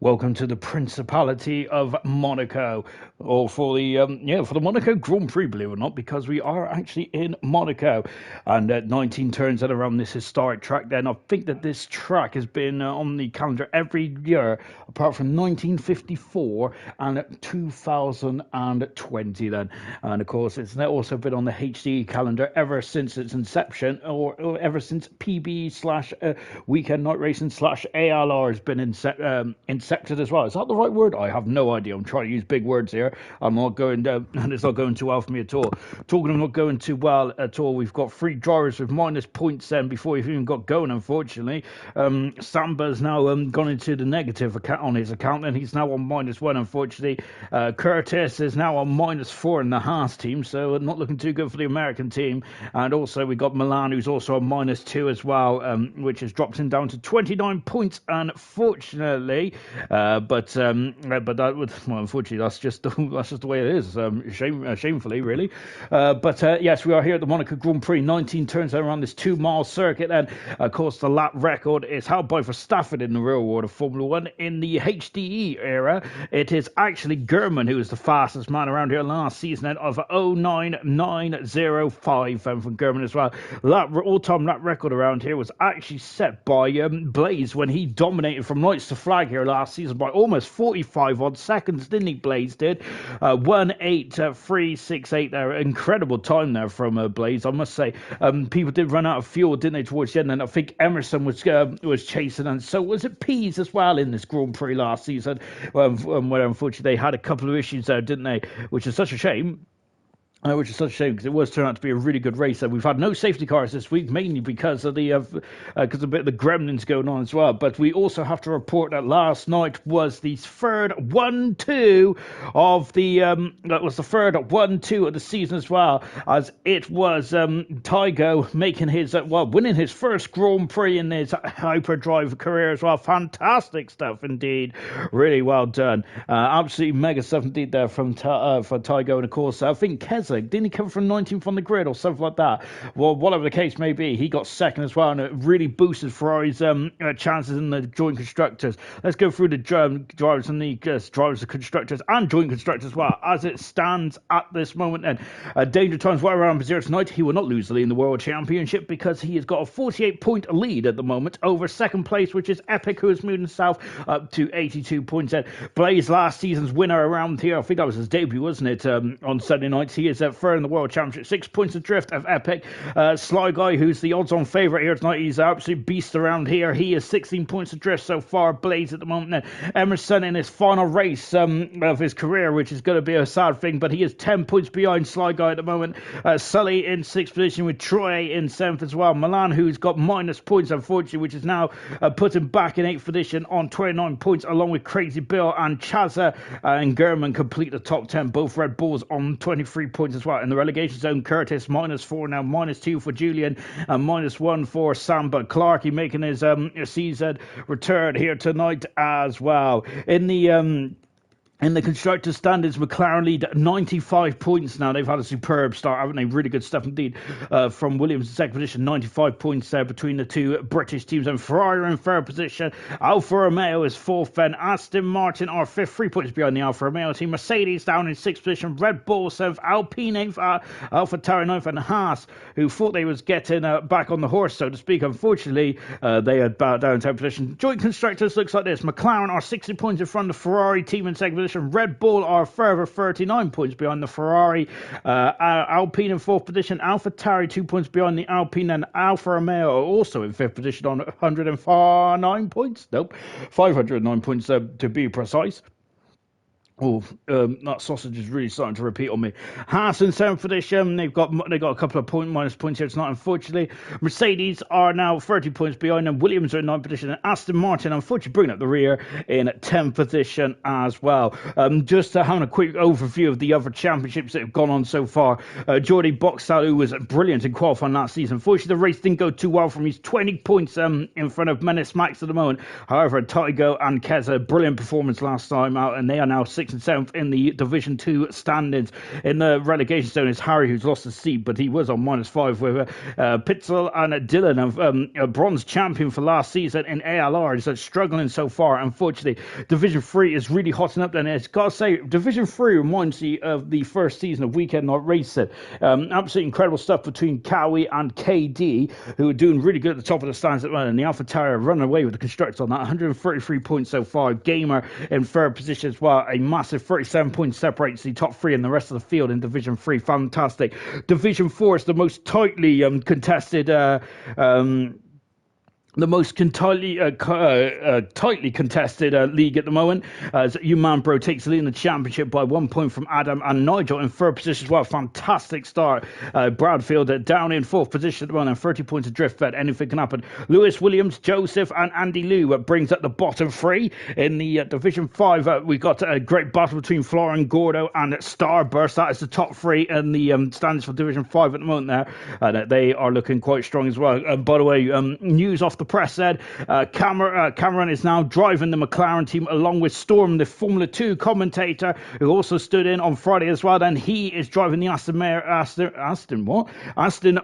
Welcome to the Principality of Monaco, or for the Monaco Grand Prix, believe it or not, because we are actually in Monaco, and 19 turns and around this historic track. Then I think that this track has been on the calendar every year apart from 1954 and 2020. Then, and of course, it's now also been on the HD calendar ever since its inception, or ever since PB slash Weekend Night Racing slash ALR has been incepted as well. Is that the right word? I have no idea. I'm trying to use big words here. I'm not going and it's not going too well for me at all. Talking of not going too well at all, we've got three drivers with minus points before we've even got going, unfortunately. Samba's now gone into the negative account on his account, and he's now on -1, unfortunately. Curtis is now on -4 in the Haas team, so not looking too good for the American team. And also we got Milan, who's also on -2 as well, which has dropped him down to 29 points, unfortunately. But that would, well, unfortunately, that's just the way it is. Shamefully, really. Yes, we are here at the Monaco Grand Prix. 19 turns around this 2-mile circuit, and of course the lap record is held by Verstappen in the real world of Formula One. In the HDE era, it is actually German who is the fastest man around here last season of 09905 from German as well. All-time lap record around here was actually set by Blaze when he dominated from lights to flag here last season by almost 45 odd seconds, didn't he? Blaze did 1:8.368 there. Incredible time there from Blaze, I must say. People did run out of fuel, didn't they, towards the end? And I think Emerson was chasing, and so was it Pease as well in this Grand Prix last season, where unfortunately they had a couple of issues there, didn't they? Which is such a shame. Which is such a shame because it was turned out to be a really good race. We've had no safety cars this week, mainly because of the because a bit of the gremlins going on as well. But we also have to report that last night was the third 1-2 of the of the season as well, as it was Tygo making his winning his first Grand Prix in his hyperdrive career as well. Fantastic stuff indeed, really well done. Absolutely mega stuff indeed there from for Tygo, and of course I think Kez. Didn't he come from 19th on the grid or something like that? Well, whatever the case may be, he got second as well, and it really boosted Ferrari's chances in the joint constructors. Let's go through the drivers and the drivers, the constructors, and joint constructors as well, as it stands at this moment. And Danger Times right around zero tonight. He will not lose the lead in the World Championship because he has got a 48-point lead at the moment over second place, which is Epic, who has moved south up to 82 points. Blaze, last season's winner around here, I think that was his debut, wasn't it? On Sunday night, he is third in the World Championship, 6 points adrift of Epic. Sly Guy, who's the odds-on favourite here tonight, he's an absolute beast around here. He is 16 points adrift so far. Blaze at the moment. Then Emerson in his final race of his career, which is going to be a sad thing, but he is 10 points behind Sly Guy at the moment. Sully in 6th position with Troy in 7th as well. Milan, who's got minus points, unfortunately, which is now put him back in 8th position on 29 points, along with Crazy Bill and Chaza and German complete the top 10. Both Red Bulls on 23 points as well. In the relegation zone, Curtis -4 now, -2 for Julian, and -1 for Samba. Clarkey making his CZ return here tonight as well. In the constructors' standards, McLaren lead 95 points now. They've had a superb start, haven't they? Really good stuff indeed. From Williams in second position, 95 points there between the two British teams. And Ferrari in third position. Alfa Romeo is fourth then. Aston Martin are fifth, 3 points behind the Alfa Romeo team. Mercedes down in sixth position. Red Bull seventh. Alpine eighth. Alfa Tauri ninth. And Haas, who thought they was getting back on the horse, so to speak. Unfortunately, they had bowed down in 10th position. Joint constructors looks like this. McLaren are 60 points in front of the Ferrari team in second position. Red Bull are further 39 points behind the Ferrari. Alpine in fourth position. Alfa Tauri 2 points behind the Alpine, and Alfa Romeo are also in fifth position on 109 points. Nope, 509 points to be precise. Oh, that sausage is really starting to repeat on me. Haas in seventh position. They've got a couple of minus points here tonight, unfortunately. Mercedes are now 30 points behind them. Williams are in ninth position. And Aston Martin, unfortunately, bringing up the rear in 10th position as well. Just having a quick overview of the other championships that have gone on so far. Jordi Boxall, who was brilliant in qualifying last season. Unfortunately, the race didn't go too well for him. He's 20 points in front of Menace Max at the moment. However, Tygo and Keza, brilliant performance last time out, and they are now 6 6th and 7th in the Division 2 standings. In the relegation zone is Harry, who's lost his seat, but he was on -5 with Pitzel and Dylan, a bronze champion for last season in ALR. He's struggling so far, unfortunately. Division 3 is really hotting up, and it's got to say, Division 3 reminds me of the first season of Weekend Night Racing. Absolutely incredible stuff between Cowie and KD, who are doing really good at the top of the stands at the moment, and the Alpha Tower running away with the constructors on that. 133 points so far. Gamer in third position as well. A massive 37 points separates the top 3 and the rest of the field in Division 3. Fantastic. Division 4 is the most tightly contested tightly contested league at the moment, as Umanbro takes the lead in the championship by 1 point from Adam and Nigel in third position as well. Fantastic start. Bradfield down in fourth position at the moment, and 30 points adrift, but anything can happen. Lewis Williams, Joseph and Andy Liu brings up the bottom 3. In the Division 5, we got a great battle between Florian Gordo and Starburst. That is the top 3 in the standings for Division 5 at the moment there, and they are looking quite strong as well. By the way, news off the press said Cameron is now driving the McLaren team along with Storm, the Formula 2 commentator, who also stood in on Friday as well. Then he is driving the Aston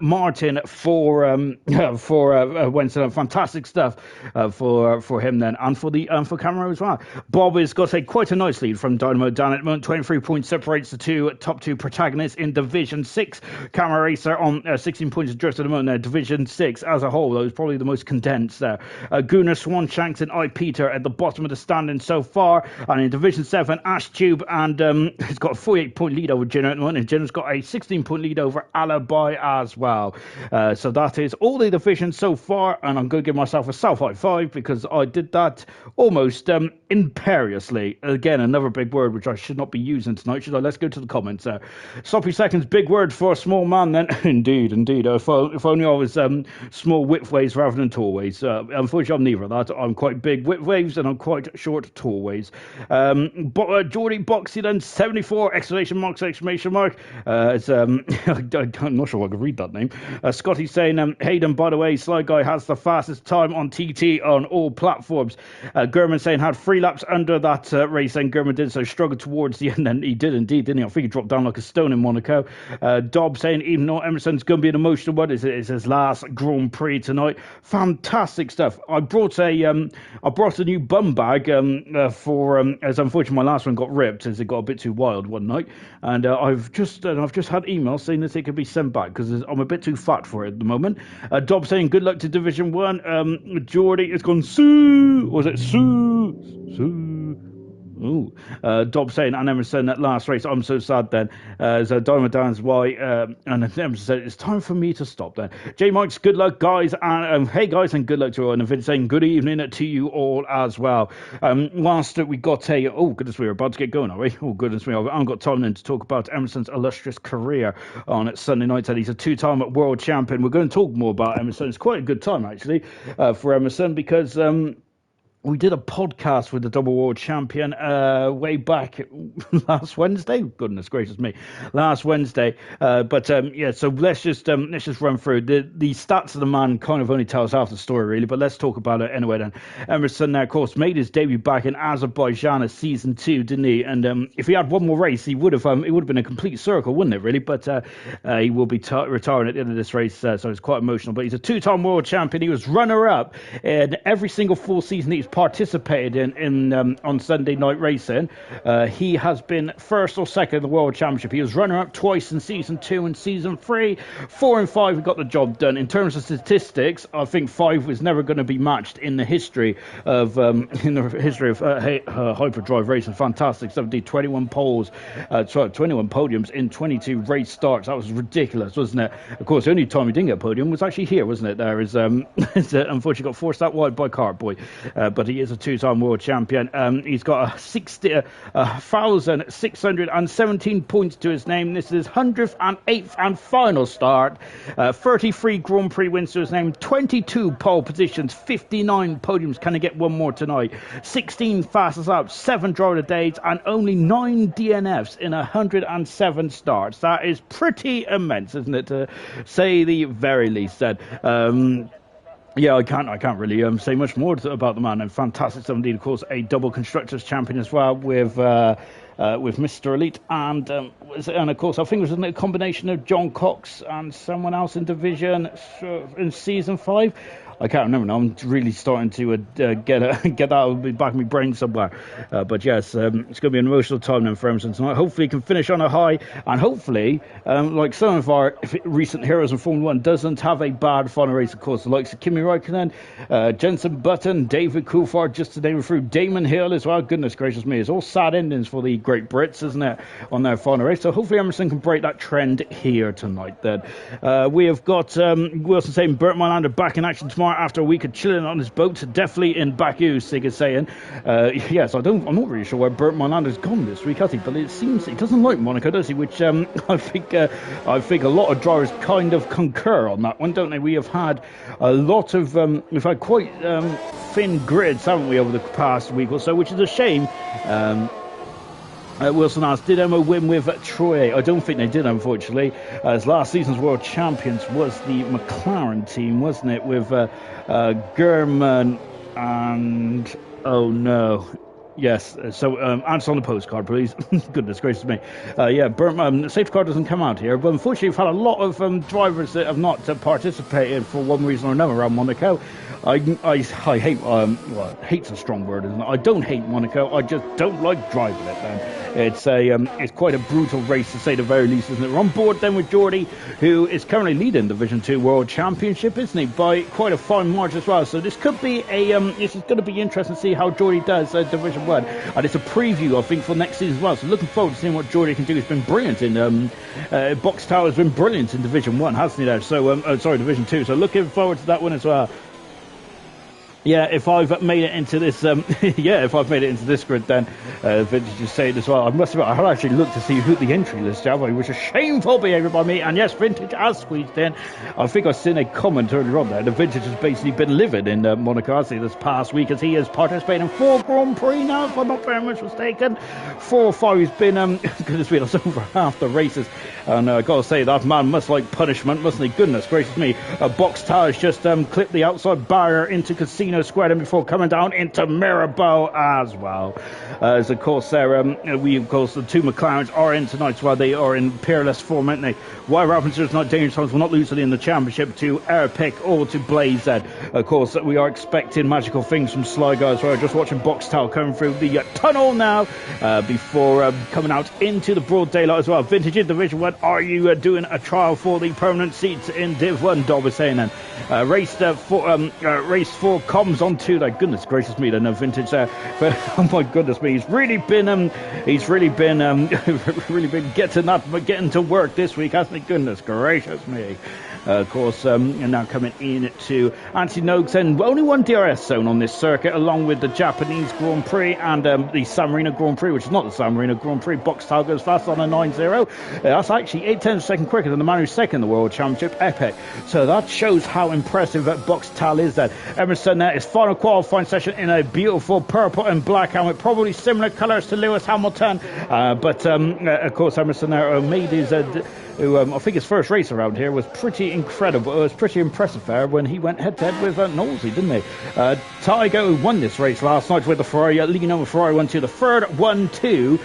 Martin for Wednesday. Fantastic stuff for him then, and for Cameron as well. Bob has got quite a nice lead from Dynamo Dan at the moment. 23 points separates the top two protagonists in Division 6. Camera Racer on 16 points adrift at the moment. Division 6 as a whole, though, is probably the most condensed there. Gunnar Swanshanks and I Peter at the bottom of the standing so far, and in Division 7 Ash Tube and he's got a 48-point lead over Jenner at the moment, and Jenner's got a 16-point lead over Alibi as well. So that is all the divisions so far, and I'm going to give myself a South High 5 because I did that almost imperiously. Again, another big word which I should not be using tonight, should I? Let's go to the comments. Sloppy seconds, big word for a small man then. Indeed. If only I was small widthways rather than tallways. Unfortunately, I'm neither of that. I'm quite big widthways and I'm quite short tallways. Geordie Boxy then 74 exclamation mark. It's I'm not sure I could read that name. Scotty saying, Hayden, by the way, Sly Guy has the fastest time on TT on all platforms. Gurman saying had 3 laps under that race, and Gurman did so, struggled towards the end, and he did indeed, didn't he? I think he dropped down like a stone in Monaco. Dobb saying, even though Emerson's going to be an emotional one, it's his last Grand Prix tonight. Fantastic stuff. I brought a new bum bag as unfortunately my last one got ripped as it got a bit too wild one night, and I've just had emails saying that it could be sent back because I'm a bit too fat for it at the moment. Dobb saying good luck to Division 1. Geordie has gone Sue. Was it Sue? Ooh. Dobb saying, and Emerson at last race, I'm so sad then. So Diamond Dan's why, and Emerson said, it's time for me to stop then. J Mike's good luck, guys, and hey guys, and good luck to all. And Vince saying good evening to you all as well. Last we got oh goodness, we're about to get going, are we? Oh goodness me, I haven't got time then to talk about Emerson's illustrious career on Sunday night. And he's a 2-time world champion. We're going to talk more about Emerson. It's quite a good time actually for Emerson because we did a podcast with the double world champion way back last Wednesday. Goodness gracious me, last Wednesday. Yeah, so let's just run through the stats of the man. Kind of only tells half the story really, but let's talk about it anyway. Then Emerson, of course, made his debut back in Azerbaijan as season 2, didn't he? And if he had one more race, he would have. It would have been a complete circle, wouldn't it? Really, but he will be retiring at the end of this race, so it's quite emotional. But he's a 2-time world champion. He was runner-up in every single full season he's participated in on Sunday night racing. He has been first or second in the world championship. He was runner-up twice in season 2 and season 3. 4 and 5 got the job done. In terms of statistics, I think 5 was never going to be matched in the history of hyperdrive racing. Fantastic 21 poles, 21 podiums in 22 race starts. That was ridiculous, wasn't it? Of course, the only time he didn't get a podium was actually here, wasn't it? There is unfortunately got forced out wide by Cartboy, but he is a 2-time world champion. He's got 1,617 points to his name. This is his 108th and final start. 33 Grand Prix wins to his name. 22 pole positions. 59 podiums. Can he get one more tonight? 16 fastest laps. 7 driver days, and only 9 DNFs in 107 starts. That is pretty immense, isn't it? To say the very least. Yeah, I can't really say much more about the man. And fantastic stuff indeed. Of course, a double constructors champion as well with with Mr. Elite, and of course I think it was a combination of John Cox and someone else in Division in Season 5. I can't remember now. I'm really starting to get that back in my brain somewhere. But yes, it's going to be an emotional time then for Emerson tonight. Hopefully he can finish on a high, and hopefully, like some of our recent heroes in Formula 1, doesn't have a bad final race. Of course, the likes of Kimi Raikkonen, Jenson Button, David Coulthard, just to name a few, Damon Hill as well. Goodness gracious me, it's all sad endings for the Great Brits, isn't it, on their final race? So hopefully Emerson can break that trend here tonight then. We have got Wilson saying Burt Mylander back in action tomorrow after a week of chilling on his boat, definitely in Baku. Sig is saying, yes, I'm not really sure where Burt Mylander's gone this week, has he? But it seems he doesn't like Monaco, does he? Which I think a lot of drivers kind of concur on that one, don't they? We have had a lot of we've had quite thin grids, haven't we, over the past week or so, which is a shame. Wilson asked, did Emma win with Troy? I don't think they did, unfortunately, as last season's world champions was the McLaren team, wasn't it, with German and oh no, yes. So answer on the postcard, please. Goodness gracious me. Yeah, safety car doesn't come out here, but unfortunately we've had a lot of drivers that have not participated for one reason or another around Monaco. I hate, well, hate's a strong word, isn't it? I don't hate Monaco, I just don't like driving it then. It's quite a brutal race, to say the very least, isn't it? We're on board then with Geordie, who is currently leading Division 2 World Championship, isn't he? By quite a fine margin as well. So this could be this is going to be interesting to see how Geordie does Division 1. And it's a preview, I think, for next season as well. So looking forward to seeing what Geordie can do. He's been brilliant in Box Tower has been brilliant in Division 1, hasn't he there? So Division 2. So looking forward to that one as well. Yeah, if I've made it into this, if I've made it into this grid, then Vintage is saying as well. I must admit, I had actually looked to see who the entry list is, which is shameful behaviour by me. And yes, Vintage has squeezed in. I think I've seen a comment earlier on there. The Vintage has basically been living in Monaco, hasn't he, this past week, as he has participated in 4 Grand Prix now, if I'm not very much mistaken. 4 or 5, he's been, goodness me, that's over half the races. And I've got to say, that man must like punishment, mustn't he? Goodness gracious me. Box Towers just clipped the outside barrier into Casino Square and before coming down into Mirabeau as well. As of course there, the 2 McLarens are in tonight while they are in peerless form, aren't they? Why happens is not dangerous times will not lose it in the championship to Airpick or to Blaze. Of course, we are expecting magical things from Sligo as well. Just watching Box Tower coming through the tunnel now before coming out into the broad daylight as well. Vintage in Division 1, are you doing a trial for the permanent seats in Div 1? Dob is saying then. Race 4 comms on 2. Like, goodness gracious me, then Vintage there. But oh my goodness me, he's really been getting to work this week, hasn't he? Goodness gracious me. Of course, and now coming in to Anthony Noakes, and only one DRS zone on this circuit, along with the Japanese Grand Prix and the San Marino Grand Prix, which is not the San Marino Grand Prix. Box Tower goes fast on a 9-0. That's actually 8/10 second quicker than the man who's second in the World Championship, Epic. So that shows how impressive that Box Tower is then. Emerson there, his final qualifying session in a beautiful purple and black helmet, probably similar colours to Lewis Hamilton. But of course, Emerson there made his... I think his first race around here was pretty incredible. It was pretty impressive there when he went head-to-head with Knowlesy, didn't he? Tygo won this race last night with the Ferrari, leading over Ferrari 1-2, the third 1-2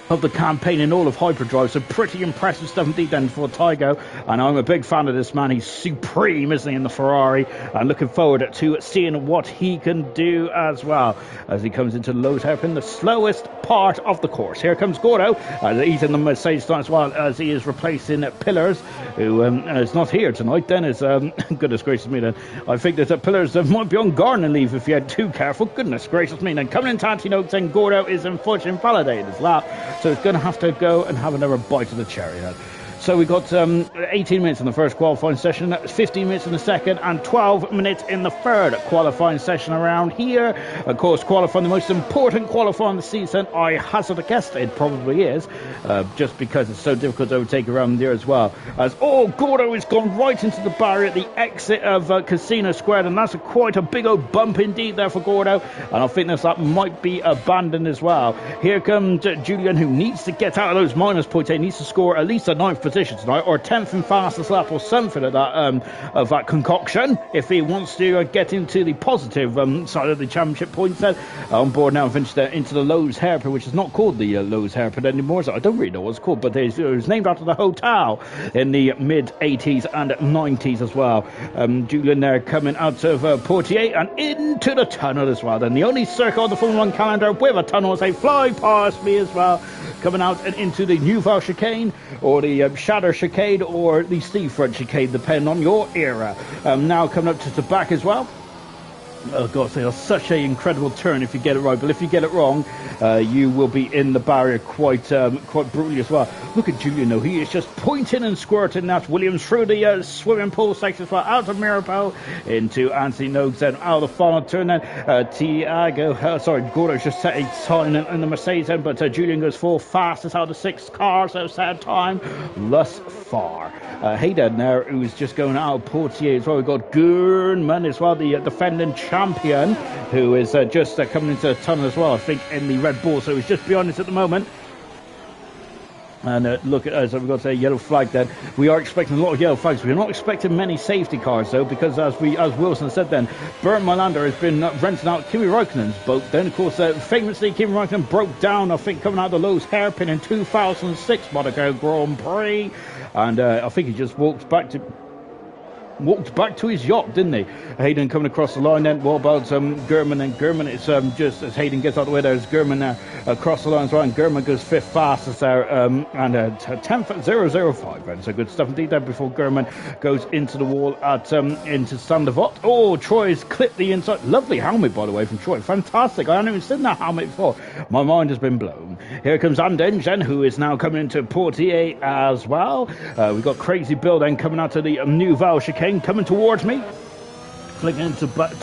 of the campaign in all of Hyperdrive. So pretty impressive stuff indeed then for Tygo, and I'm a big fan of this man. He's supreme, isn't he, in the Ferrari, and looking forward to seeing what he can do as well as he comes into the low hairpin, the slowest part of the course. Here comes Gordo, he's in the Mercedes as well, as he is replacing Pillars, who is not here tonight then. Is goodness gracious me then, I think that Pillars might be on gardening leave if you had too careful. Goodness gracious me then, coming into Antinotes, and Gordo is unfortunately invalidated as well. So it's going to have to go and have another bite of the cherry then. So we got 18 minutes in the first qualifying session, 15 minutes in the second, and 12 minutes in the third qualifying session around here. Of course, qualifying, the most important qualifying of the season, I hazard a guess it probably is, just because it's so difficult to overtake around there as well. As Gordo has gone right into the barrier at the exit of Casino Square, and that's quite a big old bump indeed there for Gordo, and I think that might be abandoned as well. Here comes Julian, who needs to get out of those minus points. He needs to score at least a 9th position position tonight, or 10th in fastest lap, or something of that concoction, if he wants to get into the positive side of the championship points. Then on board now, finished into the Lowe's Hairpin, which is not called the Lowe's Hairpin anymore, so I don't really know what it's called, but it was named after the hotel in the mid-80s and 90s as well. Julian there coming out of Portier and into the tunnel as well. Then the only circle on the Formula 1 calendar with a tunnel as they fly past me as well, coming out and into the Nouvelle chicane, or the Shadow chicane, or the Seafront chicane, depending on your era. Now coming up to the back as well. Oh God, they are such an incredible turn if you get it right, but if you get it wrong, you will be in the barrier quite brutally as well. Look at Julian though, he is just pointing and squirting that Williams through the swimming pool section as well, out of Mirabeau into Anthony Noakes, then out of the final turn. Then Gordo's just set a time in the Mercedes then, but Julian goes for fastest out of the 6 cars, so sad time thus far. Hayden there, who's just going out of Portier as well. We've got Gurnman as well, the defending champion, who is just coming into the tunnel as well, I think, in the Red Bull, so he's just beyond us at the moment. And look at us, we've got a yellow flag then. We are expecting a lot of yellow flags. We're not expecting many safety cars though, because as Wilson said then, Bernd Mailander has been renting out Kimi Räikkönen's boat. Then of course, famously Kimi Räikkönen broke down, I think, coming out of the Lowe's Hairpin in 2006 Monaco Grand Prix. And I think he just walked back to his yacht, didn't he? Hayden coming across the line then. What about Gurman? And Gurman, it's just as Hayden gets out of the way, there's Gurman now across the line as well, and Gurman goes 5th fastest there, and 10th at 0.05, and so good stuff indeed there before Gurman goes into the wall at into Sandevot. Oh, Troy's clipped the inside. Lovely helmet, by the way, from Troy. Fantastic. I haven't even seen that helmet before. My mind has been blown. Here comes Andenge then, who is now coming into Portier as well. We've got Crazy Bill then coming out to the Nouvelle chicane, coming towards me, flicking to back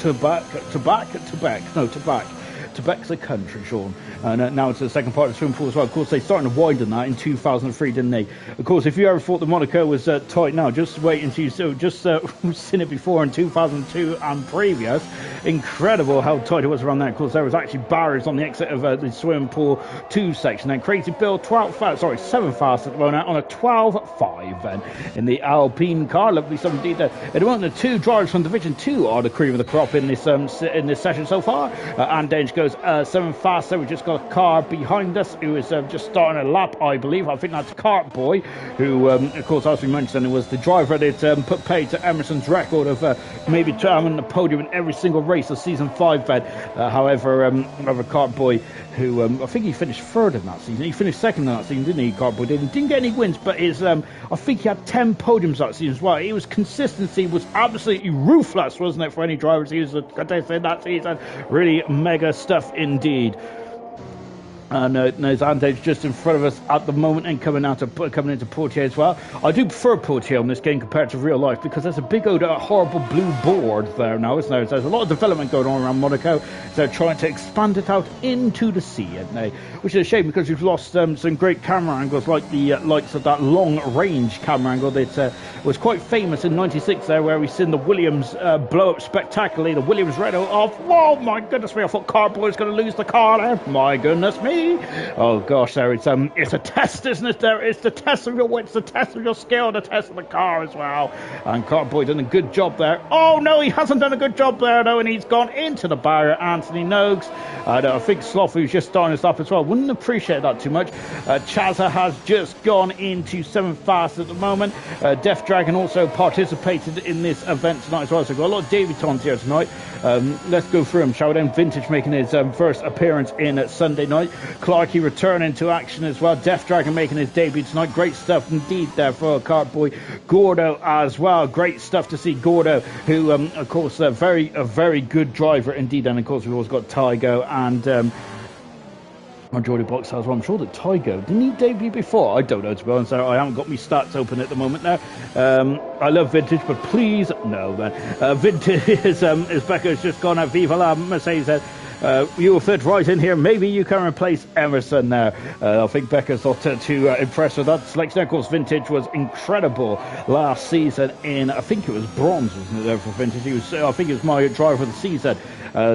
the country, Sean. And now it's the second part of the swimming pool as well. Of course, they started to widen that in 2003, didn't they? Of course, if you ever thought the Monaco was tight now, just wait until we've seen it before in 2002 and previous. Incredible how tight it was around there. Of course, there was actually barriers on the exit of the swimming pool 2 section. Then Crazy Bill, 7 fast at the moment on a 12.5 then in the Alpine car. Lovely stuff indeed there. At the moment, the 2 drivers from Division 2 are the cream of the crop in this session so far. Andenge goes 7 fast there. We just got a car behind us who is just starting a lap, I believe. I think that's Kart Boy, who, of course, as we mentioned, it was the driver that put pay to Emerson's record of maybe having the podium in every single race of season 5. However, Kart Boy, who I think he finished 3rd in that season. He finished 2nd in that season, didn't he? Kart Boy didn't get any wins, but I think he had 10 podiums that season as well. It was consistency was absolutely ruthless, wasn't it, for any drivers he was contesting that season? Really mega stuff indeed. And there's Andage just in front of us at the moment and coming into Portier as well. I do prefer Portier on this game compared to real life because there's a big old horrible blue board there now, isn't there? So there's a lot of development going on around Monaco. They're trying to expand it out into the sea, aren't they? Which is a shame because we've lost some great camera angles like the likes of that long-range camera angle that was quite famous in '96 there, where we seen the Williams blow up spectacularly. The Williams Renault off. Whoa, my goodness me! I thought Carboy was going to lose the car there. My goodness me! Oh gosh, there it's a test, isn't it? There, it's the test of your wits, the test of your skill, the test of the car as well. And Carboy done a good job there. Oh no, he hasn't done a good job there though, and he's gone into the barrier. Anthony Noakes. I think Sloth, who's just starting us up as well, wouldn't appreciate that too much. Chaza has just gone into 7th fast at the moment. Def Dragon also participated in this event tonight as well, so we've got a lot of debutants here tonight. Let's go through them, shall we then? Vintage making his first appearance in Sunday night. Clarkey returning to action as well. Def Dragon making his debut tonight. Great stuff indeed there for Cartboy. Gordo as well. Great stuff to see Gordo, who, of course, a very good driver indeed. And, of course, we've also got Tygo and Jordy Box as well. I'm sure that Tygo, didn't he debut before? I don't know, to be honest. I haven't got my stats open at the moment now. I love Vintage, but please, no, man. Vintage is Becca's just gone at Viva la Mercedes. you will fit right in here. Maybe you can replace Emerson now. I think Becker's not too impressed with that selection. Of course, Vintage was incredible last season in, I think it was bronze, wasn't it, there for Vintage? He was, I think it was my driver of the season.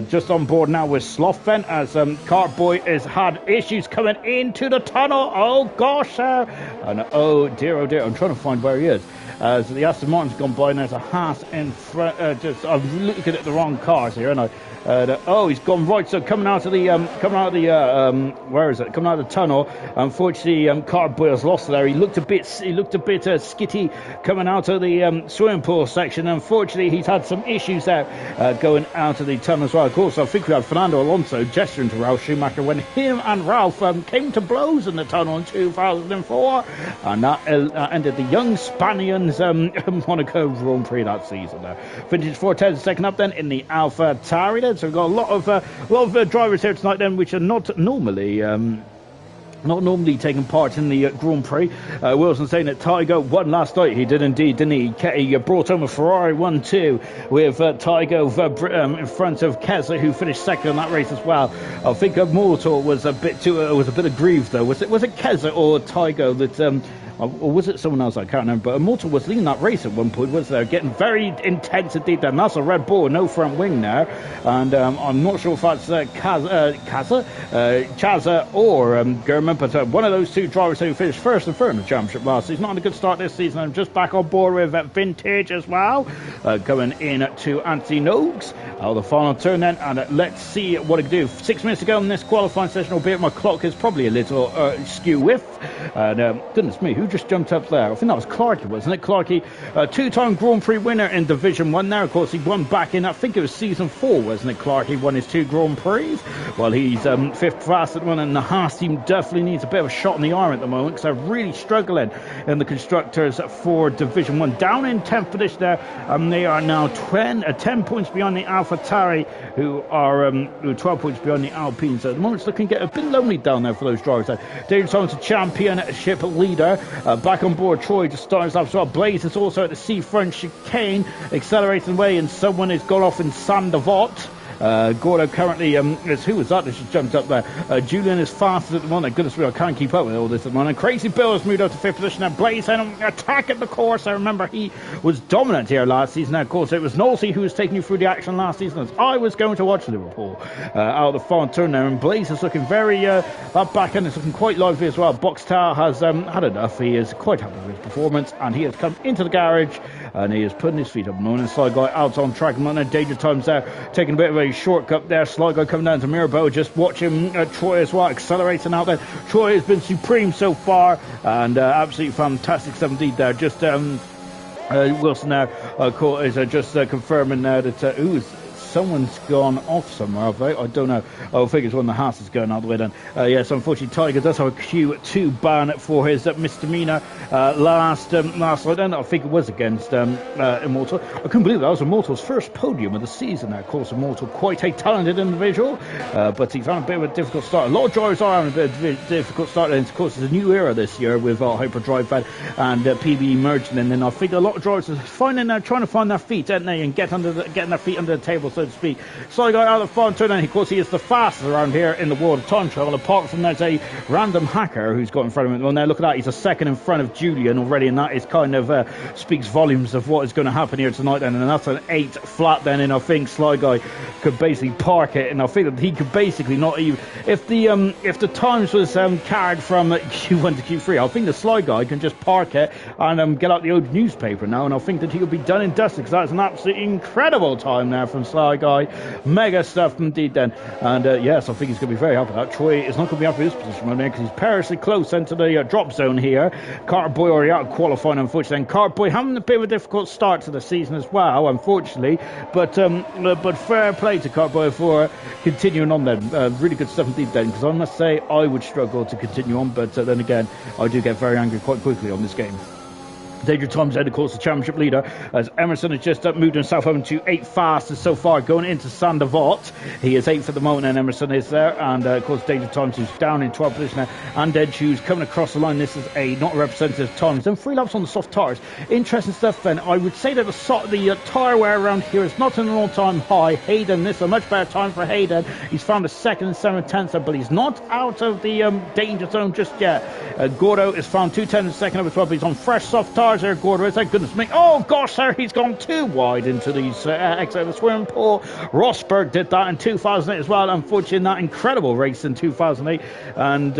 Just on board now with Slothven as Cartboy has had issues coming into the tunnel. Oh gosh, and oh dear, I'm trying to find where he is. So the Aston Martin's gone by and there's a Haas in front. I'm looking at the wrong cars here, and oh, he's gone right. So coming out of the where is it? Coming out of the tunnel. Unfortunately, Cartboy has lost there. He looked a bit skitty coming out of the swimming pool section. Unfortunately, he's had some issues there going out of the tunnel as well. Of course, I think we had Fernando Alonso gesturing to Ralf Schumacher when him and Ralph came to blows in the tunnel in 2004, and that ended the young Spaniards Monaco Grand Prix that season. Vintage 410 second up then in the Alpha Tauri. So we've got a lot of drivers here tonight then, which are not normally taking part in the Grand Prix. Wilson saying that Tygo won last night. He did indeed, didn't he? He brought home a Ferrari 1-2 with Tygo in front of Keza, who finished second in that race as well. I think Mortal was a bit aggrieved though. Was it Keza or Tygo that? Or was it someone else? I can't remember. But Immortal was leading that race at one point, was there? Getting very intense indeed. And that's a Red Bull, no front wing now. And I'm not sure if that's Chaza or German, but one of those two drivers who finished first and third in the championship last season. Not a good start this season. I'm just back on board with Vintage as well. Coming in to Anthony Noakes. The final turn then, and let's see what it can do. 6 minutes ago in this qualifying session, albeit my clock is probably a little skew with. And goodness me, who just jumped up there? I think that was Clarkey, wasn't it? Clarkey, two-time Grand Prix winner in Division 1 there. Of course, he won back in, I think it was Season 4, wasn't it? Clarkey won his 2 Grand Prix. Well, he's fifth fastest one, and the Haas team definitely needs a bit of a shot in the arm at the moment, because they're really struggling in the Constructors for Division 1. Down in 10th position there, they are now 10 points beyond the AlphaTauri, who are 12 points beyond the Alpine. So at the moment, it's looking to get a bit lonely down there for those drivers there. David Thomas, a championship leader. Back on board, Troy just starts off as well. Blaze is also at the seafront chicane, accelerating away, and someone has gone off in Sandavot. Gordo currently, who was that just jumped up there? Julian is fastest at the moment. Goodness me, I can't keep up with all this at the moment. Crazy Bill has moved up to 5th position. Now Blaze had an attack at the course. I remember he was dominant here last season. Now, of course, it was Nolsey who was taking you through the action last season as I was going to watch Liverpool out of the final turn there. And Blaze is looking very, that back end is looking quite lively as well. Boxtower has had enough. He is quite happy with his performance, and he has come into the garage and he is putting his feet up. And Sly Guy out on track. Danger Times there, taking a bit of a shortcut there. Sly Guy coming down to Mirabo, just watching Troy as well, accelerating out there. Troy has been supreme so far, and absolutely fantastic stuff indeed there. Just Wilson now is just confirming now that someone's gone off somewhere, have they? I don't know. I think it's one of the Haas is going all the way down. Yes, unfortunately, Tiger does have a Q2 ban for his misdemeanor last night. And I think it was against Immortal. I couldn't believe that was Immortal's first podium of the season. Of course, Immortal, quite a talented individual, but he's on a bit of a difficult start. A lot of drivers are on a bit of a difficult start, and of course, it's a new era this year with Hyperdrive and PB merging. And then I think a lot of drivers are trying to find their feet, aren't they, and getting their feet under the table, so to speak. Sly Guy out of the front turn, and of course he is the fastest around here in the world of time travel. Apart from there's a random hacker who's got in front of him. Well, now look at that, he's a second in front of Julian already, and that is kind of speaks volumes of what is going to happen here tonight. And that's an 8 flat then, and I think Sly Guy could basically park it, and I think that he could basically not even if the times was carried from Q1 to Q3, I think the Sly Guy can just park it and get out the old newspaper now, and I think that he'll be done and dusted, because that's an absolutely incredible time now from Sly Guy. Mega stuff indeed then. And yes, I think he's going to be very happy with that. Troy is not going to be happy with his position right now, because he's perilously close into the drop zone here. Cartboy already out qualifying, unfortunately, and Cartboy having a bit of a difficult start to the season as well, unfortunately, but fair play to Cartboy for continuing on then. Really good stuff indeed then, because I must say I would struggle to continue on, but then again, I do get very angry quite quickly on this game. Danger Times head, of course, the championship leader, as Emerson has just moved himself over to 8th fastest so far, going into Sandoval. He is 8th at the moment, and Emerson is there. And, of course, Danger Times is down in 12th position now. And Dead Shoes coming across the line. This is a not representative time. He's done 3 laps on the soft tyres. Interesting stuff, then. I would say that the tyre wear around here is not an all-time high. Hayden, this is a much better time for Hayden. He's found a 2nd and 7 tenths, but he's not out of the danger zone just yet. Gordo is found 2 tenths and 2nd as well, but he's on fresh soft tyres. There, Gordo is. Thank goodness me. Oh gosh, sir, he's gone too wide into these exit of the swimming pool. Rosberg did that in 2008 as well, unfortunately, in that incredible race in 2008. And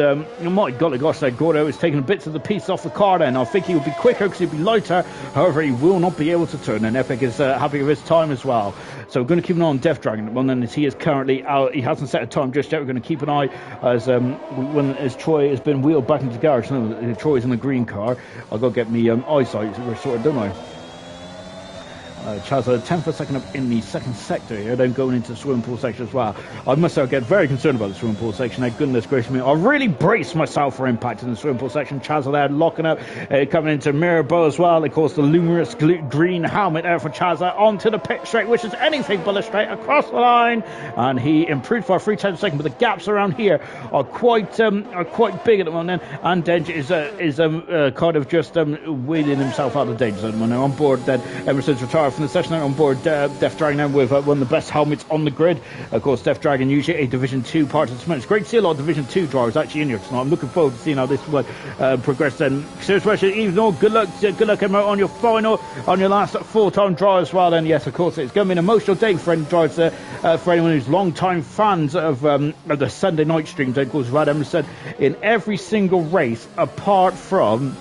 my golly gosh, there, Gordo is taking bits of the piece off the car then. I think he will be quicker because he'll be lighter. However, he will not be able to turn, and Epic is happy with his time as well. So we're going to keep an eye on Death Dragon. Well, then, as he is currently out, he hasn't set a time just yet. We're going to keep an eye as Troy has been wheeled back into the garage. No, Troy's in the green car. I've got to get me eyesight restored, don't I? Chaz, a 10th of a second up in the 2nd sector here, then going into the swimming pool section as well. I must say, I get very concerned about the swimming pool section. Goodness gracious me, I really braced myself for impact in the swimming pool section. Chaz there locking up, coming into Mirabo as well. Of course, the luminous green helmet there for Chaz onto the pit straight, which is anything but a straight across the line. And he improved for a 3 tenths a second, but the gaps around here are quite big at the moment. And Dench is kind of just wheeling himself out of the danger zone. Now on board, then Emerson's retired from the session on board Death Dragon now with one of the best helmets on the grid. Of course, Death Dragon usually a Division 2 participant. It's great to see a lot of Division 2 drivers actually in here tonight. I'm looking forward to seeing how this will progress then. Seriously, even though good luck Emma, on your last full-time drive as well. And yes, of course, it's going to be an emotional day for any drivers for anyone who's long-time fans of the Sunday night streams. Of course, Rad Emerson in every single race apart from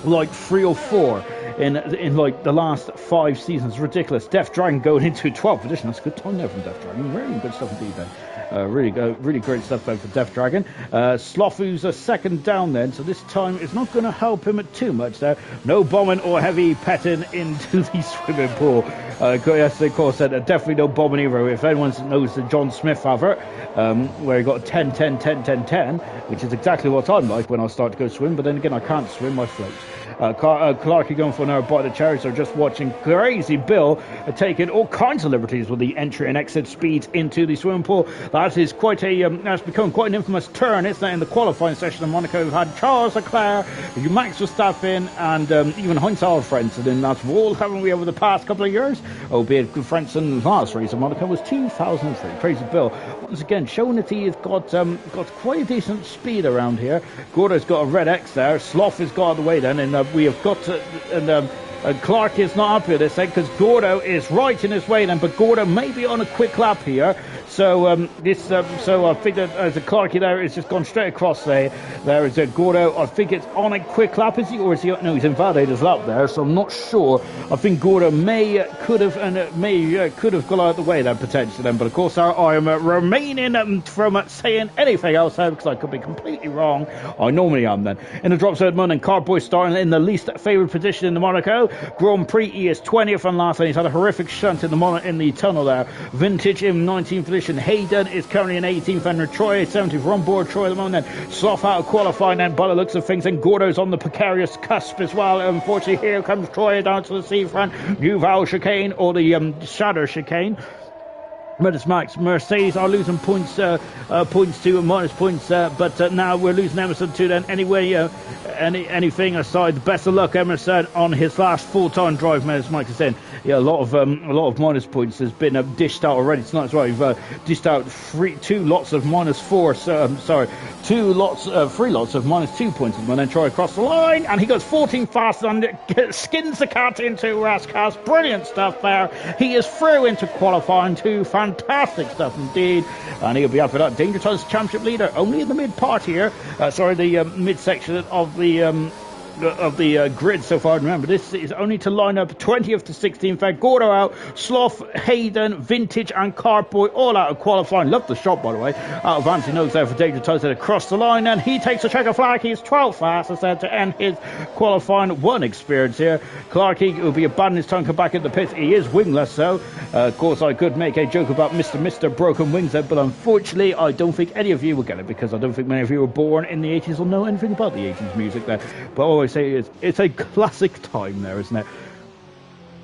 like 3 or 4 in like the last 5 seasons. Ridiculous. Death Dragon going into 12th position. That's a good time there from Death Dragon. Really good stuff indeed then. Really great stuff there for Death Dragon. Sloth, who's a 2nd down then, so this time it's not going to help him too much there. No bombing or heavy petting into the swimming pool. Yes, of course, definitely no bombing either. If anyone knows the John Smith advert, where he got 10, 10, 10, 10, 10, which is exactly what I'm like when I start to go swim, but then again, I can't swim, I float. Clark going for another bite of the cherry, so just watching Crazy Bill taking all kinds of liberties with the entry and exit speeds into the swimming pool. That is quite that's become quite an infamous turn, isn't it? In the qualifying session in Monaco, we've had Charles Leclerc, Max Verstappen, and even Heinz Frentzen, and that's all haven't we over the past couple of years? Albeit Frenzen's last race in Monaco was 2003. Crazy Bill once again showing that he has got quite a decent speed around here. Gordo's got a red X there. Sloth has got out of the way then, and we have got to, and Clark is not happy with this because Gordo is right in his way then, but Gordo may be on a quick lap here. So so I think that as a Clarky there is just gone straight across there. There is a Gordo. I think it's on a quick lap, is he, or is he? No, he's invalidated his lap there, so I'm not sure. I think Gordo could have got out of the way there potentially then, but of course I am remaining from saying anything else there because I could be completely wrong. I normally am then. In the drop zone, Mun and Cardboy starting in the least favoured position in the Monaco Grand Prix. He is 20th and last, and he's had a horrific shunt in the tunnel there. Vintage in 19th position. Hayden is currently in 18th, and Troy is 70th. We're on board Troy at the moment. Then Sloth out of qualifying then by the looks of things, and Gordo's on the precarious cusp as well. Unfortunately, here comes Troy down to the seafront. New Val chicane, or the Shadow chicane. Max Mercedes are losing points to minus points, but now we're losing Emerson too. Then anyway, anything aside, the best of luck Emerson on his last full-time drive. As Mike is saying, yeah, a lot of minus points has been dished out already tonight as well. We've dished out 3 lots of minus 2 points, and then try across the line, and he goes 14 faster and skins the cat into Rascas. Brilliant stuff there. He is through into qualifying too. Fantastic stuff indeed, and he'll be up for that. Danger Times championship leader only in the mid part here, the midsection of the grid so far. Remember, this is only to line up 20th to 16th. Gordo out, Sloth, Hayden, Vintage, and Carboy all out of qualifying. Love the shot, by the way. Out of Anthony Noakes there for Danger Times across the line, and he takes a checker flag. He's 12th fastest there to end his qualifying one experience here. Clarkey will be abandoning his time, come back in the pits. He is wingless, so of course I could make a joke about Mr. Broken Wings there, but unfortunately I don't think any of you will get it, because I don't think many of you were born in the 80s or know anything about the 80s music there. But always say it's a classic time there, isn't it?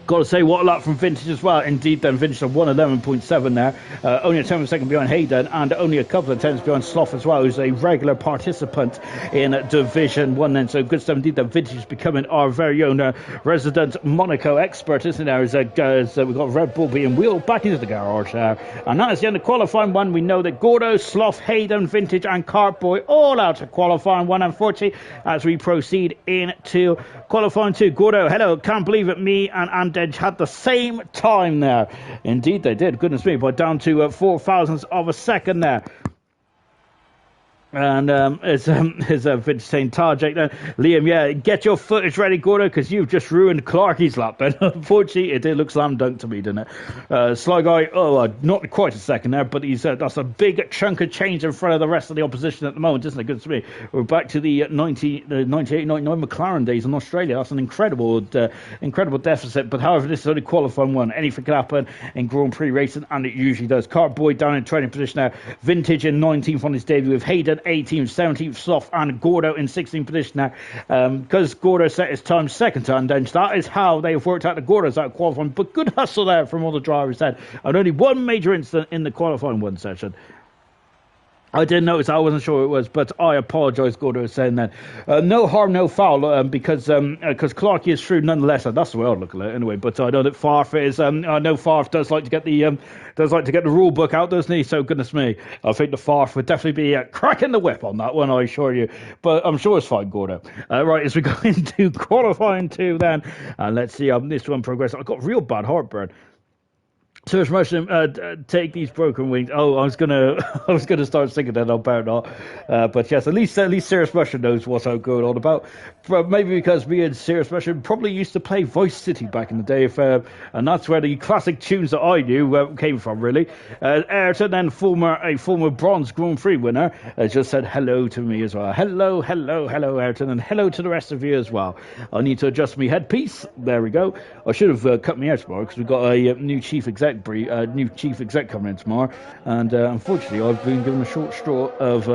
Got to say, what a lot from Vintage as well. Indeed, then Vintage on 111.7 there. Only a 10 second behind Hayden, and only a couple of tenths behind Slough as well, who's a regular participant in Division 1 then. So good stuff indeed that Vintage is becoming our very own resident Monaco expert, isn't there? As we've got Red Bull being wheeled back into the garage there. And that is the end of qualifying 1. We know that Gordo, Slough, Hayden, Vintage, and Cartboy all out of qualifying 1. Unfortunately, as we proceed into qualifying 2. Gordo, hello, can't believe it, me and Edge had the same time there. Indeed they did, goodness me, but down to 4 thousandths of a second there. And it's Vintage saying, Tarjak then, Liam, yeah, get your footage ready, Gordo, because you've just ruined Clarkie's lap then. Unfortunately, it did look slam dunk to me, didn't it? Sly Guy, not quite a second there, but he's that's a big chunk of change in front of the rest of the opposition at the moment, isn't it? Good to me. We're back to the 98-99 McLaren days in Australia. That's an incredible deficit, but however, this is only qualifying 1. Anything can happen in Grand Prix racing, and it usually does. Cartboy down in training position now. Vintage in 19th on his debut with Hayden 18th, 17th, Slough, and Gordo in 16th position now. Because Gordo set his time second time, then that is how they've worked out the Gordos out of qualifying. But good hustle there from all the drivers then. And only one major incident in the qualifying 1 session. I didn't notice, I wasn't sure it was, but I apologise, Gordo was saying that. No harm, no foul, because Clarkie is through nonetheless. That's the way I look at it anyway. But I know that Farf is, I know Farf does like to get the rule book out, doesn't he? So goodness me, I think the Farf would definitely be cracking the whip on that one, I assure you. But I'm sure it's fine, Gordo. Right, as we go into qualifying 2 then, and let's see how this one progresses. I've got real bad heartburn. Serious Russian, take these broken wings. Oh, I was gonna start singing that. I better not. But yes, at least Serious Russian knows what I'm going on about. But maybe because me and Serious Russian probably used to play Vice City back in the day, and that's where the classic tunes that I knew came from. Really, Ayrton, then a former bronze Grand Prix winner, just said hello to me as well. Hello, Ayrton, and hello to the rest of you as well. I need to adjust my headpiece. There we go. I should have cut me out tomorrow because we've got a new chief exec coming in tomorrow, and unfortunately I've been given a short straw of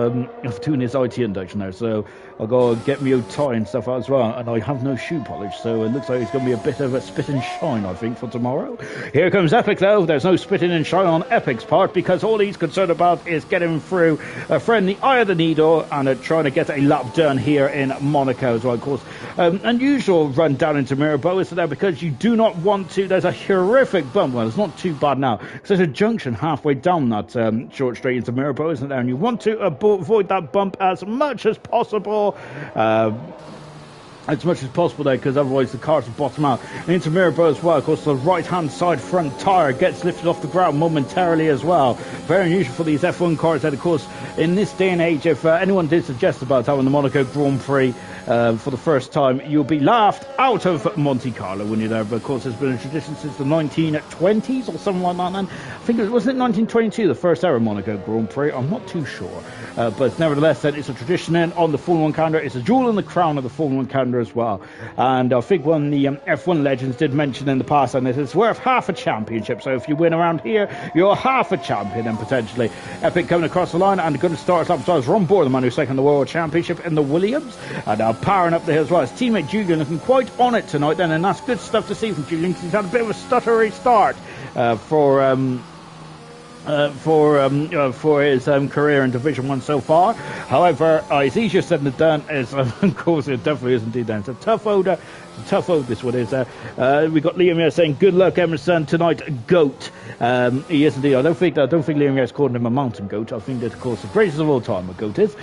doing his IT induction now, so I've got to get me old tie and stuff out as well, and I have no shoe polish, so it looks like it's going to be a bit of a spit and shine, I think, for tomorrow. Here comes Epic though. There's no spitting and shine on Epic's part, because all he's concerned about is getting through a friendly eye of the needle and trying to get a lap done here in Monaco as well, of course. Unusual run down into Mirabeau, isn't there, because you do not want to. There's a horrific bump. Well, it's not too bad now, because there's a junction halfway down that short straight into Mirabeau, isn't there, and you want to avoid that bump as much as possible. As much as possible there, because otherwise the cars will bottom out. And into Mirabeau as well, of course, the right hand side front tyre gets lifted off the ground momentarily as well. Very unusual for these F1 cars, and of course in this day and age, if anyone did suggest about having the Monaco Grand Prix for the first time, you'll be laughed out of Monte Carlo when you're there. But of course there's been a tradition since the 1920s or something like that. And I think wasn't it 1922 the first ever Monaco Grand Prix? I'm not too sure, but nevertheless then it's a tradition then on the Formula 1 calendar. It's a jewel in the crown of the Formula 1 calendar as well. And I think one of the F1 legends did mention in the past, and it's worth half a championship. So if you win around here, you're half a champion, and potentially. Epic coming across the line and going to start us up. So Ron Bohr, the man who's second the World Championship in the Williams, and powering up the hill as well. His teammate Julian looking quite on it tonight then, and that's good stuff to see from Julian, because he's had a bit of a stuttery start for his career in Division 1 so far. However, it's easier said than done. Of course, it definitely is indeed. Then it's a tough order. This one is. We got Liam here saying, "Good luck, Emerson tonight, goat." He is indeed. I don't think Liam here is calling him a mountain goat. I think that, of course, the greatest of all time, a goat is,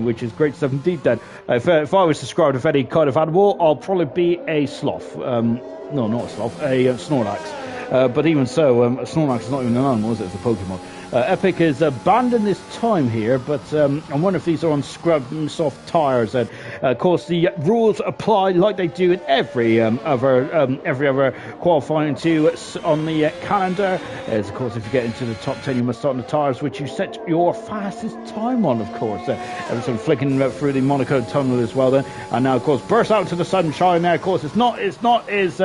which is great stuff indeed. Then, if I was described with any kind of animal, I'll probably be a sloth. No, not a sloth, a Snorlax. But even so, Snorlax is not even an animal, is it? It's a Pokemon. Epic has abandoned this time here, but I wonder if these are on scrub soft tyres. And of course, the rules apply like they do in every other qualifying two on the calendar. As of course, if you get into the top 10, you must start on the tyres which you set your fastest time on. Of course, everything flicking through the Monaco tunnel as well. Then, and now of course burst out to the sunshine. There, of course, it's not as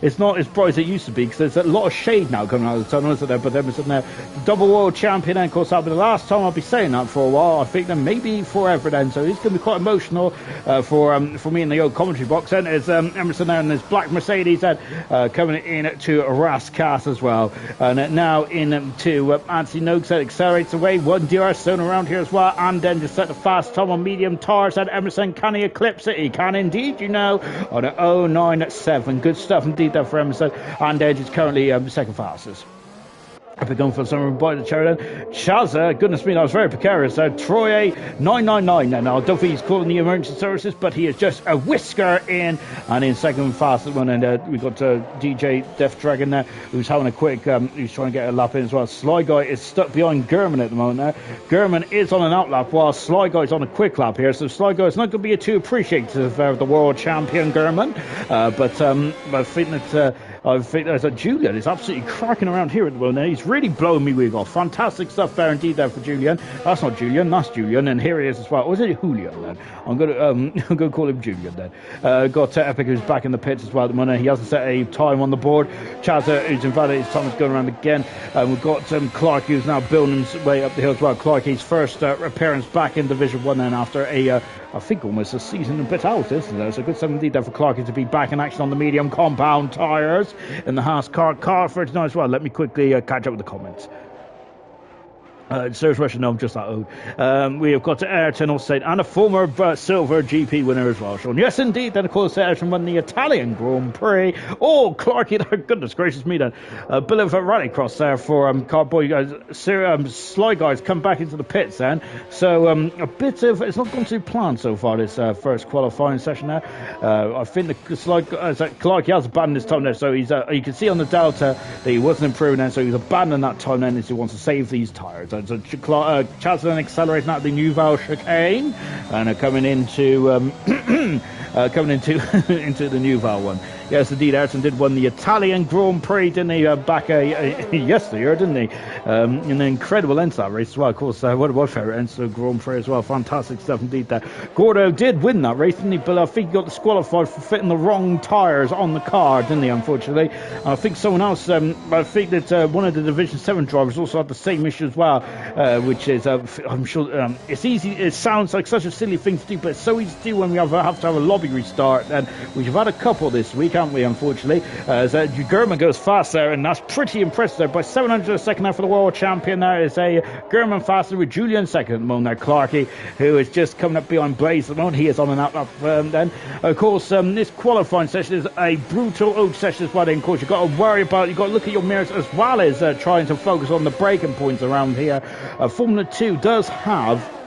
it's not as bright as it used to be because there's a lot of shade now coming out of the tunnel, isn't there? But Emerson there, double world champion, and of course that'll be the last time I'll be saying that for a while. I think then maybe forever then. So it's going to be quite emotional for me in the old commentary box. Then is Emerson there in this black Mercedes then coming in to Rascasse as well. And now in to Anthony Noakes accelerates away. One DRS zone around here as well, and then just set the fast time on medium tires. And Emerson, can he eclipse it? He can indeed, you know, on an 0.97. Good stuff indeed there for Emerson, and Edge is currently second fastest. I've been going for some by the chair then. Chaza, goodness me, that was very precarious. Troy 999 now. I don't think he's calling the emergency services, but he is just a whisker in, and in second fastest one. And we've got DJ Death Dragon there, who's having a quick, he's trying to get a lap in as well. Sly Guy is stuck behind German at the moment now. German is on an out lap while Sly Guy is on a quick lap here. So Sly Guy is not going to be too appreciative of the world champion German. But I think that Julian is absolutely cracking around here at the moment. He's really blowing me wig off. Fantastic stuff there indeed there for Julian. That's not Julian, that's Julian, and here he is as well. Or is it Julian then? I'm gonna call him Julian then. Got Epic, who's back in the pits as well at the moment. He hasn't set a time on the board. Chazza, who's invalidated his time, is going around again. We've got Clark, who's now building his way up the hill as well. Clark, his first appearance back in Division 1 then after I think almost a season and a bit out, isn't there? So good stuff indeed there for Clarky to be back in action on the medium compound tyres in the Haas car for tonight as well. Let me quickly catch up with the comments. Serious Russian, no, I'm just that old. We have got Ayrton Allstate and a former silver GP winner as well, Sean. Yes, indeed. Then, of course, Ayrton won the Italian Grand Prix. Oh, Clarky, goodness gracious me, then. A bit of a rallycross there for Cardboy guys. Sly Guys come back into the pits then. So, a bit of, it's not gone too planned so far, this first qualifying session there. I think the Sly Clarky has abandoned his time there, so he's, you can see on the Delta that he wasn't improving then, so he's abandoning that time then as he wants to save these tyres. So Chaz then accelerating out the Nouvelle chicane and coming into into the Nouvelle one. Yes, indeed, Ayrton did win the Italian Grand Prix, didn't he? Back yesterday, didn't he? An incredible end to that race as well. Of course, what a favourite end to the Grand Prix as well. Fantastic stuff indeed there. Gordo did win that race, didn't he? But I think he got disqualified for fitting the wrong tyres on the car, didn't he, unfortunately? And I think someone else, I think that one of the Division 7 drivers also had the same issue as well, which is, I'm sure, it's easy, it sounds like such a silly thing to do, but it's so easy to do when we have to have a lobby restart, and we've had a couple this week, haven't we, unfortunately? German goes fast there, and that's pretty impressive there. By 700 a second now for the world champion. There is a German faster with Julian second at the moment there. Clarky, who is just coming up behind Blaze at the moment. He is on an out then. Of course, this qualifying session is a brutal old session as well. Then, of course, you've got to worry about, you've got to look at your mirrors as well as trying to focus on the braking points around here. Formula 2 does have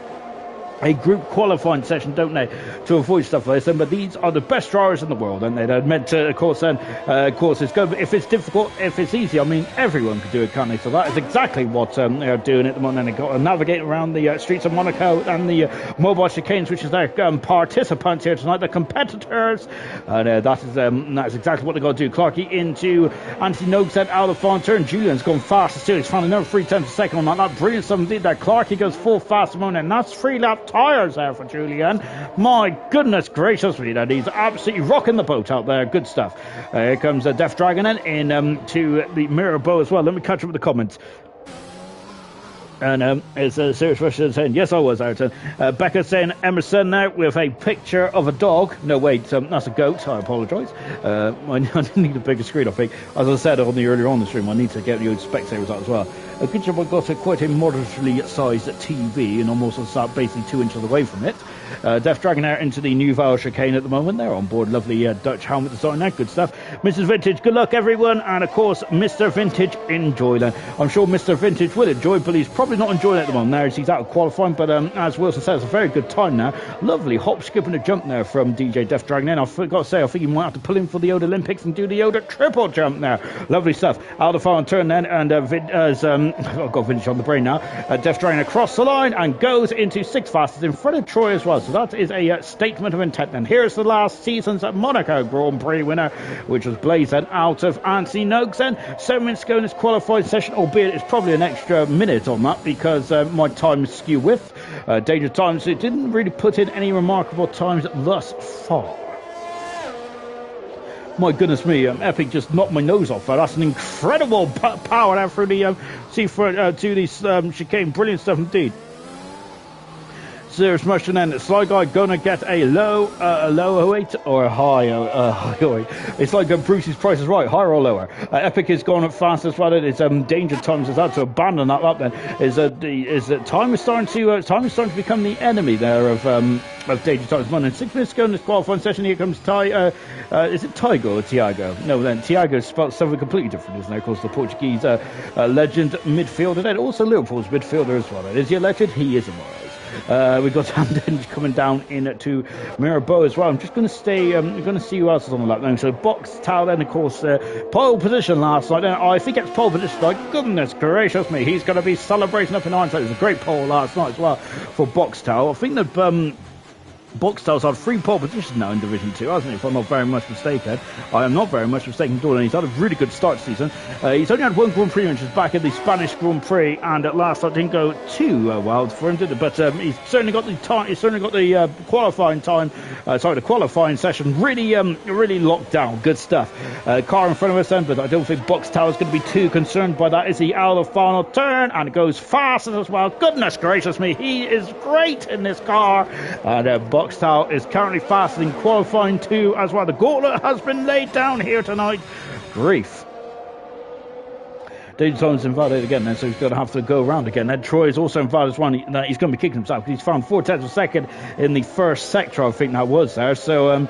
a group qualifying session, don't they, to avoid stuff like this. But these are the best drivers in the world, and they're meant to, of course, it's good. If it's difficult, if it's easy, I mean, everyone can do it, can't they? So that is exactly what they're doing at the moment. And they've got to navigate around the streets of Monaco and the mobile chicanes, which is their participants here tonight, the competitors. And that's exactly what they've got to do. Clarky into Anthony Noakes and out of Fontaine. Julian's gone fast still. He's found another 3 tenths a second on that. That brilliant stuff indeed there. Clarky goes full fast at the moment, and that's 3 lap tyres there for Julian. My goodness gracious me, that he's absolutely rocking the boat out there. Good stuff. Here comes Death Dragon in to the Mirabeau as well. Let me catch up with the comments. And it's a serious Russian saying, yes, I was, Ayrton. Becca saying, Emerson now with a picture of a dog. No, wait, that's a goat. I apologise. I need a bigger screen, I think. As I said earlier on the stream, I need to get the spectators out as well. A good job I got quite a moderately sized TV, and I'm also sat basically 2 inches away from it. Death Dragon out into the Nouvelle chicane at the moment. They're on board. Lovely Dutch helmet design there. Good stuff. Mrs. Vintage, good luck, everyone. And, of course, Mr. Vintage, enjoy that. I'm sure Mr. Vintage will enjoy, but he's probably not enjoying it at the moment there as he's out of qualifying. But as Wilson says, a very good time now. Lovely hop, skip, and a jump there from DJ Death Dragon. And I've got to say, I think he might have to pull in for the Yoda Olympics and do the Yoda triple jump there. Lovely stuff. Out of the final turn then. And I've got Vintage on the brain now. Death Dragon across the line and goes into 6th fastest in front of Troy as well. So that is a statement of intent. And here's the last season's Monaco Grand Prix winner, which was blazing out of Anthony Noakes. And 7 minutes ago in this qualifying session, albeit it's probably an extra minute on that because my time is skew with Danger Times. It didn't really put in any remarkable times thus far. My goodness me, Epic just knocked my nose off. That's an incredible power there through the to the chicane. Brilliant stuff indeed. Serious motion then. Sly Guy gonna get a low 08 or a high 08. It's like Bruce's Price is Right, higher or lower. Epic is going up fast as well. It's Danger Times is out to abandon that lap. Then time is starting to become the enemy there of Danger Times. 1 and 6 minutes ago in this qualifying session. Here comes is it Tiago or Tiago? No, then Tiago spelled something completely different, isn't it? Of course, the Portuguese legend midfielder. Then also Liverpool's midfielder as well. Is he a legend? He is a Morris. We've got Hamden coming down into Mirabeau as well. I'm just going to stay. We're going to see who else is on the lap now. So Box Tower then, of course, pole position last night. If he gets pole position, like goodness gracious me, he's going to be celebrating up in hindsight. It was a great pole last night as well for Box Tower. I think that Boxtel's had 3 pole positions now in Division 2, hasn't he, if I'm not very much mistaken. I am not very much mistaken at all, and he's had a really good start to the season. He's only had 1 Grand Prix, which is back in the Spanish Grand Prix, and at last that didn't go too well for him, did it? But he's certainly got the time. He's certainly got the qualifying time. The qualifying session really locked down. Good stuff. Car in front of us then, but I don't think Boxtel's going to be too concerned by that. Is he out of the final turn? And it goes fast as well. Goodness gracious me, he is great in this car. And Boxtel is currently faster in qualifying 2 as well. The gauntlet has been laid down here tonight. Grief. David Thomas invalid again then, so he's going to have to go around again. Then Troy is also invalid as well. He's going to be kicking himself because he's found 4/10 of a second in the first sector, I think that was there. So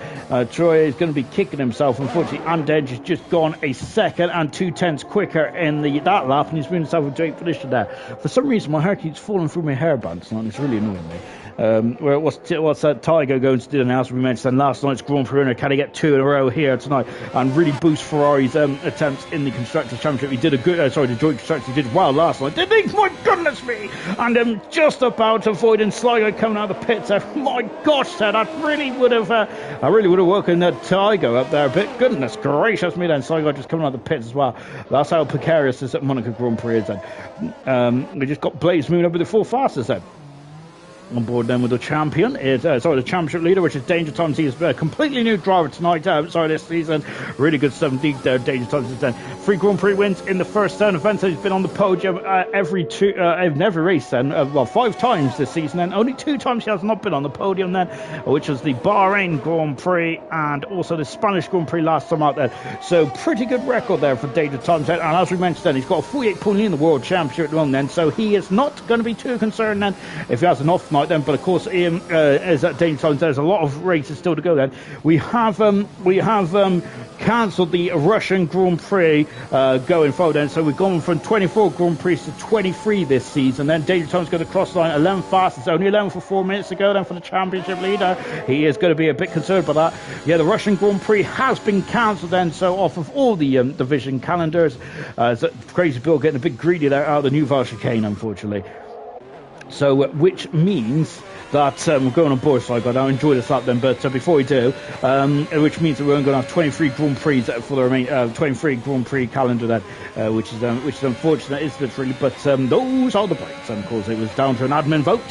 Troy is going to be kicking himself, unfortunately. Andedge has just gone a second and 2/10 quicker in that lap, and he's moved himself into 8th position there. For some reason, my hair keeps falling through my hairband tonight, and it's really annoying me. What's that Tiger going to do now? As we mentioned last night's Grand Prix winner, can he get 2 in a row here tonight and really boost Ferrari's attempts in the Constructors' Championship? He did the joint constructors did well last night, didn't he? My goodness me! And just about avoiding Sligo coming out of the pits. My gosh, Ted, I really would have woken that Tiger up there a bit. Goodness gracious me! Then Sligo just coming out of the pits as well. That's how precarious this Monaco Grand Prix is. Then we just got Blaze moving up with the 4 fastest then. On board then with the champion, the championship leader, which is Danger Times. He is a completely new driver tonight, this season. Really good stuff indeed there, Danger Times has done. 3 Grand Prix wins in the first 10 events. He's been on the podium every race then, 5 times this season, and only 2 times he has not been on the podium then, which was the Bahrain Grand Prix and also the Spanish Grand Prix last time out there. So pretty good record there for Danger Times. And as we mentioned then, he's got a 48-point lead in the World Championship at the moment then, so he is not going to be too concerned then if he has an off night then. But of course, as at Danger Times, there's a lot of races still to go then. We have cancelled the Russian Grand Prix going forward then, so we've gone from 24 Grand Prix to 23 this season. Then Danger Times going to cross the line 11 fastest, only 11 for 4 minutes to go then for the championship leader. He is going to be a bit concerned by that. Yeah, the Russian Grand Prix has been cancelled then, so off of all the division calendars. Crazy Bill getting a bit greedy there out of the New Val chicane, unfortunately. So, which means that we're going on board, so I'll enjoy this lap then. But before we do, which means that we're only going to have 23 Grand Prix for the remaining 23 Grand Prix calendar then, which is unfortunate, isn't it? Really, but those are the breaks. And of course, it was down to an admin vote,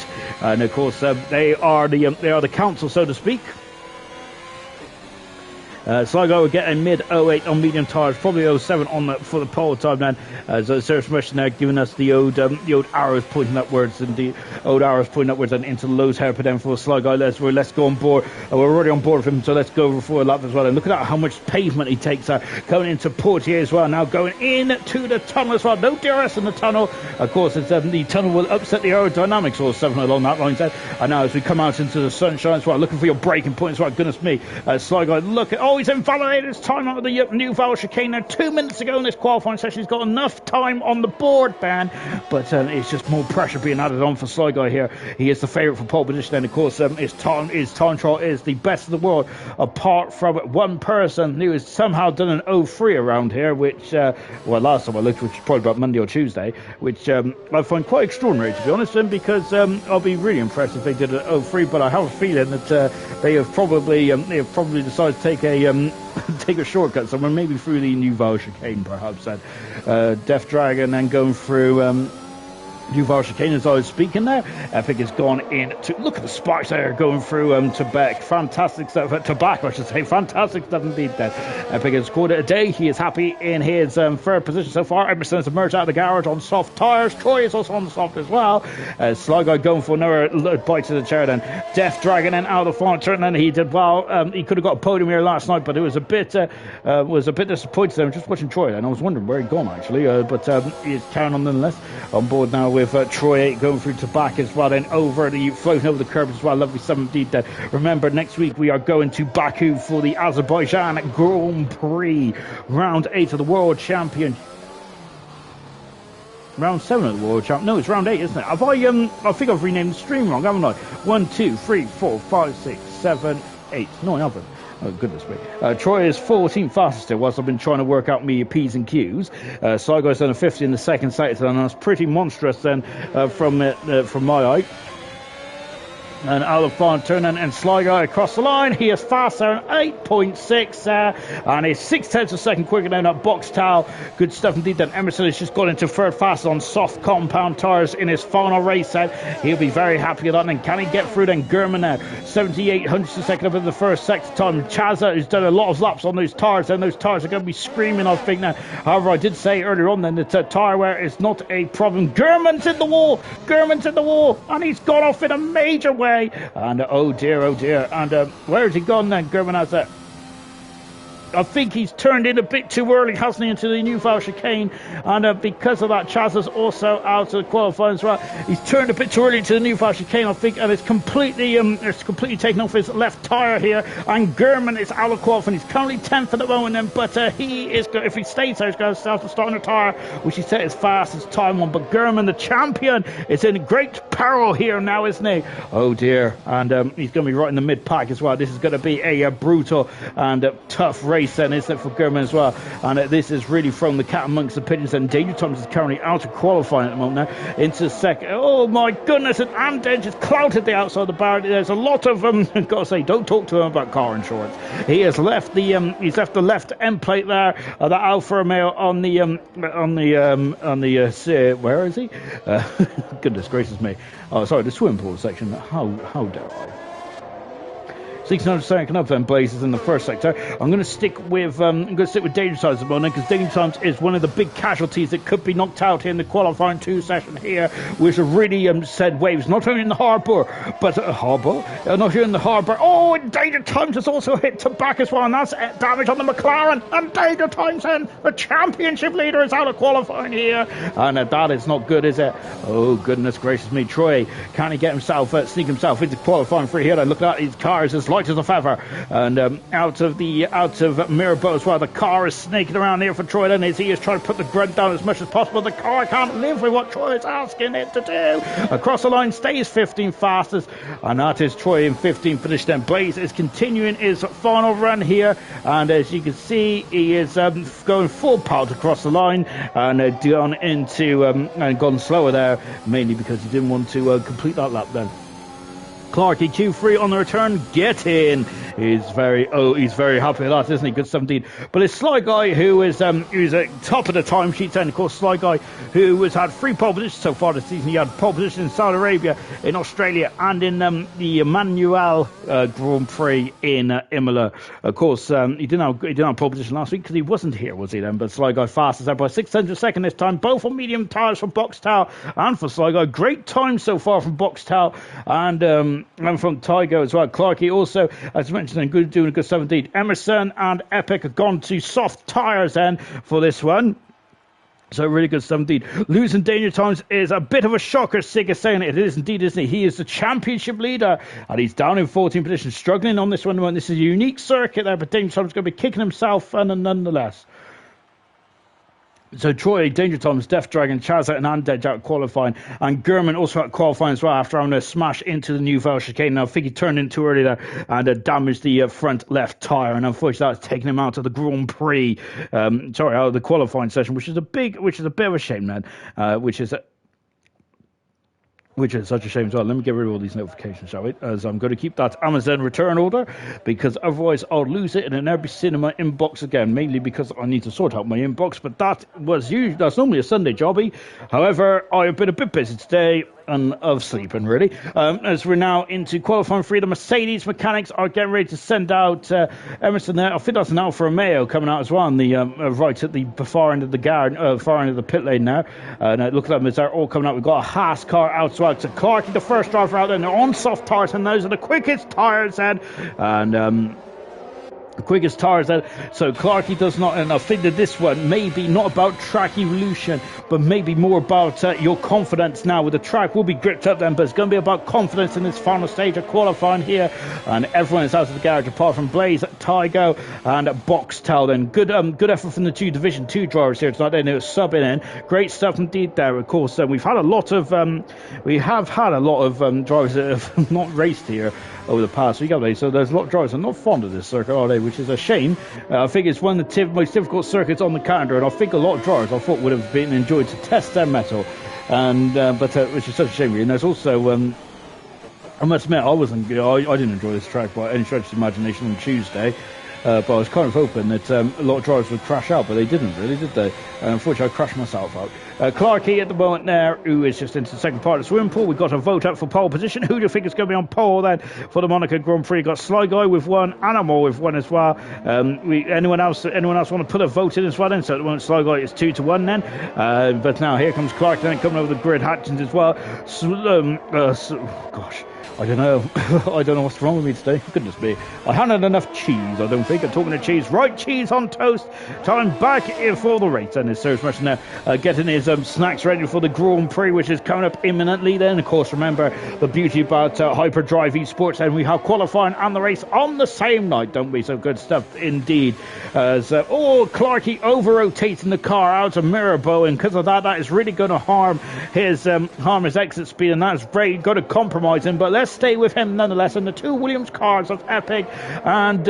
and of course, they are the council, so to speak. Sligo will get a mid 08 on medium tyres, probably 07 for the pole time then. So Service Commission there giving us the old arrows pointing upwards, and the old arrows pointing upwards and into Lowe's hairpin then for Sligo. Let's go on board. We're already on board with him, so let's go for a lap as well. And look at how much pavement he takes going into Portier as well. Now going into the tunnel as well. No DRS in the tunnel. Of course, it's, the tunnel will upset the aerodynamics or something along that line. And now as we come out into the sunshine as well, looking for your braking point as well. Goodness me, Sligo, look at. He's invalidated his time out of the New Val chicane there 2 minutes ago in this qualifying session. He's got enough time on the board, Ben, but it's just more pressure being added on for Sligo here. He is the favourite for pole position, and of course his time trial is the best in the world, apart from one person who has somehow done an 03 around here, which last time I looked, which was probably about Monday or Tuesday, which I find quite extraordinary, to be honest, because I'll be really impressed if they did an 03, but I have a feeling that they have probably decided to take a shortcut somewhere, maybe through the New Val chicane, perhaps. Death Dragon, then going through Duval chicane as I was speaking there. Epic has gone in to look at the sparks there going through Tobek. Fantastic stuff. Tobacco, I should say. Fantastic stuff indeed there. Epic has scored it a day. He is happy in his third position so far. Emerson has emerged out of the garage on soft tyres. Troy is also on the soft as well. Sly Guy going for another bite to the chair then. Death Dragon then out of the final turn, and he did well. He could have got a podium here last night, but it was a bit disappointed there. I'm just watching Troy and I was wondering where he'd gone actually, but he's carrying on nonetheless. On board now with Troy going through to back as well, then floating over the curb as well. Lovely stuff indeed there. Remember, next week we are going to Baku for the Azerbaijan Grand Prix, round 8 of the World Champion. Round 7 of the World Champ. No, it's round 8, isn't it? I think I've renamed the stream wrong, haven't I? 1, 2, 3, 4, 5, 6, 7, 8. No, I haven't. Oh, goodness me. Troy is 14th fastest still, whilst I've been trying to work out me P's and Q's. Sligo's done a 50 in the second sector, and that's pretty monstrous then from my eye. And out of the final turn, and Sligo across the line. He is faster, an 8.6 and is 0.6 of a second quicker than that box towel. Good stuff indeed. Then Emerson has just got into third fast on soft compound tyres in his final race set. He'll be very happy with that. And can he get through then? Gurman now, 78 hundredths of a second up in the first sector time. Chaza has done a lot of laps on those tyres, and those tyres are going to be screaming, I think now. However, I did say earlier on then that tyre wear is not a problem. Gurman's in the wall, and he's gone off in a major way. And oh dear, and where has he gone then? German has that. I think he's turned in a bit too early, hasn't he, into the New Val chicane, and because of that, Chaz is also out of the qualifying as well. He's turned a bit too early into the New Val chicane, I think, and it's completely taken off his left tyre here, and Gurman is out of qualifying. He's currently 10th at the moment, then, but he is, if he stays there, he's going to start to start on the tyre, which he set his fastest time on. But Gurman, the champion, is in great peril here now, isn't he? Oh dear, and he's going to be right in the mid-pack as well. This is going to be a brutal and tough race then, isn't it, for Gurman as well, and this is really thrown the cat amongst the pigeons. And Danger Thomas is currently out of qualifying at the moment now, into second. Oh my goodness, and Amden just clouted the outside of the barrier. There's a lot of I've got to say, don't talk to him about car insurance. He has left the left end plate there, that Alfa Romeo on the where is he? Goodness gracious me. Oh, sorry, the swimming pool section. How dare I? 602nd up then, Blazers in the first sector. I'm going to stick with Danger Times at the moment, because Danger Times is one of the big casualties that could be knocked out here in the qualifying 2 session here, which have really said waves, not only in the harbour, but not here in the harbour. Oh, and Danger Times has also hit to back as well, and that's damage on the McLaren. And Danger Times then, the championship leader, is out of qualifying here, and that is not good, is it? Oh goodness gracious me. Troy, can he get himself sneak himself into qualifying free here? Look at that, his car is as light as a feather, and out of Mirabel as well. The car is snaking around here for Troy, and he is trying to put the grunt down as much as possible. The car can't live with what Troy is asking it to do. Across the line, stays 15th fastest, and that is Troy in 15th position. Then Blaze is continuing his final run here, and as you can see, he is going full pout across the line, and gone into and gone slower there, mainly because he didn't want to complete that lap then. Clarkey Q3 on the return, get in. He's very happy with that, isn't he? Good stuff indeed. But it's Sly Guy who's at top of the timesheet, and of course Sly Guy who has had 3 pole positions so far this season. He had pole position in Saudi Arabia, in Australia, and in the Emmanuel Grand Prix in Imola. Of course, he didn't have pole position last week because he wasn't here, was he then? But Sly Guy fastest out by 600 a second this time, both on medium tyres from Boxtel and for Sly Guy. Great time so far from Boxtel and from Tygo as well. Clarkey also, as mentioned, doing a good stuff indeed. Emerson and Epic have gone to soft tyres then for this one. So really good stuff indeed. Losing Danger Times is a bit of a shocker. Sig is saying it is indeed, isn't he? He is the championship leader, and he's down in 14th position, struggling on this one. This is a unique circuit there, but Danger Times is going to be kicking himself nonetheless. So Troy, Danger Times, Death Dragon, Chazza and Andej out qualifying, and Gurman also out qualifying as well after having a smash into the New Val chicane. Now I think he turned in too early there and damaged the front left tyre, and unfortunately that's taken him out of the Grand Prix, out of the qualifying session, which is a bit of a shame then, which is such a shame as well. Let me get rid of all these notifications, shall we? As I'm going to keep that Amazon return order, because otherwise I'll lose it and it'll never be seen in my inbox again, mainly because I need to sort out my inbox. But that's normally a Sunday jobby. However, I have been a bit busy today and of sleeping, really. As we're now into qualifying 3, the Mercedes mechanics are getting ready to send out Emerson there. I think that's an Alfa Romeo coming out as well on the right at the far end of the far end of the pit lane now. And it looks like they're all coming out. We've got a Haas car out as well. So Clark, the first driver out there, and they're on soft tyres, and those are the quickest tyres then. And quickest tires out. So Clarkey does not, and I think that this one may be not about track evolution, but maybe more about your confidence now. With the track will be gripped up then, but it's going to be about confidence in this final stage of qualifying here. And everyone is out of the garage apart from Blaze, Tygo and Boxtel. Then good effort from the two Division 2 drivers here tonight. They were subbing in. Great stuff indeed there. Of course, we've had a lot of drivers that have not raced here over the past week, haven't they? So there's a lot of drivers that are not fond of this circuit, are they? Which is a shame. I think it's one of the most difficult circuits on the calendar, and I think a lot of drivers I thought would have been enjoyed to test their mettle, and which is such a shame. And there's also I must admit I didn't enjoy this track by any stretch of the imagination on Tuesday. But I was kind of hoping that a lot of drivers would crash out, but they didn't really, did they? Unfortunately, I crashed myself out. Clarkey at the moment there, who is just into the second part of the swimming pool. We've got a vote up for pole position. Who do you think is going to be on pole then for the Monaco Grand Prix? Got Sly Guy with one, Animal with one as well. Anyone else want to put a vote in as well then? So at the moment, Sly Guy is 2-1 then. But now here comes Clark then coming over the grid. Hatchins as well. Gosh. I don't know. I don't know what's wrong with me today. Goodness me. I haven't had enough cheese, I don't think. I'm talking to cheese. Right, cheese on toast. Time back in for the race. And his Serge Merchant now getting his snacks ready for the Grand Prix, which is coming up imminently then. Of course, remember the beauty about Hyperdrive Esports. And we have qualifying and the race on the same night, don't we? So good stuff indeed. As Clarkey over-rotating the car out of Mirabeau. And because of that, that is really going to harm his exit speed. And that's great. Got to compromise him. But let's stay with him nonetheless. And the two Williams cars of Epic and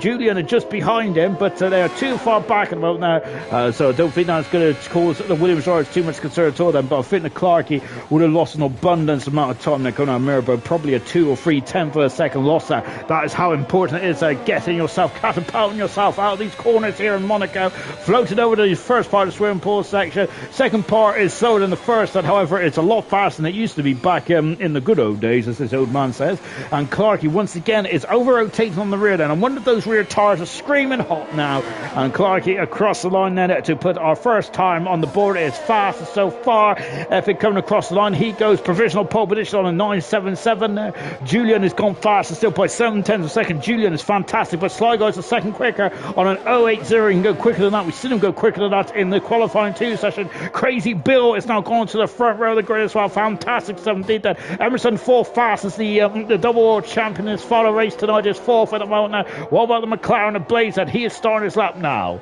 Julian are just behind him, but they are too far back at the moment now. So I don't think that's going to cause the Williams drivers too much concern at all then. But I think the Clarkey would have lost an abundance amount of time there coming out of Mirabeau. Probably a 2 or 3 tenths of a second loss there. That is how important it is getting yourself, catapulting yourself out of these corners here in Monaco. Floated over to the first part of the swimming pool section. Second part is slower than the first, and however it's a lot faster than it used to be back in the good old days, as this old man says. And Clarkey once again is over-rotating on the rear then. And one of those rear tires are screaming hot now. And Clarkey across the line then to put our first time on the board. It's fast so far. Epic coming across the line. He goes provisional pole position on a 9.77 there. Julian has gone faster still by 7 tenths of a second. Julian is fantastic, but Sly Guy's a second quicker on an 0.80. He can go quicker than that. We've seen him go quicker than that in the qualifying 2 session. Crazy Bill is now gone to the front row of the grid as well. Fantastic stuff indeed that. Emerson 4th fastest. The double world champion in his final race tonight is 4th at the moment now. What about the McLaren of Blaze? He is starting his lap now.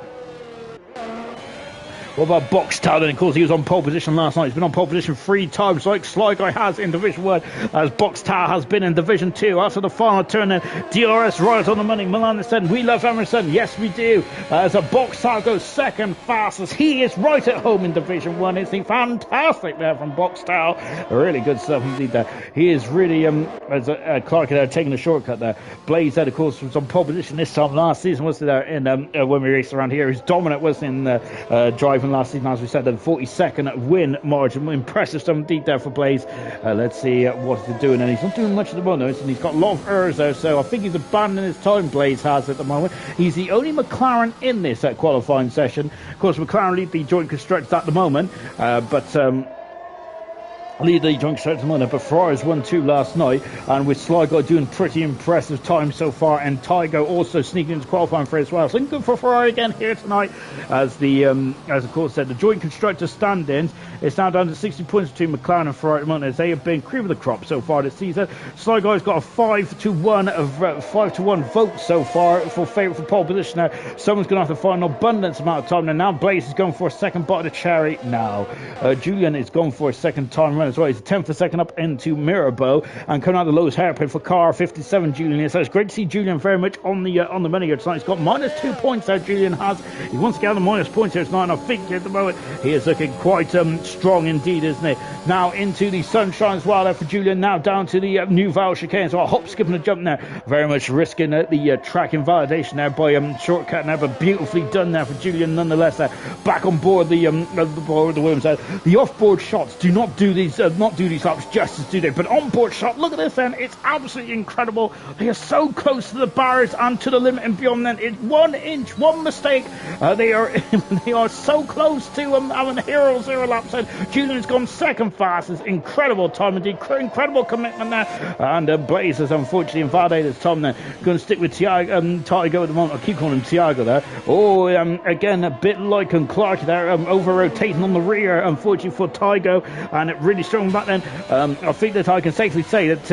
What about Boxtel then? Of course, he was on pole position last night. He's been on pole position 3 times, like Sly Guy has in Division 1, as Boxtel has been in Division 2. After the final turn, then DRS right on the money. Milan said, we love Emerson. Yes, we do. As a Boxtel goes second fastest. He is right at home in Division 1. Isn't he? Fantastic there from Boxtel. Really good stuff indeed there. He is really, as Clark there, taking a shortcut there. Blaze, of course, was on pole position this time last season, wasn't there? When we raced around here. He's dominant, wasn't in driving last season, as we said, the 42nd win margin. Impressive stuff indeed there for Blaze. Let's see what he's doing. And he's not doing much at the moment, and he's got a lot of errors there, so I think he's abandoning his time. Blaze has at the moment. He's the only McLaren in this qualifying session. Of course, McLaren lead the joint constructors at the moment, lead the joint constructors at the moment, but Ferrari's 1-2 last night, and with Sly Guy doing pretty impressive time so far, and Tygo also sneaking into qualifying for it as well. So good for Ferrari again here tonight, as of course said, the joint constructor stand-ins. It's now down to 60 points between McLaren and Ferrari at the moment, as they have been cream of the crop so far this season. Sly Guy's got a 5-1 vote so far for favourite for pole position. Now someone's going to have to find an abundance amount of time. Now Blaze is going for a second bite of the cherry now. Julian is going for a second time run as well. He's a tenth of a second up into Mirabeau, and coming out the lowest hairpin for car 57. Julian. So it's great to see Julian very much on the money here tonight. He's got -2 points there. Julian has. He wants to get on the minus points here tonight. And I think at the moment he is looking quite strong indeed, isn't he? Now into the sunshine as well there for Julian. Now down to the new Val chicane. So a hop, skip, and a jump there. Very much risking the track invalidation there by shortcut there, but beautifully done there for Julian nonetheless. Back on board the Williams. The off-board shots do not do these laps justice, do they? But on-board shot, look at this then. It's absolutely incredible. They are so close to the barriers and to the limit and beyond. Then it's 1 inch, one mistake. They are so close to having a hero 0 laps. And Julian's gone second fastest. Incredible time indeed. Incredible commitment there. And Blaze has unfortunately invalidated his time there. Going to stick with Tiago at the moment. I keep calling him Tiago there. Oh, again, a bit like Clark there, over-rotating on the rear, unfortunately for Tiago, and it really strong back then. I think that I can safely say that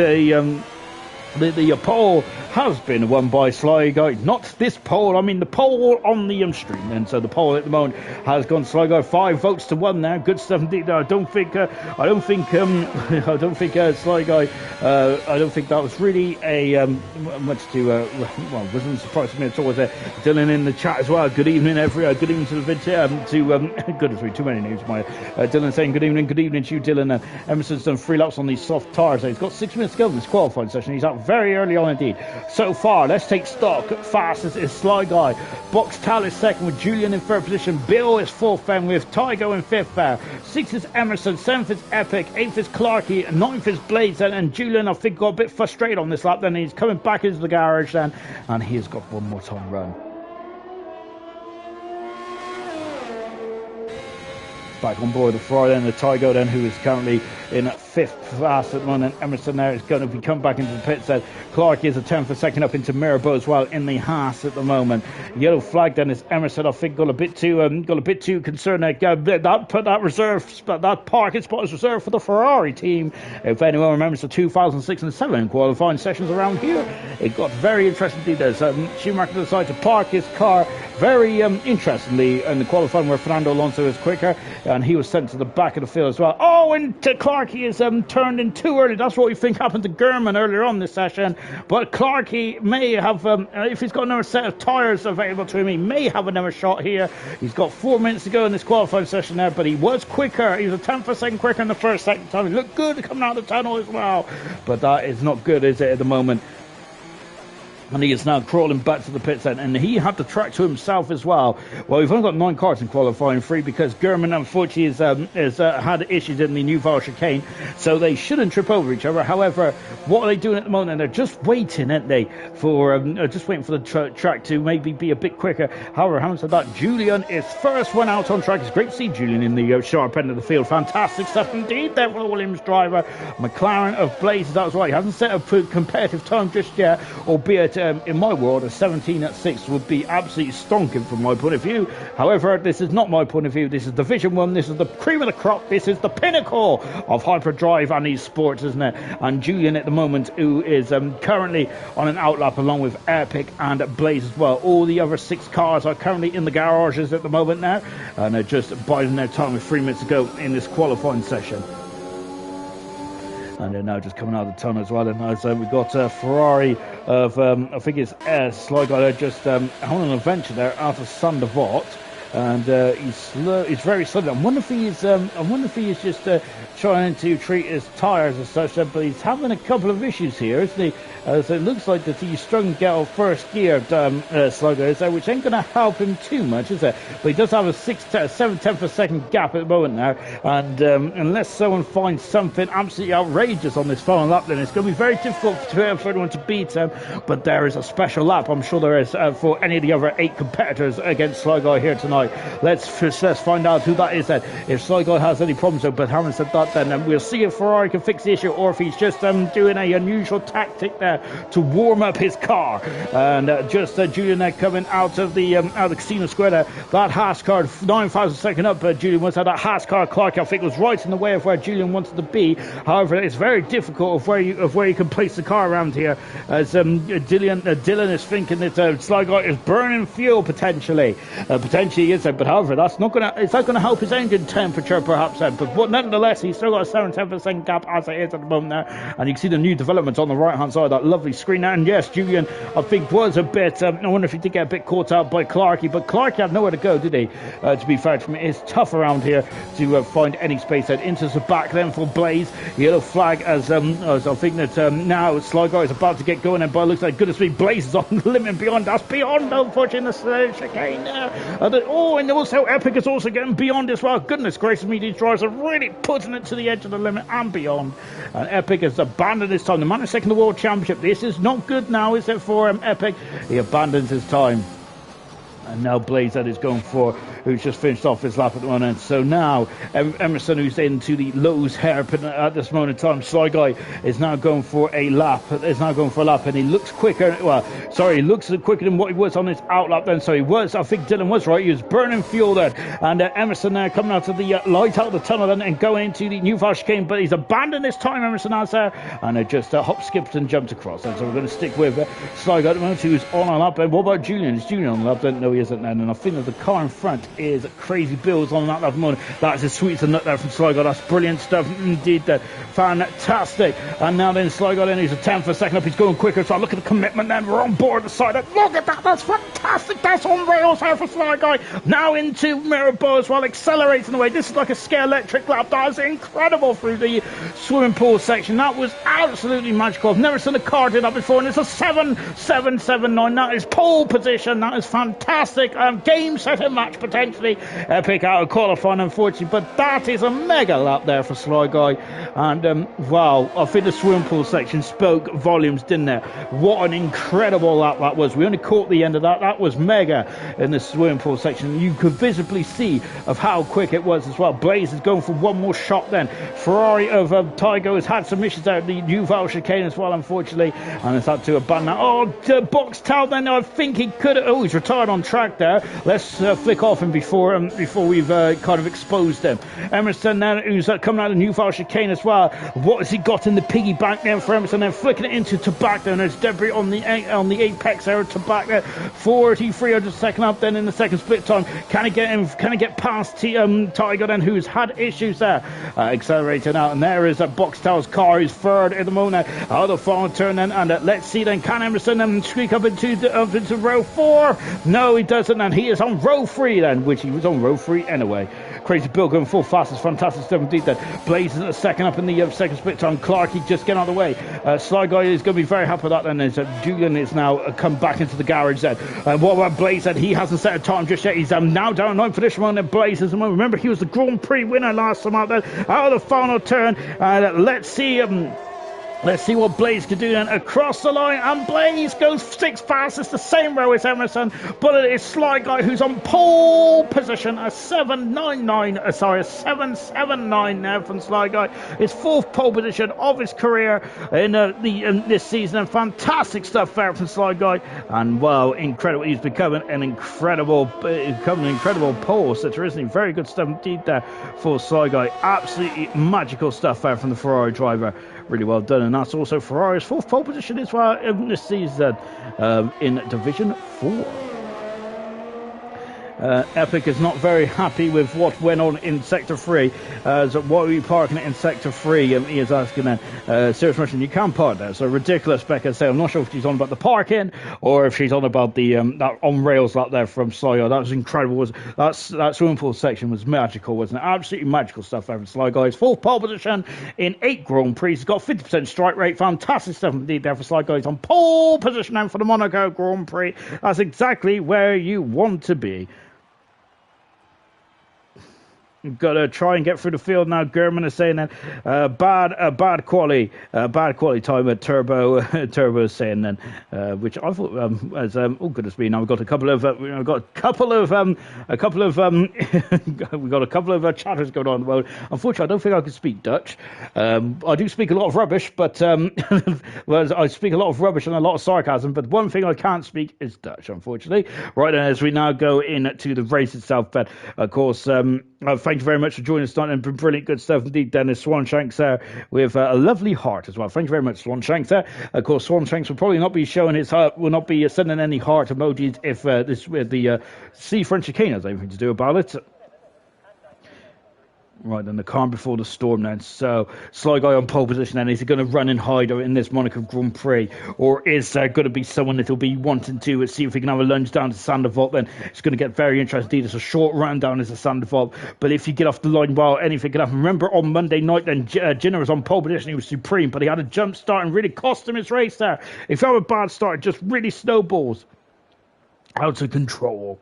the pole has been won by Sly Guy. Not this pole, I mean the pole on the stream. And so the pole at the moment has gone Sly Guy 5 votes to 1 now. Good stuff indeed. I don't think Sly Guy. I don't think that was really a much to. Well, wasn't surprised to me at all. Was Dylan in the chat as well? Good evening, good evening to the video. Goodness me, too many names. Dylan saying good evening to you, Dylan. Emerson's done 3 laps on these soft tires. He's got 6 minutes to go in this qualifying session. He's out very early on indeed. So far, let's take stock. Fastest is Sly Guy. Box Tal is second with Julian in third position. Bill is fourth then with Tygo in fifth there. 6th is Emerson, 7th is Epic, 8th is Clarkey, 9th is Blades, and Julian I think got a bit frustrated on this lap then. He's coming back into the garage then, and he has got one more time run. Back on board the Ferrari then, the Tygo then, who is currently in 5th fast at the moment. Emerson there is going to be come back into the pits. Clark is a 10th for second up into Mirabeau as well in the Haas at the moment. Yellow flag then is Emerson. I think got a bit too concerned there. That parking spot is reserved for the Ferrari team. If anyone remembers the 2006 and 2007 qualifying sessions around here, it got very interesting indeed. Schumacher decided to park his car very interestingly in the qualifying where Fernando Alonso is quicker, and he was sent to the back of the field as well. Oh, and Clarkey is turned in too early. That's what we think happened to Gurman earlier on this session. But Clarkey may have, if he's got another set of tyres available to him, he may have another shot here. He's got 4 minutes to go in this qualifying session there, but he was quicker. He was a 10th for a second quicker in the first second time. He looked good coming out of the tunnel as well. But that is not good, is it, at the moment? And he is now crawling back to the pits then, and he had the track to himself as well. Well, we've only got 9 cars in qualifying 3 because Gurman unfortunately has had issues in the new Val chicane, so they shouldn't trip over each other. However, what are they doing at the moment? And they're just waiting, aren't they, for the track to maybe be a bit quicker. However, having said that, Julian is first one out on track. It's great to see Julian in the sharp end of the field. Fantastic stuff indeed there for the Williams driver. McLaren of Blazes, that was right. He hasn't set a competitive time just yet, albeit in my world, a 17 at 6 would be absolutely stonking from my point of view. However, this is not my point of view. This is Division 1. This is the cream of the crop. This is the pinnacle of hyperdrive and esports, isn't it? And Julian at the moment, who is currently on an outlap along with Epic and Blaze as well. All the other 6 cars are currently in the garages at the moment now, and they're just biding their time with 3 minutes to go in this qualifying session. And they're now just coming out of the tunnel as well. And we've got Ferrari of, I think it's Sly Guy, just on an adventure there out of Sandevot. And he's very slow. I wonder if he is just trying to treat his tyres as such, but he's having a couple of issues here, isn't he? So it looks like that he's struggling to get out first gear, Slugger, which ain't going to help him too much, is it? But he does have a 7/10 of a second gap at the moment now, and unless someone finds something absolutely outrageous on this final lap, then it's going to be very difficult for anyone to beat him. But there is a special lap, I'm sure there is, for any of the other 8 competitors against Sly Guy here tonight. Let's find out who that is then. If Sly Guy has any problems, but having said that, then we'll see if Ferrari can fix the issue, or if he's just doing a unusual tactic there to warm up his car. And Julian there coming out of the casino square there. That Haas car 9,000 second up. Julian once had that Haas car. Clark I think was right in the way of where Julian wanted to be. However, it's very difficult of where you can place the car around here, as Dylan is thinking that Sly Guy is burning fuel potentially. Potentially is there, but however, it's not gonna help his engine temperature perhaps then, but nonetheless, he's still got a 7-10% gap as it is at the moment there, and you can see the new developments on the right hand side, that lovely screen there. And yes, Julian, I think, was a bit, I wonder if he did get a bit caught out by Clarkey, but Clarkey had nowhere to go, did he? To be fair to me, it's tough around here to find any space then. Into the back then for Blaze, yellow flag as I think that now Sly Guy is about to get going, and by looks like, goodness me, Blaze is on the limit beyond, that's beyond, unfortunately, the chicane there. And also Epic is also getting beyond as well. Goodness gracious me, these drivers are really putting it to the edge of the limit and beyond. And Epic has abandoned his time. The man is second in the World Championship. This is not good now, is it, for Epic? He abandons his time. And now Blaze that is going for, who's just finished off his lap at the moment. So now Emerson, who's into the Lowe's hairpin at this moment in time, Sly Guy is now going for a lap. And he looks quicker. Well, sorry, he looks quicker than what he was on his outlap then. So he was, I think Dylan was right. He was burning fuel then. And Emerson there coming out of the light out of the tunnel then, and going into the New Flash chicane. But he's abandoned his time, Emerson has there. And it just hop, skipped and jumped across. And so we're going to stick with Sly Guy at the moment, who's on a lap. And what about Julian? Is Julian on the lap then? No, he isn't then. And I think that the car in front is Crazy Bills on that lap at the moment. That's as sweet as a nut there from Sly Guy. That's brilliant stuff indeed there. Fantastic. And now then Sly Guy then, he's a 10 for a second up. He's going quicker. So look at the commitment then. We're on board the side. Look at that. That's fantastic. That's on rails here for Sly Guy. Now into Mirabelle as well, accelerating away. This is like a scare electric lap. That is incredible through the swimming pool section. That was absolutely magical. I've never seen a car do that before. And it's a 7-7-7-9. That is pole position. That is fantastic. Game setting match potentially. Epic out of qualifying, unfortunately, but that is a mega lap there for Sly Guy. And wow, I think the swimming pool section spoke volumes, didn't it? What an incredible lap that was. We only caught the end of that. That was mega in the swimming pool section. You could visibly see of how quick it was as well. Blaze is going for one more shot then. Ferrari of Tygo has had some issues out of the New Val chicane as well, unfortunately, and has had to abandon that. Oh, Box Towel then, I think he could have, he's retired on track there. Let's flick off him before we've kind of exposed him. Emerson then, who's coming out of the New Val chicane as well. What has he got in the piggy bank then for Emerson? Then flicking it into Tobacco, and there's debris on the apex there of Tobacco. 4300 second up then in the second split time. Can he get past Tiger then, who's had issues there? Accelerating out, and there is Box Towel's car, who's third at the moment. Out of the final turn then, and let's see then, can Emerson squeak up into row 4? No, he doesn't, and he is on row 3 then, which he was on row 3 anyway. Crazy Bill going full fastest, fantastic stuff indeed then. Blaze is at the second up in the second split time. Clarkey just getting out of the way. Sly Guy is going to be very happy with that then. Julian is now come back into the garage then. What about Blaze then? He hasn't set a time just yet. He's now down at 9 for this one. Then Blaze is the moment. Remember, he was the Grand Prix winner last time out there. Out of the final turn. Let's see what Blaze can do then across the line, and Blaze goes 6 fast. It's the same row as Emerson, but it is Sly Guy who's on pole position. A 7.79 now from Sly Guy. His 4th pole position of his career in this season, and fantastic stuff there from Sly Guy. And wow, incredible! He's becoming an incredible pole sitter, isn't he? Very good stuff indeed there for Sly Guy. Absolutely magical stuff there from the Ferrari driver. Really well done, and that's also Ferrari's 4th pole position as well this season in Division 4. Epic is not very happy with what went on in Sector 3. So why are we parking it in Sector 3? He is asking then. Serious question, you can't park there. So ridiculous, Becca say. I'm not sure if she's on about the parking or if she's on about the that on rails lap there from Sly Guy. That was incredible. That swimming pool section was magical, wasn't it? Absolutely magical stuff there from Sly Guy's 4th pole position in 8 Grand Prix. He's got 50% strike rate. Fantastic stuff indeed there for Sly Guy. He's on pole position now for the Monaco Grand Prix. That's exactly where you want to be. Got to try and get through the field now. German is saying that bad quality time at Turbo is saying then, which I thought oh goodness me. Now we've got a couple of chatters going on. Well, unfortunately, I don't think I can speak Dutch. I do speak a lot of rubbish, but well, I speak a lot of rubbish and a lot of sarcasm. But one thing I can't speak is Dutch, unfortunately. Right then, as we now go into the race itself, but of course, thank thank you very much for joining us tonight, and been brilliant, good stuff indeed. Dennis Swanshanks there with a lovely heart as well. Thank you very much, Swanshanks there. Of course, Swanshanks will probably not be showing his heart, will not be sending any heart emojis if this with the Sea French Chicane has anything to do about it. Right, then the calm before the storm then. So, Sly Guy on pole position then. Is he going to run and hide in this Monaco Grand Prix? Or is there going to be someone that will be wanting to see if he can have a lunge down to Sandoval then? It's going to get very interesting. It's a short run down as a Sandoval. But if you get off the line, well, anything can happen. Remember on Monday night then, Jenner was on pole position. He was supreme, but he had a jump start and really cost him his race there. If you have a bad start, it just really snowballs out of control.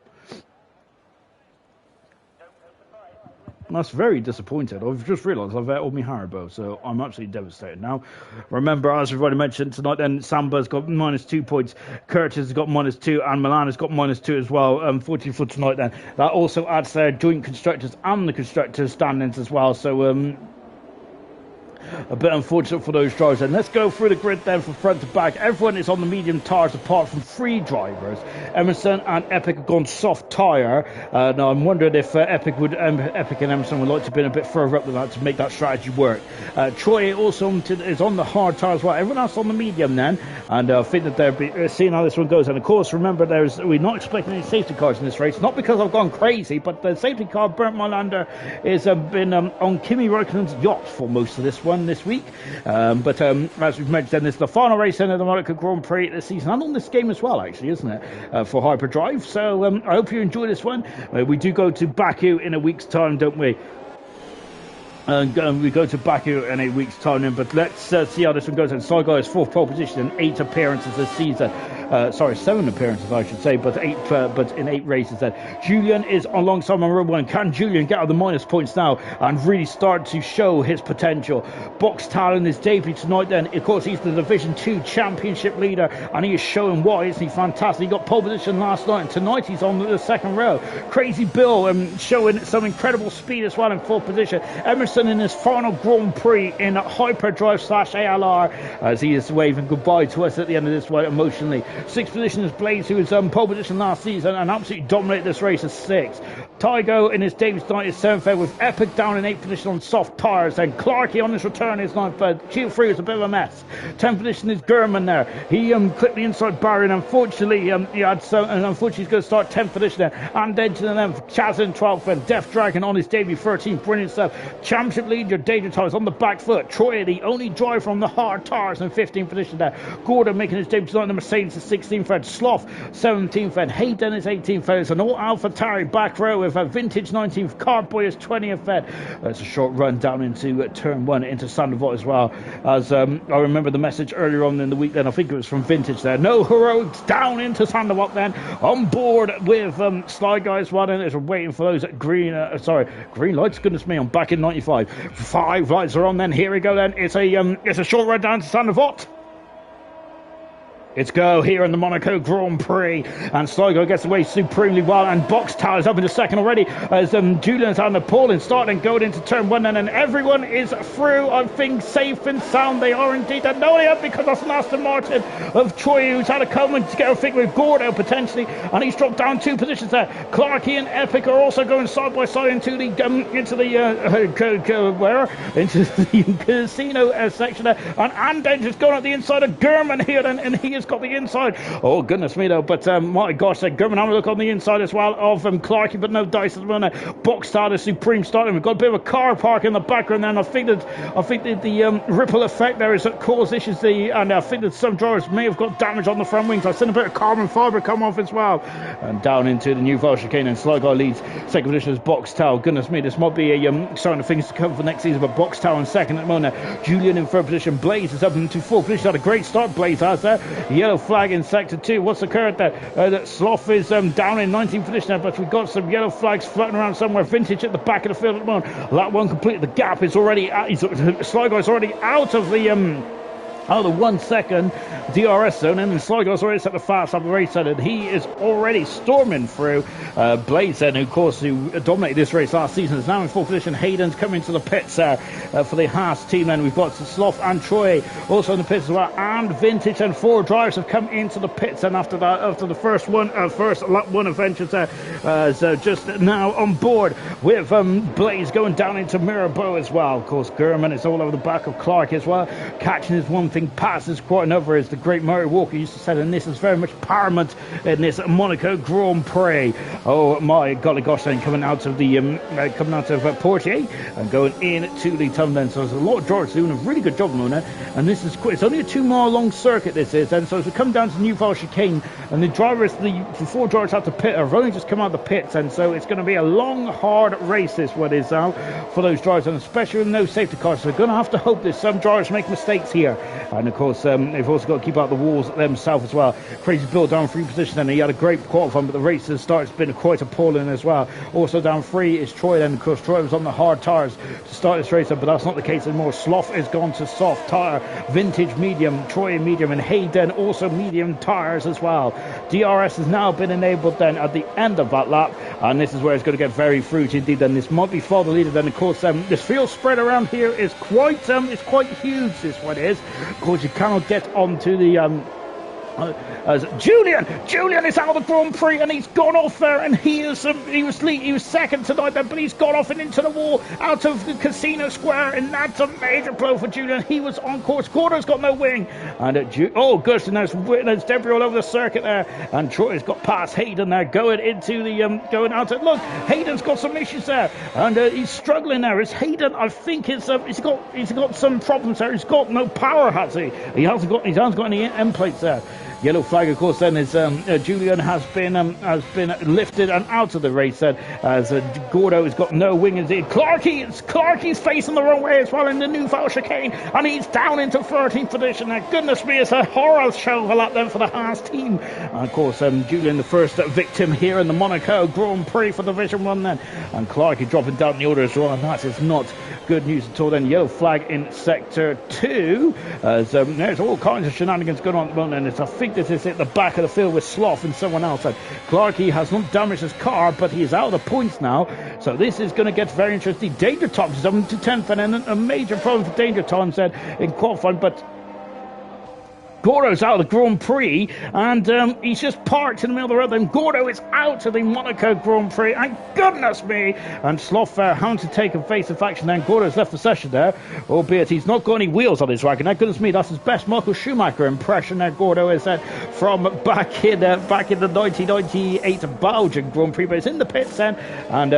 That's very disappointing. I've just realised I've all my Haribo, so I'm absolutely devastated now. Remember, as we've already mentioned tonight, then Samba's got -2 points, Curtis has got -2, and Milan has got -2 as well. Unfortunately for tonight, then that also adds their joint constructors and the constructors standings as well. So a bit unfortunate for those drivers. And let's go through the grid then from front to back. Everyone is on the medium tyres apart from 3 drivers. Emerson and Epic have gone soft tyre. Now I'm wondering if Epic and Emerson would like to have been a bit further up than that to make that strategy work. Troy also is on the hard tyre as well. Everyone else on the medium then. And I think that they're seeing how this one goes. And of course, remember, we're not expecting any safety cars in this race. Not because I've gone crazy, but the safety car, Bernd Molander, has been on Kimi Räikkönen's yacht for most of this one this week. But as we've mentioned, this is the final race in the Monaco Grand Prix this season, and on this game as well, actually, isn't it? For Hyperdrive. So I hope you enjoy this one. We do go to Baku in a week's time, don't we? We go to Baku in a week's time then, but let's see how this one goes. And Sly Guy is 4th pole position in 8 appearances this season. 7 appearances, I should say, but in 8 races then. Julian is alongside my road 1. Can Julian get out of the minus points now and really start to show his potential? Box Tal in his debut tonight then. Of course, he's the Division 2 championship leader, and he is showing why. Isn't he fantastic? He got pole position last night, and tonight he's on the 2nd row. Crazy Bill showing some incredible speed as well in 4th position. Emerson in his final Grand Prix in Hyperdrive /ALR as he is waving goodbye to us at the end of this one emotionally. 6th position is Blaze, who was pole position last season and absolutely dominated this race as 6th. Tygo in his debut tonight is 7th, with Epic down in 8th position on soft tyres. And Clarkey on his return is 9th. Q3 was a bit of a mess. 10th position is Gurman there. He clipped the inside barrier, and unfortunately unfortunately he's going to start 10th position there. And then to the 11th, Chaz in 12th, and Death Dragon on his debut 13th. Brilliant stuff. Championship lead, your danger tyres on the back foot. Troy, the only driver on the hard tyres, in 15th position there. Gordon making his debut tonight. The Mercedes is 16th, and Sloth 17th, and Hayden is 18th. It's an all AlphaTauri back row with a Vintage 19th. Carboy is 20th. It's a short run down into turn 1 into Sandoval as well. As I remember the message earlier on in the week, then I think it was from Vintage there. No heroics down into Sandoval then. On board with Sly Guys running as we're waiting for those green lights. Goodness me, I'm back in 95. 5 lights are on then. Here we go then. It's a short run down to Sandoval. It's go here in the Monaco Grand Prix, and Sligo gets away supremely well, and Box Tower is up into 2nd already as Julian's on the pole and start and going into turn 1, and everyone is through, I think, safe and sound. They are indeed, and no, they are, because that's an Aston Martin of Troy, who's had a comment to get a figure with Gordo potentially, and he's dropped down 2 positions there. Clarkey and Epic are also going side by side into the casino section there, and Anden just going at the inside of Gurman here, and he is got the inside. Oh goodness me though, but my gosh, Gurman having a look on the inside as well of Clarkey, but no dice as well. Box starter supreme starting. We've got a bit of a car park in the background then. I think that the ripple effect there is caused issues, and I think that some drivers may have got damage on the front wings. I've seen a bit of carbon fibre come off as well, and down into the new Val chicane, and Sligo leads. 2nd position is Box Tower. Goodness me, this might be a sign of things to come for next season, but Box Tower in 2nd at the moment. Julian in 3rd position. Blaze is up into 4th position. Had a great start, Blaze has there. Yellow flag in sector 2. What's occurred there? Sloth is down in 19th position there, but we've got some yellow flags floating around somewhere. Vintage at the back of the field at the moment. That one completed. The gap is already Sligo is already out of the out of the 1 second DRS zone, and then Sligo's already set the fast up the race, and he is already storming through Blaze, then, who, of course, who dominated this race last season, is now in 4th position. Hayden's coming to the pits for the Haas team, and we've got Sloth and Troy also in the pits as well, and Vintage, and 4 drivers have come into the pits, and after that, after the first lap 1 adventures just now on board with Blaze going down into Mirabeau as well. Of course, Gurman is all over the back of Clark as well. Catching is one thing, passes quite another, as the great Murray Walker used to say, and this is very much paramount in this Monaco Grand Prix. Oh my golly gosh, then coming out of the Portier and going into the tunnel then. So there's a lot of drivers doing a really good job, Mona, and this is quick. It's only a 2-mile long circuit, this is, and so as we come down to the New Vale chicane, and the 4 drivers have to pit have only just come out of the pits, and so it's going to be a long, hard race, this one is now, for those drivers, and especially with no safety cars, so they're going to have to hope that some drivers make mistakes here. And of course, they've also got to keep out the walls themselves as well. Crazy Bill down 3 position, and he had a great qualifying, but the race has started, it's been quite appalling as well. Also down 3 is Troy, then of course Troy was on the hard tyres to start this race up, but that's not the case anymore. Sloth has gone to soft tyre, Vintage medium, Troy medium, and Hayden also medium tyres as well. DRS has now been enabled then at the end of that lap, and this is where it's going to get very fruity indeed. Then this might be for the leader. Then of course this field spread around here is quite huge. This one is. Of course, you cannot get onto the as Julian is out of the Grand Prix, and he's gone off there, and he was second tonight then, but he's gone off and into the wall out of the Casino Square, and that's a major blow for Julian. He was on course. Gordo's got no wing, and oh gosh, and there's debris all over the circuit there, and Troy's got past Hayden there, going into the going out. Look, Hayden's got some issues there, and he's struggling there. Is Hayden? I think he's got some problems there. He's got no power, has he? He hasn't got any end plates there. Yellow flag, of course, then is Julian has been lifted and out of the race then, as Gordo has got no wing. Clarkie's facing the wrong way as well in the New Vale chicane, and he's down into 13th position. Now, goodness me, it's a horror show for that then for the Haas team. And of course, Julian, the first victim here in the Monaco Grand Prix for Division 1 then, and Clarkie dropping down the order as well, and that is not good news at all. Then yellow flag in sector 2, as there's all kinds of shenanigans going on at the moment, and I think this is at the back of the field with Sloth and someone else. And Clarkie has not damaged his car, but he is out of the points now, so this is going to get very interesting. Danger Times is up to 10th, and a major problem for Danger Times then in qualifying, but Gordo's out of the Grand Prix, and he's just parked in the middle of the road. Then Gordo is out of the Monaco Grand Prix, and goodness me, and Sloth having to take evasive action. Then Gordo's left the session there, albeit he's not got any wheels on his wagon. Now, goodness me, that's his best Michael Schumacher impression there. Gordo is from back in the 1998 Belgian Grand Prix, but it's in the pits then, and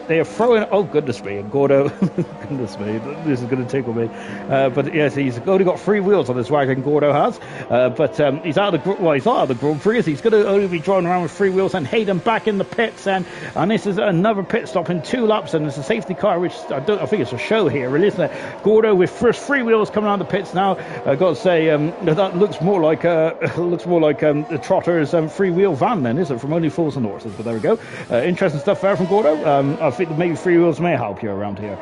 they are throwing. Oh goodness me, and Gordo, goodness me, this is going to tickle me. But yes, he's only got 3 wheels on his wagon. Gordo has. But he's out of the Grand Prix. He's going to only be driving around with 3 wheels, and Hayden back in the pits, and this is another pit stop in 2 laps, and it's a safety car, which I think it's a show here, really, isn't it? Gordo with first 3 wheels coming out of the pits now. I've got to say that looks more like the Trotter's 3-wheel van, then, isn't it? From Only Fools and Horses. But there we go. Interesting stuff there from Gordo. I think that maybe 3 wheels may help you around here.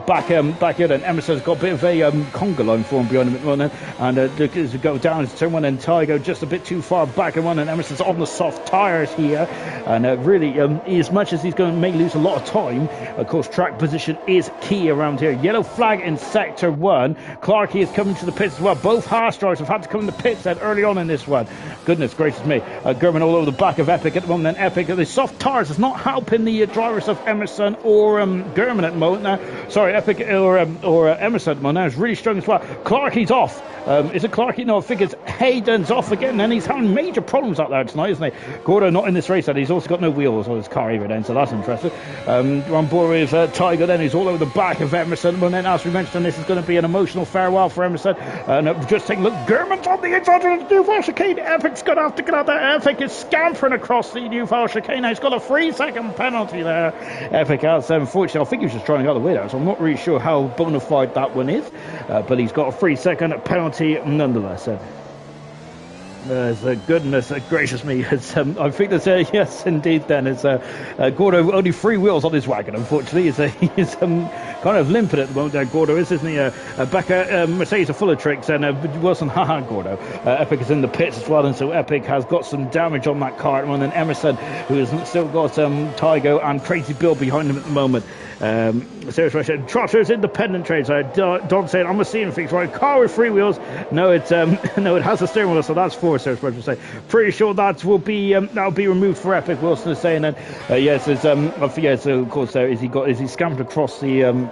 Back here, then Emerson's got a bit of a conga line for him behind him at the moment, and as we go down into turn 1, and Tygo just a bit too far back in 1, and Emerson's on the soft tyres here, and really, as much as he's may lose a lot of time, of course, track position is key around here. Yellow flag in sector 1. Clarkie is coming to the pits as well. Both Haas drivers have had to come in the pits then early on in this one. Goodness gracious me. Gurman all over the back of Epic at the moment, and Epic, the soft tyres is not helping the drivers of Emerson or Gurman at the moment now. Sorry, Epic or Emerson at the moment now is really strong as well. Clarkie's off. Is it Clarkie? No, I think it's Hayden's off again, and he's having major problems out there tonight, isn't he? Gordo not in this race, and he's also got no wheels on his car either then, so that's interesting. We're on board with Tiger then, who's all over the back of Emerson, and then as we mentioned, this is going to be an emotional farewell for Emerson, and just take a look, Gurman's on the inside of the New Vale chicane. Epic's going to have to get out there. Epic is scampering across the New Vale chicane. Now he's got a 3-second penalty there. Epic has, unfortunately, I think he was just trying to get out of the way there, so I'm not really sure how bona fide that one is, but he's got a 3-second penalty nonetheless. Goodness gracious me. I think there's yes indeed then it's Gordo only 3 wheels on his wagon, unfortunately. He's kind of limping at the moment there, Gordo is, isn't he? Becca, Mercedes are full of tricks, and Wilson, haha, Gordo. Epic is in the pits as well, and so Epic has got some damage on that car at the moment. And Emerson, who has still got Tygo and Crazy Bill behind him at the moment. Serious Russia. Trotter's independent trades. Dog saying, I'm a seeing fix, right? Car with free wheels. No, it has a steering wheel, so that's 4. Serious Russia say. Pretty sure that'll be removed for Epic. Wilson is saying that. Yes, it's I forget. So of course, is he scampered across the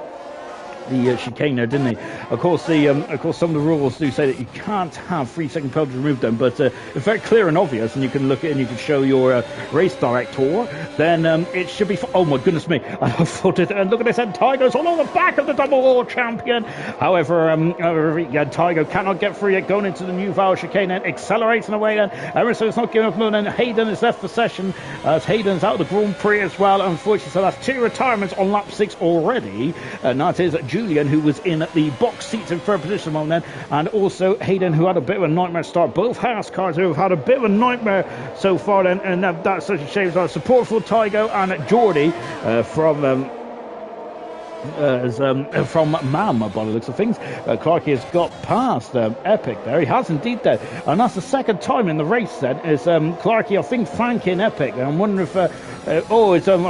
chicane there, didn't he? Of course, some of the rules do say that you can't have 3-second penalties removed them, but if very clear and obvious, and you can look at it and you can show your race director, then it should be. Oh my goodness me! I thought it. And look at this, and Tygo's all on the back of the double world champion. However, Tygo cannot get free yet, going into the new Val chicane and accelerating away. And Emerson's not giving up, and Hayden is left for session as Hayden's out of the Grand Prix as well. Unfortunately, so that's 2 retirements on lap 6 already, and that is Julian, who was in the box seats in third position on then, and also Hayden, who had a bit of a nightmare start. Both Haas cars who have had a bit of a nightmare so far, and that's such a shame. So support for Tygo and Geordie from MAM, by the looks of things. Clarkey has got past Epic there. He has indeed there, and that's the second time in the race then is Clarkey, I think, thanking Epic. I'm wondering if I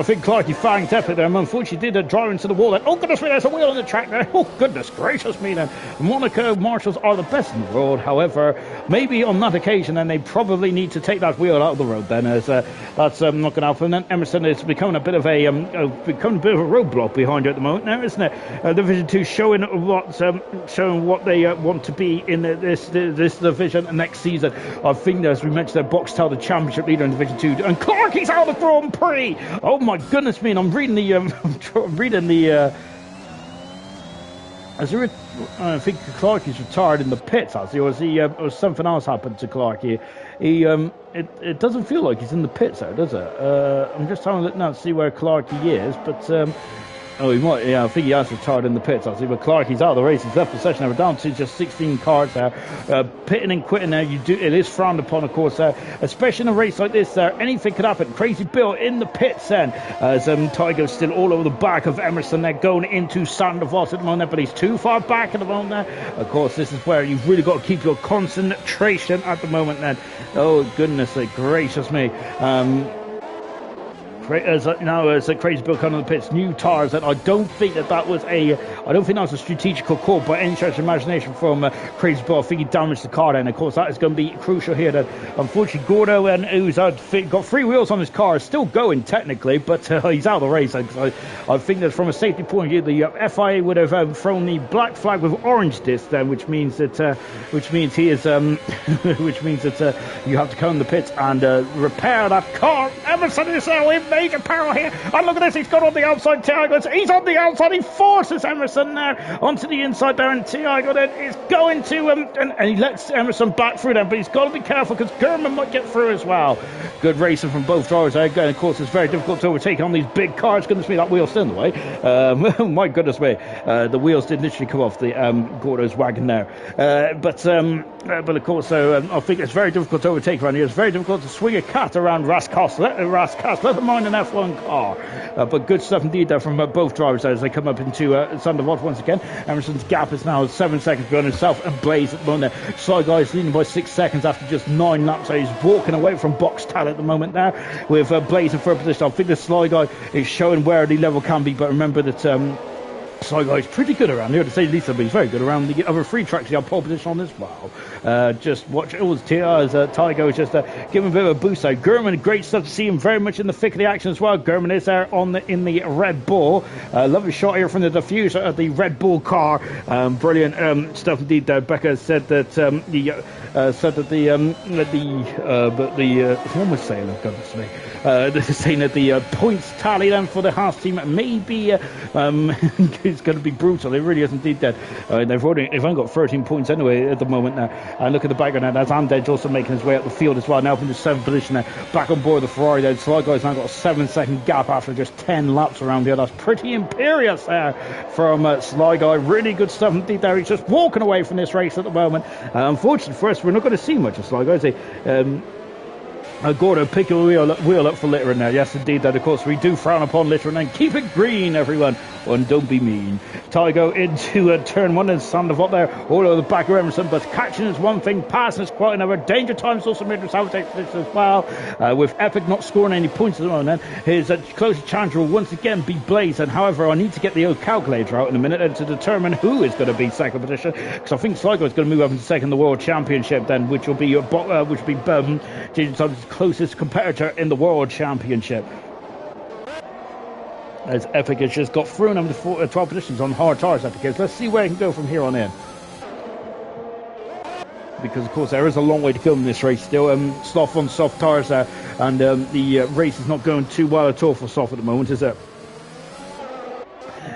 think Clarkey thanked Epic there. Unfortunately did drive into the wall then. Oh goodness me, there's a wheel on the track there. Oh goodness gracious me then. Monaco marshals are the best in the world. However, maybe on that occasion then they probably need to take that wheel out of the road then, as that's not going to happen. And then Emerson is becoming a bit of a roadblock behind you at the moment now, isn't it? Division 2 showing what they want to be in this division next season. I think, as we mentioned, Box Tower, the championship leader in Division 2, and Clarkey's out of the Grand Prix. Oh my goodness me! And I'm reading I think Clarkey's retired in the pits, or something else happened to Clarkey. It doesn't feel like he's in the pits there, does it? I'm just having a look now to see where Clarkey is, but he might. Yeah, I think he has retired in the pits. I see, but Clarkey's out of the race. He's left the session. We're down to just 16 cars there. Pitting and quitting there. It is frowned upon, of course. Especially in a race like this, anything could happen. Crazy Bill in the pits then, as Tygo's still all over the back of Emerson there, going into Sandoval at the moment, but he's too far back at the moment there. Of course, this is where you've really got to keep your concentration at the moment then. Oh goodness gracious me. As Crazy Bill coming on the pits, new tires. That I don't think that was a strategical call by any stretch of imagination from Crazy Bill. I think he damaged the car, and of course that is going to be crucial here. That unfortunately Gordo, and who's got 3 wheels on his car, is still going technically, but he's out of the race. I think that from a safety point of view, the FIA would have thrown the black flag with orange disc then, which means that he is you have to come in the pits and repair that car. Emerson is in major peril here, and look at this, he's got on the outside. He's on the outside, he forces Emerson there onto the inside there, and Tiago then is going to and he lets Emerson back through there, but he's got to be careful because Gurman might get through as well. Good racing from both drivers there. Again, of course, it's very difficult to overtake on these big cars. Goodness me, that wheel's still in the way. My goodness me, the wheels did literally come off the Gordo's wagon there, but of course, I think it's very difficult to overtake around here. It's very difficult to swing a cat around Rascas, let them mind an F1 car. But good stuff indeed there from both drivers as they come up into Sandoval once again. Emerson's gap is now 7 seconds behind himself and Blaze at the moment there. Sly Guy's leading by 6 seconds after just 9 laps, so he's walking away from Box Tal at the moment there with Blaze in third position. I think the Sly Guy is showing where the level can be, but remember that Sly Guy's pretty good around here, to say the least, but he's very good around the other 3 tracks. He had pole position on as well. Just watch it all as Tygo is just giving a bit of a boost out. Gurman, great stuff to see him very much in the thick of the action as well. Gurman is there in the Red Bull. Lovely shot here from the diffuser of the Red Bull car. Brilliant stuff indeed there. Becca said that what am I saying? Oh, goodness me. Saying that the points tally then for the Haas team maybe it's going to be brutal. It really is indeed that. They've only got 13 points anyway at the moment now. And look at the background now. That's Andedge also making his way up the field as well. Now up into 7th position there. Back on board the Ferrari there. Sly Guy's now got a 7-second gap after just 10 laps around here. That's pretty imperious there from Sly Guy. Really good stuff indeed there. He's just walking away from this race at the moment. Unfortunately for us, we're not going to see much of Sly Guy, is he? Gordo, pick your wheel up for littering there. Yes, indeed. That, of course, we do frown upon littering. And keep it green, everyone. And don't be mean. Tygo into turn one and Sandoval there. All over the back of Emerson. But catching is one thing. Passing is quite another. Danger Time's also made himself take this as well. With Epic not scoring any points at the moment. His closest challenger will once again be Blaze. And however, I need to get the old calculator out in a minute to determine who is going to be second position. Because I think Sligo is going to move up into second in the World Championship then, which will be Danger Time's closest competitor in the World Championship. As Epic has just got through number 12 positions on hard tires. Epic is. Let's see where he can go from here on in. Because, of course, there is a long way to go in this race still. Sloth on soft tires there. And the race is not going too well at all for Sloth at the moment, is it?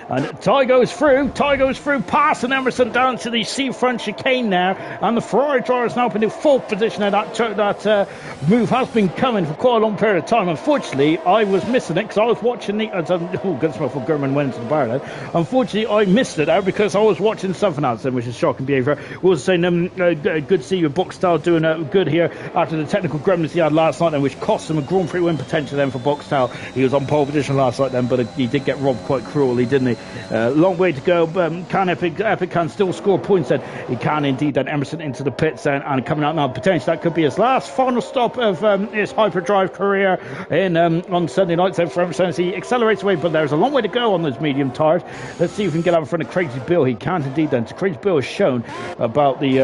And Ty goes through, passing Emerson down to the seafront chicane there. And the Ferrari driver is now up in the fourth position. And that move has been coming for quite a long period of time. Unfortunately, I was missing it because I was watching the... good stuff for Gurman went into the bar then. Unfortunately, I missed it out because I was watching something else then, which is shocking behaviour. We was saying, good to see you, Boxtel, doing good here after the technical gremlins he had last night then, which cost him a Grand Prix win potential then for Boxtel. He was on pole position last night then, but he did get robbed quite cruelly, didn't he? Long way to go. Can Epic can still score points then? He can indeed. Then Emerson into the pits then, and coming out now potentially that could be his last final stop of his hyperdrive career in on Sunday night. So for Emerson as he accelerates away, but there's a long way to go on those medium tires. Let's see if we can get out in front of Crazy Bill. He can't indeed. Then Crazy Bill has shown about the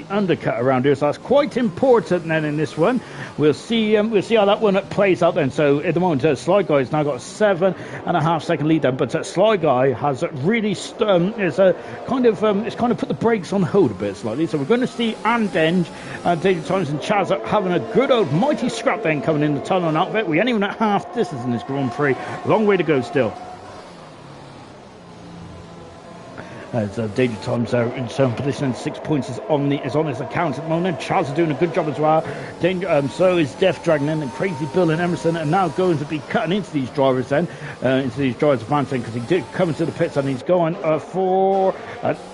undercut around here, so that's quite important then in this one. We'll see how that one plays out then. So at the moment, Sly Guy has now got a 7.5 second lead then, but Sly Guy has really it's kind of put the brakes on hold a bit slightly. So we're going to see Andenge, David Thomas and Chaz having a good old mighty scrap then coming in the tunnel and outfit. We ain't even at half distance in this Grand Prix. Long way to go still. As Danger Times are in seventh position and 6 points is on his account at the moment. Charles is doing a good job as well. So is Death Dragon and Crazy Bill and Emerson are now going to be cutting into these drivers then, into these drivers advancing because he did come into the pits and he's going for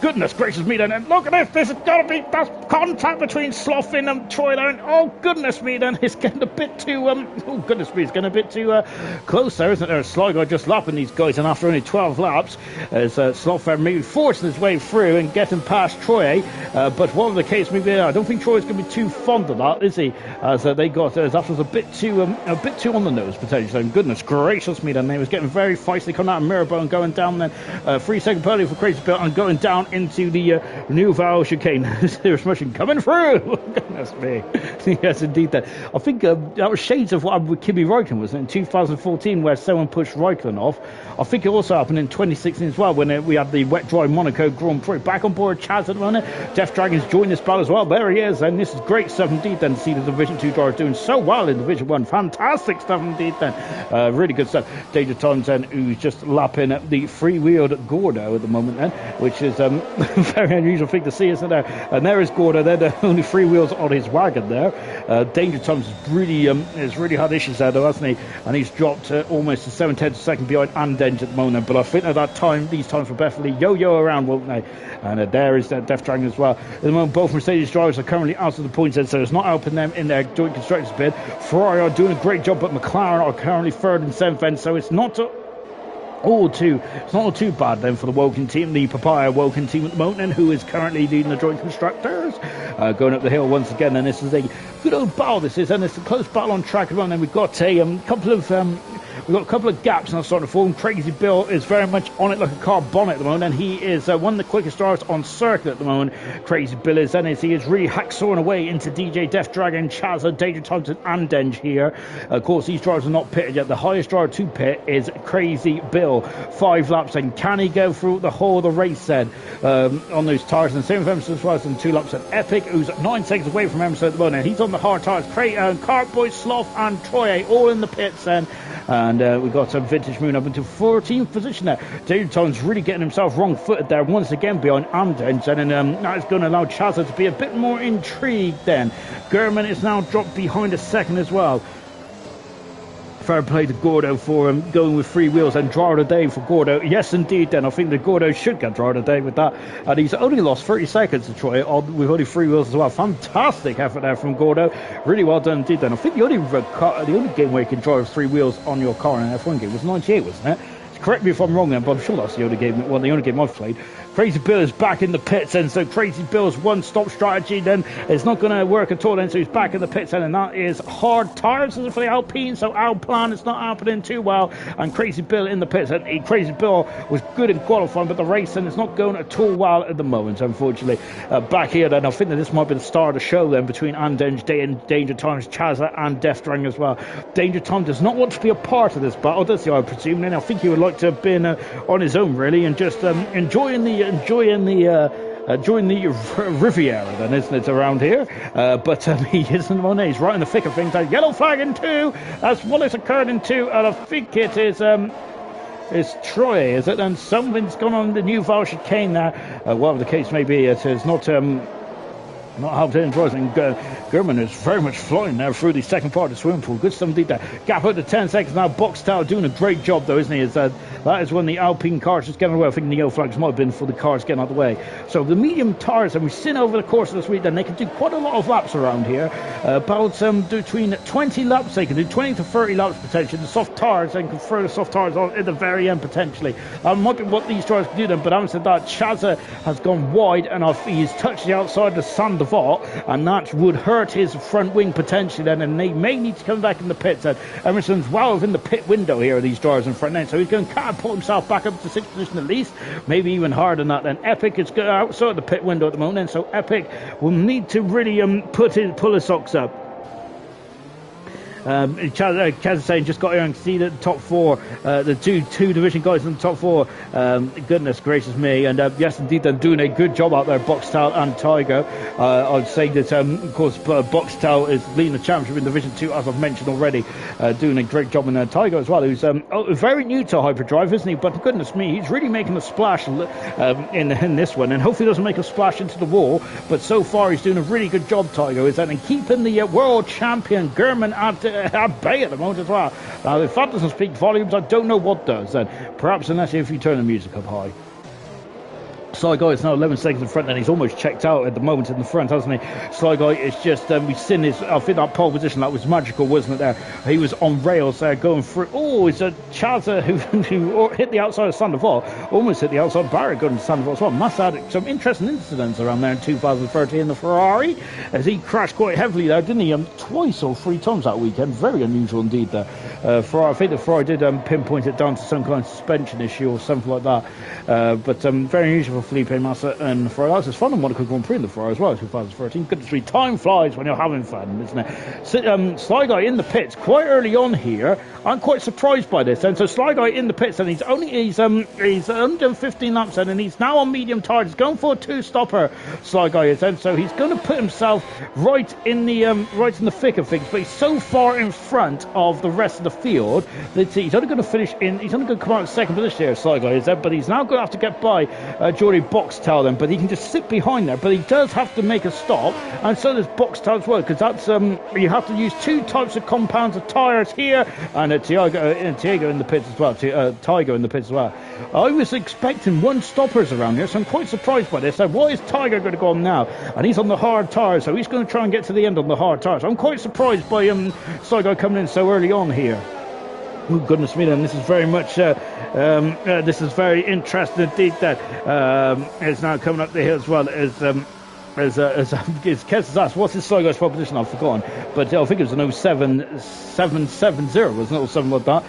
goodness gracious me then. And look at this is going to be that's contact between Sloffin and Troy there. And oh goodness me then, it's getting a bit too it's getting a bit too close there, isn't there? Sligo just lapping these guys, and after only 12 laps, as Sloffin maybe forcing his way through and getting past Troy, but whatever the case may be, I don't think Troy's going to be too fond of that, is he? As that was a bit too on the nose potentially. And goodness gracious me, then they was getting very feisty coming out of Mirabel and going down then 3 seconds early for Crazy Bill and going down into the New Val chicane. Serious motion coming through. Goodness me. Yes, indeed. That I think that was shades of what happened with Kimi Räikkönen, wasn't it, in 2014, where someone pushed Räikkönen off. I think it also happened in 2016 as well when we had the wet dry Monaco Grand Prix. Back on board Chaz at the moment. Death Dragon's joined this battle as well. There he is, and this is great stuff indeed then to see the Division 2 drivers doing so well in Division 1. Fantastic stuff indeed then. Really good stuff. Danger Times then, who's just lapping the free-wheeled Gordo at the moment then, which is a very unusual thing to see, isn't there? And there is Gordo there, the only free wheels on his wagon there. Danger Times has really had issues there though, hasn't he? And he's dropped almost a 7/10 of a second behind Andenge at the moment, but I think at these times will definitely yo-yo around, won't they? And there is Death Dragon as well. At the moment, both Mercedes drivers are currently out of the points, so it's not helping them in their joint constructors bid. Ferrari are doing a great job, but McLaren are currently third and seventh, so it's not all too bad then for the Woking team, the Papaya Woking team at the moment, and who is currently leading the joint constructors, going up the hill once again. And this is a good old battle, this is, and it's a close battle on track at the moment. And we've got a couple of gaps now starting to form. Crazy Bill is very much on it like a car bonnet at the moment, and he is one of the quickest drivers on circuit at the moment. Crazy Bill is, and he is really hacksawing away into DJ Death Dragon, Chazza, Danger Thompson, and Denge here. Of course, these drivers are not pitted yet. The highest driver to pit is Crazy Bill. 5 laps, and can he go through the whole of the race then on those tires? And same with Emerson as well as in 2 laps. And Epic, who's 9 seconds away from Emerson at the moment, he's on the hard tires. Cartboy, Sloth, and Troy all in the pits then. And we've got some Vintage Moon up into 14th position there. David Tone's really getting himself wrong-footed there once again behind Andenge, and that is going to allow Chazza to be a bit more intrigued then. Gurman is now dropped behind a second as well. Fair play to Gordo for going with 3 wheels and draw of the day for Gordo. Yes, indeed, then. I think that Gordo should get draw of the day with that. And he's only lost 30 seconds to Troy with only 3 wheels as well. Fantastic effort there from Gordo. Really well done indeed, then. I think the only game where you can drive 3 wheels on your car in an F1 game was 98, wasn't it? Correct me if I'm wrong then, but I'm sure that's the only game I've played. Crazy Bill is back in the pits, and so Crazy Bill's one-stop strategy then is not going to work at all, and so he's back in the pits, and that is hard tyres for the Alpine, so Alpine is not happening too well, and Crazy Bill in the pits, and Crazy Bill was good in qualifying, but the racing is not going at all well at the moment, unfortunately. Back here then, I think that this might be the start of the show then, between Danger Time's Chazza and Death Drang as well. Danger Time does not want to be a part of this battle, does he, I presume, and I think he would like to have been on his own, really, and just enjoying the Riviera then, isn't it, around here? But he isn't on it. He's right in the thick of things. Yellow flag in 2. That's what has occurred in 2, and I think it is it's Troy, is it? And something's gone on the new Val chicane there. Whatever the case may be, it is not how to enjoy it. And German is very much flying there through the second part of the swimming pool. Good stuff indeed there. Gap out to 10 seconds now. Boxtel doing a great job though, isn't he? That is when the Alpine cars just getting away. I think the yellow flags might have been for the cars getting out of the way. So the medium tires, and we've seen over the course of this week, then they can do quite a lot of laps around here. About between 20 laps, they can do 20 to 30 laps potentially. The soft tires, they can throw the soft tires on at the very end potentially. Might be what these tires can do then, but having said that, Chazza has gone wide and he's touched the outside of the Saint Devot, and that would hurt his front wing potentially then, and they may need to come back in the pits. And Emerson's well within the pit window here of these drivers in front end, so he's going to catapult himself back up to 6th position at least, maybe even harder than that. Then Epic is outside the pit window at the moment, and so Epic will need to really pull his socks up. Kaz is saying just got here and see the top 4, the two division guys in the top 4. Goodness gracious me, and yes indeed they're doing a good job out there, Boxtel and Tiger. I'd say that of course Boxtel is leading the championship in Division 2 as I've mentioned already, doing a great job, in Tiger as well, who's very new to hyperdrive, isn't he? But goodness me, he's really making a splash in this one, and hopefully he doesn't make a splash into the wall, but so far he's doing a really good job, Tiger, is that, and keeping the world champion German at bay at the moment as well. Now, if that doesn't speak volumes, I don't know what does then. Perhaps unless if you turn the music up high. Sly Guy is now 11 seconds in front, and he's almost checked out at the moment in the front, hasn't he? Sly Guy is just, we've seen his, I think that pole position, that was magical, wasn't it there? He was on rails there, going through, it's a Chazza who hit the outside of Sandoval, almost hit the outside barrier going to Sandoval as well. Must add some interesting incidents around there in 2013 in the Ferrari, as he crashed quite heavily there, didn't he? Twice or 3 times that weekend, very unusual indeed there. Ferrari, I think the Ferrari did pinpoint it down to some kind of suspension issue or something like that, but very unusual for Felipe Massa and Ferrari. That was fun on Monaco Grand Prix in the Ferrari as well, 2013. Goodness me, time flies when you're having fun, isn't it? So, Sly Guy in the pits quite early on here. I'm quite surprised by this, and so Sly Guy in the pits, and he's under 15 laps in, and he's now on medium tires. He's going for a 2-stopper. Sly Guy is, and so he's going to put himself right in the thick of things. But he's so far in front of the rest of the field that he's only going to finish in. He's only going to come out in 2nd position here. Sly Guy is, but he's now going to have to get by Geordie Boxtel then. But he can just sit behind there. But he does have to make a stop, and so does Boxtel as well, because that's you have to use 2 types of compounds of tires here, and Tiago in the pits as well. Tiger in the pits as well. I was expecting 1 stoppers around here, so I'm quite surprised by this. So why is Tiger going to go on now? And he's on the hard tires, so he's going to try and get to the end on the hard tires. I'm quite surprised by Tiger coming in so early on here. Oh, goodness me, then this is very much this is very interesting indeed. That is now coming up the hill as well as Kes has asked, what's his Sly Guy's proposition? I've forgotten, but I think it was an 07770, wasn't it, or something like that.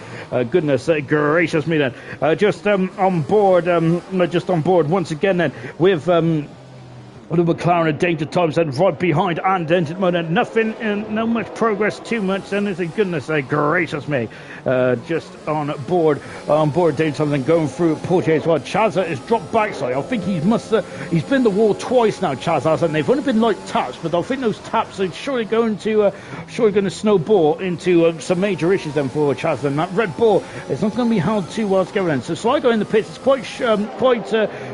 Goodness gracious me, then just on board once again then with the McLaren at Danger Times and right behind and Dented Mode, and nothing, no much progress too much, and it's a goodness gracious me. Just on board Danger Times and going through Portier as well. Chazza is dropped back slightly. I think he's been the wall twice now, Chazza, and they've only been light taps, but I think those taps are surely going to snowball into some major issues then for Chazza, and that Red Bull is not going to be held too well together then. So Sligo in the pits is quite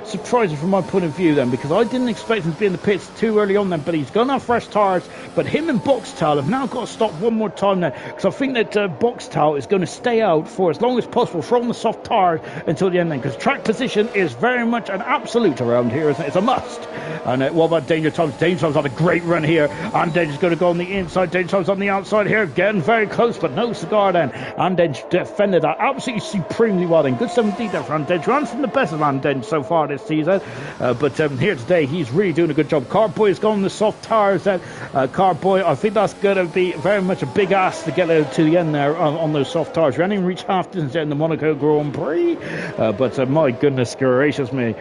surprising from my point of view then, because I didn't expect surprising to be in the pits too early on then, but he's gone off fresh tyres. But him and Boxtel have now got to stop one more time then, because I think that Boxtel is going to stay out for as long as possible from the soft tyres until the end then, because track position is very much an absolute around here, isn't it? It's a must. And what about Danger Times? Danger Times had a great run here, and Danger's going to go on the inside. Danger Times on the outside here, getting very close, but no cigar then. And Danger defended that absolutely supremely well then. Good 17 there for Andenge. Runs from the best of Andenge so far this season, but here today he's really doing a good job. Carboy has gone on the soft tyres then. Carboy, I think that's going to be very much a big ask to get to the end there on those soft tyres. We haven't even reached half distance yet in the Monaco Grand Prix, but my goodness gracious me.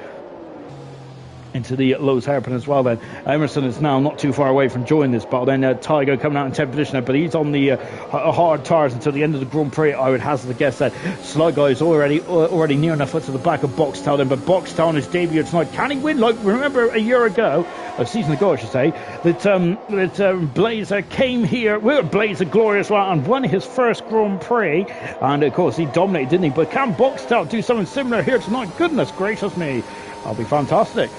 Into the Lowe's hairpin as well then. Emerson is now not too far away from joining this battle then. Tiger coming out in 10th position there, but he's on the hard tyres until the end of the Grand Prix. I would hazard to guess that Sly Guy is already near enough to the back of Boxtel then, but Boxtel on his debut tonight, can he win? Like, remember a year ago, a season ago I should say, that Blazer came here with Blazer Glorious well and won his first Grand Prix, and of course he dominated, didn't he? But can Boxtel do something similar here tonight? Goodness gracious me, that'll be fantastic.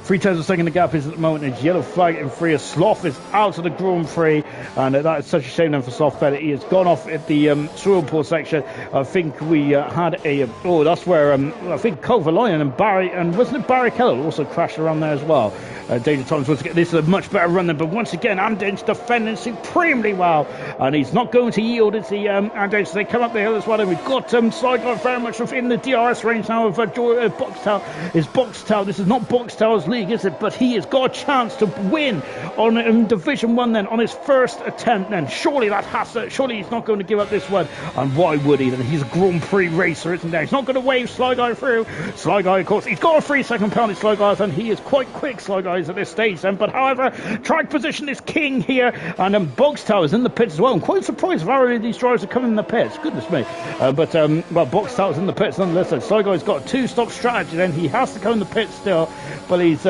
3/10 of a second the gap is at the moment. It's yellow flag in free as Sloth is out of the Grand Prix, and that is such a shame then for Sloth. He has gone off at the swivel pool section. I think we had that's where I think Kovalainen and Barry, and wasn't it Barry Keller also crashed around there as well. Danger Times once again, this is a much better run then, but once again Andenge defending supremely well, and he's not going to yield. It's the Andenge, they come up the hill as well, and we've got Sideguard very much within the DRS range now of Boxtel. Boxtel, this is not Boxtel's league, is it? But he has got a chance to win on Division 1 then, on his first attempt then. Surely he's not going to give up this one, and why would he then? He's a Grand Prix racer, isn't he? He's not going to wave Sly Guy through. Sly Guy, of course, he's got a 3-second penalty, Sly Guy, and he is quite quick, Sly Guy, at this stage then, but however track position is king here, and Boxtel is in the pits as well. I'm quite surprised if any of these drivers are coming in the pits, goodness me, but Boxtel is in the pits nonetheless. So Guy's got a 2-stop strategy then. He has to come in the pits still, but he's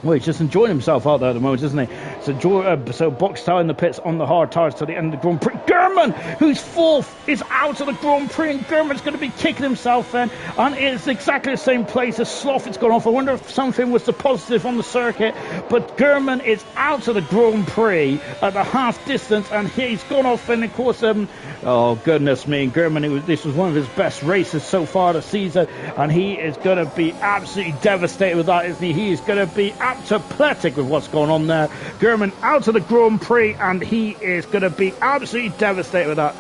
he's just enjoying himself out there at the moment, isn't he? So Boxtel in the pits on the hard tyres to the end of the Grand Prix. German, who's fourth, is out of the Grand Prix, and German's going to be kicking himself then, and it's exactly the same place as Sloth. It's gone off. I wonder if something was the positive on the circuit, but German is out of the Grand Prix at the half distance, and he's gone off, and of course, oh goodness me, German, this was one of his best races so far this season, and he is going to be absolutely devastated with that, isn't he? He is going to be apoplectic with what's going on there. German out of the Grand Prix, and he is going to be absolutely devastated with that.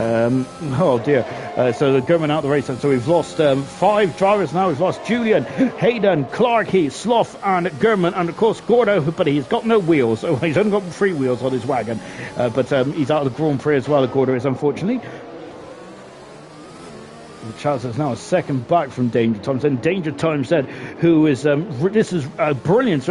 Oh dear. So the German out of the race, and so we've lost 5 drivers now. We've lost Julian, Hayden, Clarkey, Sloth, and German, and of course Gordo, but he's got no wheels. So he's only got 3 wheels on his wagon, but he's out of the Grand Prix as well, Gordo is, unfortunately. Charles is now a second back from Danger Times, and Danger Times said, who is this is a brilliant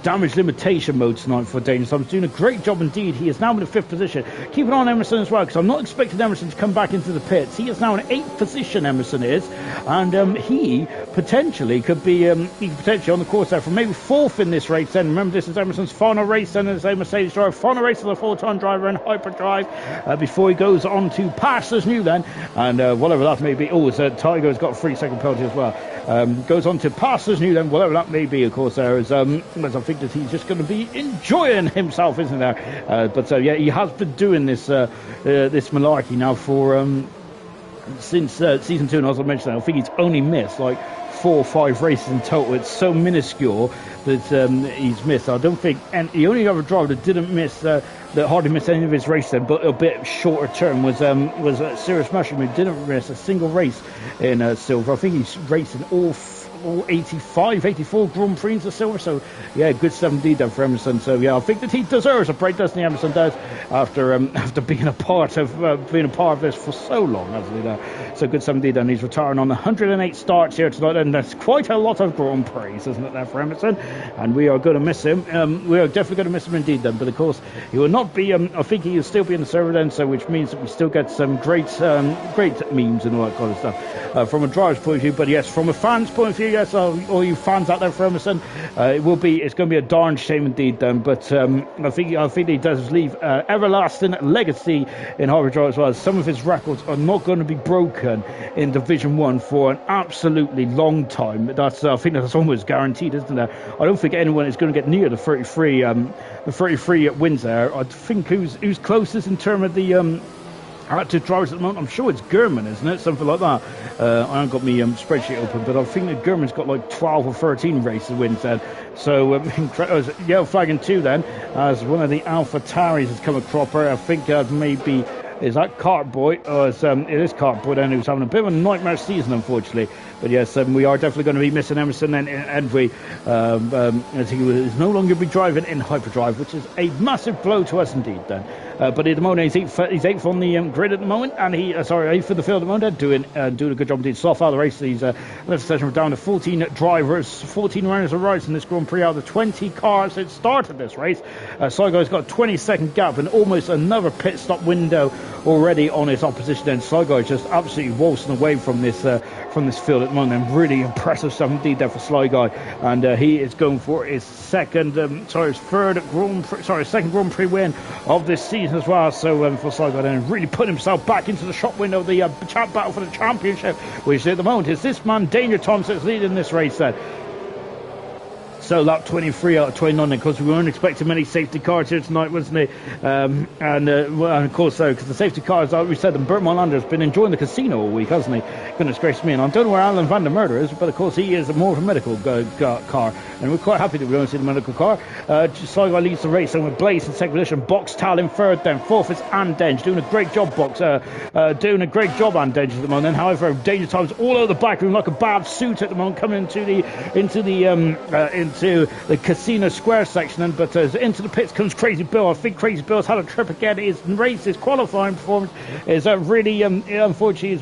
damage limitation mode tonight for Danger Times, doing a great job indeed. He is now in the 5th position. Keep an eye on Emerson as well, because I'm not expecting Emerson to come back into the pits. He is now in 8th position, Emerson is, and he potentially could be potentially on the course there for maybe 4th in this race then. Remember, this is Emerson's final race then as a Mercedes driver, final race as a full-time driver in hyperdrive before he goes on to Pastors New then, and whatever that may be. Tiger's got a 3-second penalty as well. Goes on to Pastors New then, whatever that may be, of course, there is, I think that he's just going to be enjoying himself, isn't there? But yeah, he has been doing this malarkey now for since season 2, and as I mentioned, I think he's only missed like 4 or 5 races in total. It's so minuscule that he's missed. I don't think, and the only other driver that didn't miss, that hardly missed any of his races then, but a bit shorter term, was Sirius Mushroom, who didn't miss a single race in silver. I think he's raced in all 84 Grand Prix of silver, so yeah, good 7D then for Emerson. So yeah, I think that he deserves a break, doesn't he? Emerson does, after being a part of this for so long, hasn't he? There, so good 7D then. He's retiring on 108 starts here tonight, and that's quite a lot of Grand Prix, isn't it, there for Emerson? And we are going to miss him. We are definitely going to miss him indeed then. But of course, he will not be. I think he will still be in the server then, so which means that we still get some great memes and all that kind of stuff from a driver's point of view. But yes, from a fan's point of view, you, yes, all you fans out there for Emerson. It's going to be a darn shame indeed then, but I think he does leave everlasting legacy in Harbour Drive as well. Some of his records are not going to be broken in Division 1 for an absolutely long time. I think that's almost guaranteed, isn't it? I don't think anyone is going to get near the 33 wins there. I think who's closest in terms of the active drivers at the moment. I'm sure it's Gurman, isn't it? Something like that. I haven't got my spreadsheet open, but I think that Gurman's got like 12 or 13 races wins then. So yellow flag in 2 then, as one of the Alpha Taris has come a cropper. I think maybe. Is that Cartboy? It is Cartboy, and who's having a bit of a nightmare season, unfortunately. But yes, we are definitely going to be missing Emerson then, and we, I think he will no longer be driving in hyperdrive, which is a massive blow to us indeed then. But at the moment, he's eighth on the grid at the moment, and eighth for the field at the moment, doing a good job indeed. So far the race, these left session we're down to 14 drivers, 14 runners of rides in this Grand Prix out of the 20 cars that started this race. Sligo's got a 20-second gap and almost another pit stop window already on his opposition. And Sligo is just absolutely waltzing away from this field at the moment. And really impressive stuff indeed there for Sligo. And he is going for his second Grand Prix win of this season as well. So for Sligo, then really put himself back into the shop window of the battle for the championship, which at the moment is this man Danger Thompson is leading this race then. So lap 23 out of 29, because we weren't expecting many safety cars here tonight, wasn't it? And of course, because the safety cars, like we said, and Bert Molander has been enjoying the casino all week, hasn't he? Goodness gracious me. And I don't know where Alan van der Merder is, but of course he is more of a medical car. And we're quite happy that we're going to see the medical car. Sligo leads the race, and with Blaze in second position, Boxtal in third then. Fourth is Andenge, doing a great job, doing a great job, Andenge at the moment. However, Danger Time's all over the back room like a bad suit at the moment, coming into the Casino Square section, but into the pits comes Crazy Bill. I think Crazy Bill's had a trip again. His qualifying performance is really unfortunately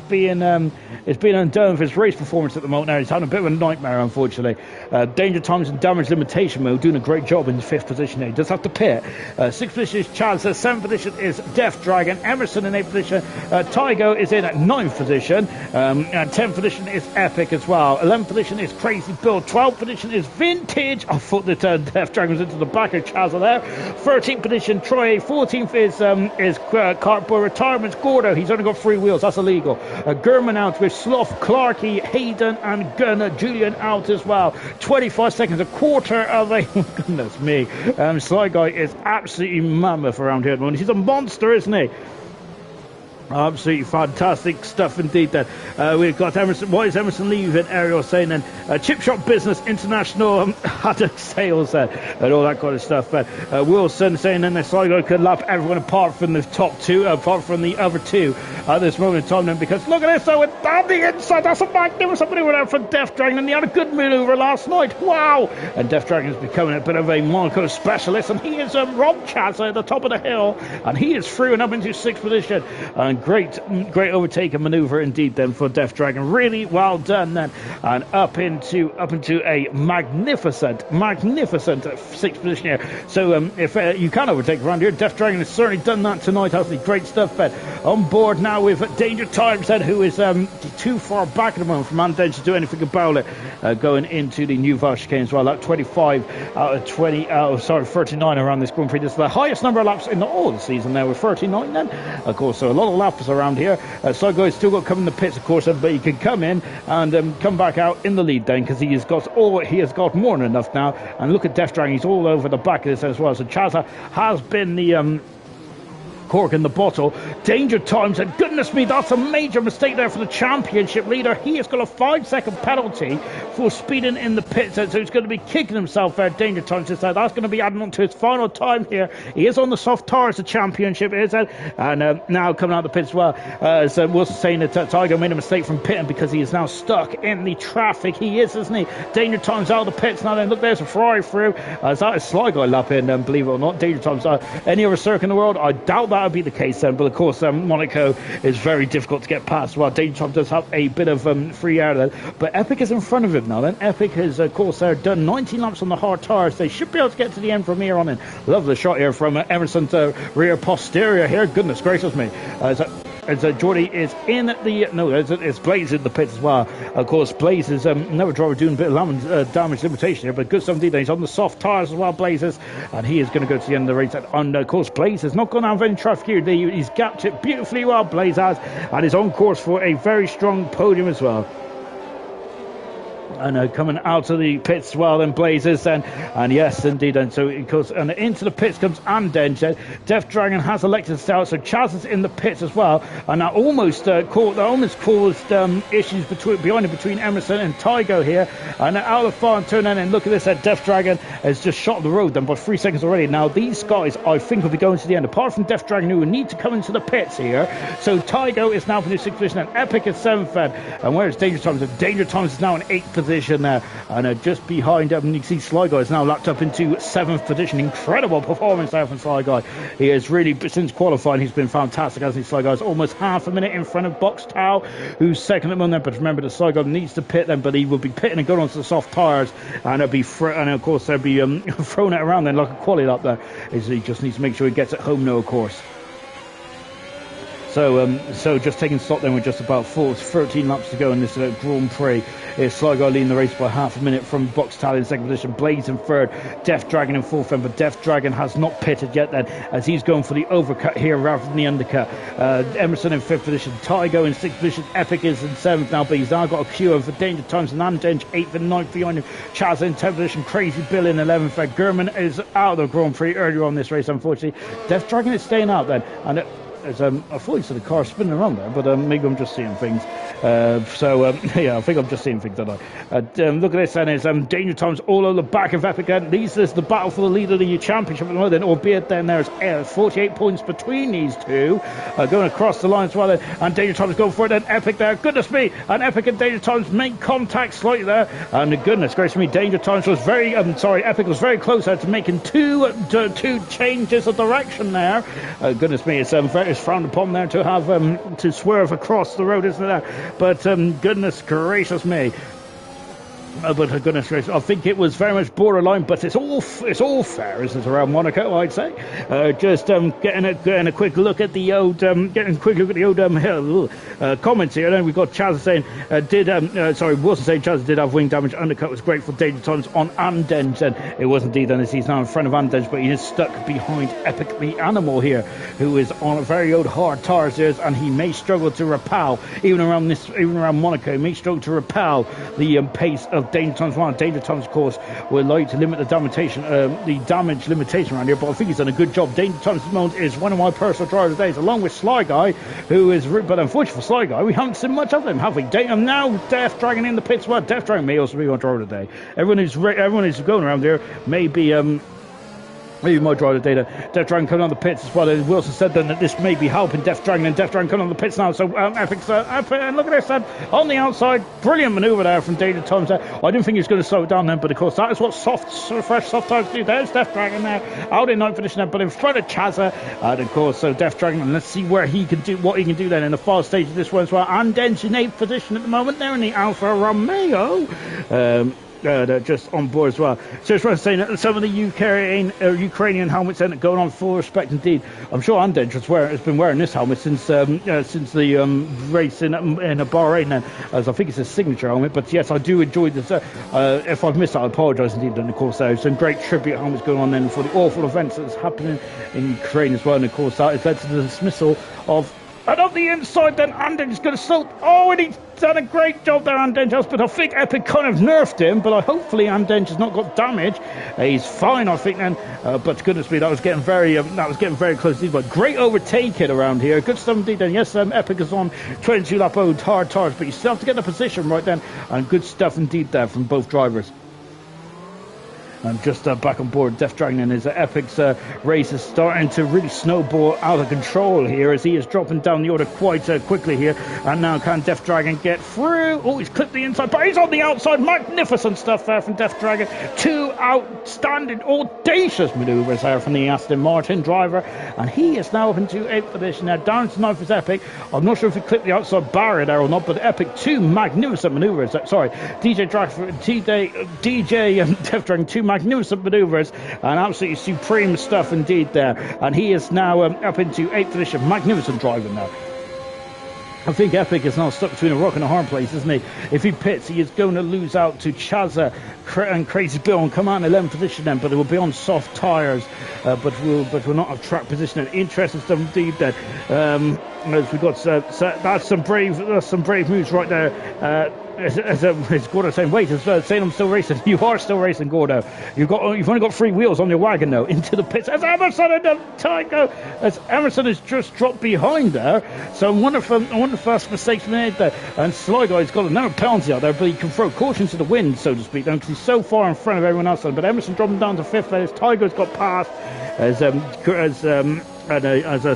it's being undone with his race performance at the moment. Now he's having a bit of a nightmare, unfortunately. Danger Times in damage limitation mode, doing a great job in 5th position there. He does have to pit. 6th position is Chaz, 7th position is Death Dragon, Emerson in 8th position, Tygo is in at 9th position, and 10th position is Epic as well. 11th position is Crazy Bill, 12th position is Vintage. I thought that Death Dragon was into the back of Chazza there. 13th position, Troy. 14th is Cartboy. Retirement's Gordo. He's only got 3 wheels. That's illegal. Gurman out with Sloth, Clarkey, Hayden, and Gunner. Julian out as well. 25 seconds, a quarter of a... Goodness me. Sly Guy is absolutely mammoth around here at the moment. He's a monster, isn't he? Absolutely fantastic stuff indeed then. We've got Emerson. Why is Emerson leaving? Ariel saying then Chip Shop Business International haddock sales and all that kind of stuff. Wilson saying then the Sligo could lap everyone apart from the top 2, apart from the other 2 at this moment in time then, because look at this though, with down the inside, that's a magnificent maneuver there from Death Dragon, and he had a good maneuver last night. Wow! And Death Dragon is becoming a bit of a Monaco specialist, and he is Rob Chazza at the top of the hill, and he is through and up into 6th position. And great overtake and maneuver indeed then for Death Dragon. Really well done then, and up into a magnificent 6th position here. So if you can overtake around here, Death Dragon has certainly done that tonight, hasn't he? Great stuff. But on board now with Danger Times then, who is too far back at the moment from Andenge to do anything about it, going into the new Val chicane as well. That 25 out of 39 around this Grand Prix. This is the highest number of laps in all the season now, with 39 then, of course. So a lot of laps around here. Sligo has still got to come in the pits, of course, but he can come in and come back out in the lead then, because he has got more than enough now. And look at Death Dragon, he's all over the back of this as well. So Chazza has been the cork in the bottle. Danger Times, and goodness me, that's a major mistake there for the championship leader. He has got a 5-second penalty for speeding in the pits, so he's going to be kicking himself there. Danger Times is that's going to be adding on to his final time here. He is on the soft tires, the championship is, and now coming out of the pits as well. So Wilson saying that Tiger made a mistake from pitting because he is now stuck in the traffic. He is, isn't he? Danger Times out of the pits now. Then look, there's a Ferrari through. Is that a Sligo lap in? Believe it or not, Danger Times. Any other circuit in the world? I doubt that would be the case then, but of course Monaco is very difficult to get past. Well, Danger Times does have a bit of free air there, but Epic is in front of him now then. Epic has of course done 19 laps on the hard tires. They should be able to get to the end from here on in. Love the shot here from Emerson's rear posterior here. Goodness gracious me. Jordy is in the no, it's Blaze in the pits as well. Of course, Blaze is another driver doing a bit of damage limitation here, but good stuff indeed. He's on the soft tires as well, Blazes, and he is going to go to the end of the race. And of course, Blaze has not gone out of any traffic here. He's gapped it beautifully well, Blaze has, and is on course for a very strong podium as well. And coming out of the pits well then Blazes then, and yes indeed, and so of course, and into the pits comes Andenge. Death Dragon has elected to stay out, so Chaz is in the pits as well, and that almost caused issues between Emerson and Tygo here, and out of the far turn in, and look at this, Death Dragon has just shot the road then by 3 seconds already. Now these guys I think will be going to the end, apart from Death Dragon, who will need to come into the pits here. So Tygo is now in the 6th position, and Epic is 7th, and where is Danger Times? Danger Times is now in 8th position there, and just behind you can see Sly Guy is now lapped up into 7th position. Incredible performance there from Sly Guy. He has really, since qualifying, he's been fantastic, hasn't he? Sly Guy is almost half a minute in front of Box Tau, who's second at the moment. But remember that Sly Guy needs to pit then, but he will be pitting and going onto the soft tyres, and it'll be and of course they'll be throwing it around then like a quali lap there. He just needs to make sure he gets it home now, of course. So just taking stock then with just about 13 laps to go in this Grand Prix. Sly Guy leading the race by half a minute from Box Tally in 2nd position, Blaze in 3rd, Death Dragon in 4th, but Death Dragon has not pitted yet then, as he's going for the overcut here rather than the undercut. Emerson in 5th position, Tygo in 6th position, Epic is in 7th now, but he's now got a queue for Danger Times and Andenge 8th and 9th behind him. Chaz in 10th position, Crazy Bill in 11th. German is out of the Grand Prix earlier on this race, unfortunately. Death Dragon is staying out then, and I thought you said the car spinning around there, but maybe I'm just seeing things. Yeah, I think I'm just seeing things, don't I? Look at this, and it's Danger Times all over the back of Epic. This is the battle for the lead of the championship at the moment, albeit then there's 48 points between these two, going across the line as well, and Danger Times going for it, and Epic there, goodness me, and Epic and Danger Times make contact slightly there, and goodness gracious me, Danger Times was Epic was very close to making two changes of direction there. Goodness me, it's frowned upon there to have to swerve across the road, isn't it? But goodness gracious me. But goodness gracious, I think it was very much borderline, but it's all fair, isn't it, around Monaco, I'd say. Just getting a quick look at the old comments here. Then we've got Chaz saying wasn't saying Chaz did have wing damage. Undercut was great for Danger Times on Andenge, and it was indeed, and he's now in front of Andenge, but he is stuck behind Epic the Animal here, who is on a very old hard tires there, and he may struggle to repel even around Monaco. He may struggle to repel the pace of Danger Times. Well, Danger Times, of course, would like to limit the damage limitation around here, but I think he's done a good job. Danger Times at the moment is one of my personal drivers of the days, along with Sly Guy, who is, but unfortunately for Sly Guy, we haven't seen much of him, have we? Now Death Dragon in the pits. Well, Death Dragon may also be my driver today. Everyone who's going around here may be maybe my driver data. Death Dragon coming on the pits as well. Wilson said then that this may be helping Death Dragon, and Death Dragon coming on the pits now. So Epic's and look at this on the outside, brilliant manoeuvre there from Danger Times there. I didn't think he was going to slow it down then, but of course that is what fresh soft tires do. There's Death Dragon there, out in 9th position there, but in front of Chazza, and of course so Death Dragon, and let's see what he can do then in the far stage of this one as well. And Den's in 8th position at the moment there in the Alfa Romeo. Just on board as well. So just want to say that some of the Ukrainian helmets end up going on, full respect indeed. I'm sure Andenge has been wearing this helmet since the race in Bahrain then, as I think it's a signature helmet. But yes, I do enjoy this. If I've missed that, I apologise indeed. And of course there's some great tribute helmets going on then for the awful events that's happening in Ukraine as well. And of course that has led to the dismissal of. And on the inside then, Andenge's going to slope. Oh, and he's done a great job there, Andenge. But I think Epic kind of nerfed him. But hopefully Andenge has not got damage. He's fine, I think, then. But goodness me, that was getting very close indeed. But great overtaking around here. Good stuff indeed then. Yes, Epic is on 22 lap old hard tires. But you still have to get the position right then. And good stuff indeed there from both drivers. And just back on board, Death Dragon and his Epic's race is starting to really snowball out of control here, as he is dropping down the order quite quickly here. And now can Death Dragon get through? Oh, he's clipped the inside, but he's on the outside. Magnificent stuff there from Death Dragon. Two outstanding, audacious manoeuvres there from the Aston Martin driver. And he is now up into 8th position now. Down to 9th is Epic. I'm not sure if he clipped the outside barrier there or not, but Epic, two magnificent manoeuvres. Sorry, Death Dragon, two magnificent manoeuvres and absolutely supreme stuff indeed there, and he is now up into 8th position. Magnificent driving there. I think Epic is now stuck between a rock and a hard place, isn't he? If he pits, he is going to lose out to Chazza and Crazy Bill and come out in 11th position then, but it will be on soft tyres, but will not have track position. Interesting stuff indeed then. As we got that's some brave moves right there. It's Gordo saying, wait, saying I'm still racing. You are still racing, Gordo. You've only got 3 wheels on your wagon though. Into the pits as Emerson and the Tygo, as Emerson has just dropped behind there. So I wonder if that's mistakes made there. And Sly Guy's got another penalty out there, but he can throw caution to the wind, so to speak, because he's so far in front of everyone else. But Emerson dropping down to 5th there. As Tygo's got past, as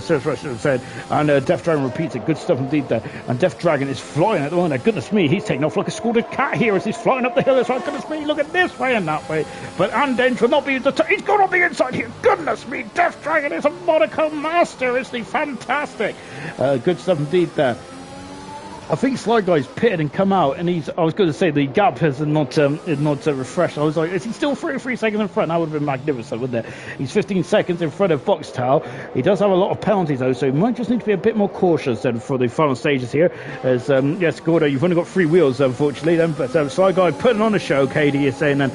Surf Rush said, and Death Dragon repeats it. Good stuff indeed there. And Death Dragon is flying at the moment. Goodness me, he's taking off like a scalded cat here as he's flying up the hill as well. Goodness me, look at this way and that way. But Andenge will not be he's going on the inside here. Goodness me, Death Dragon is a Monaco master, isn't he? Fantastic. Good stuff indeed there. I think Sly Guy's pitted and come out, and I was going to say the gap has not refreshed. I was like, is he still 3 seconds in front? That would have been magnificent, wouldn't it? He's 15 seconds in front of Boxtel. He does have a lot of penalties though, so he might just need to be a bit more cautious then for the final stages here. As yes, Gordo, you've only got 3 wheels unfortunately then, but Sly Guy putting on a show. Katie is saying, and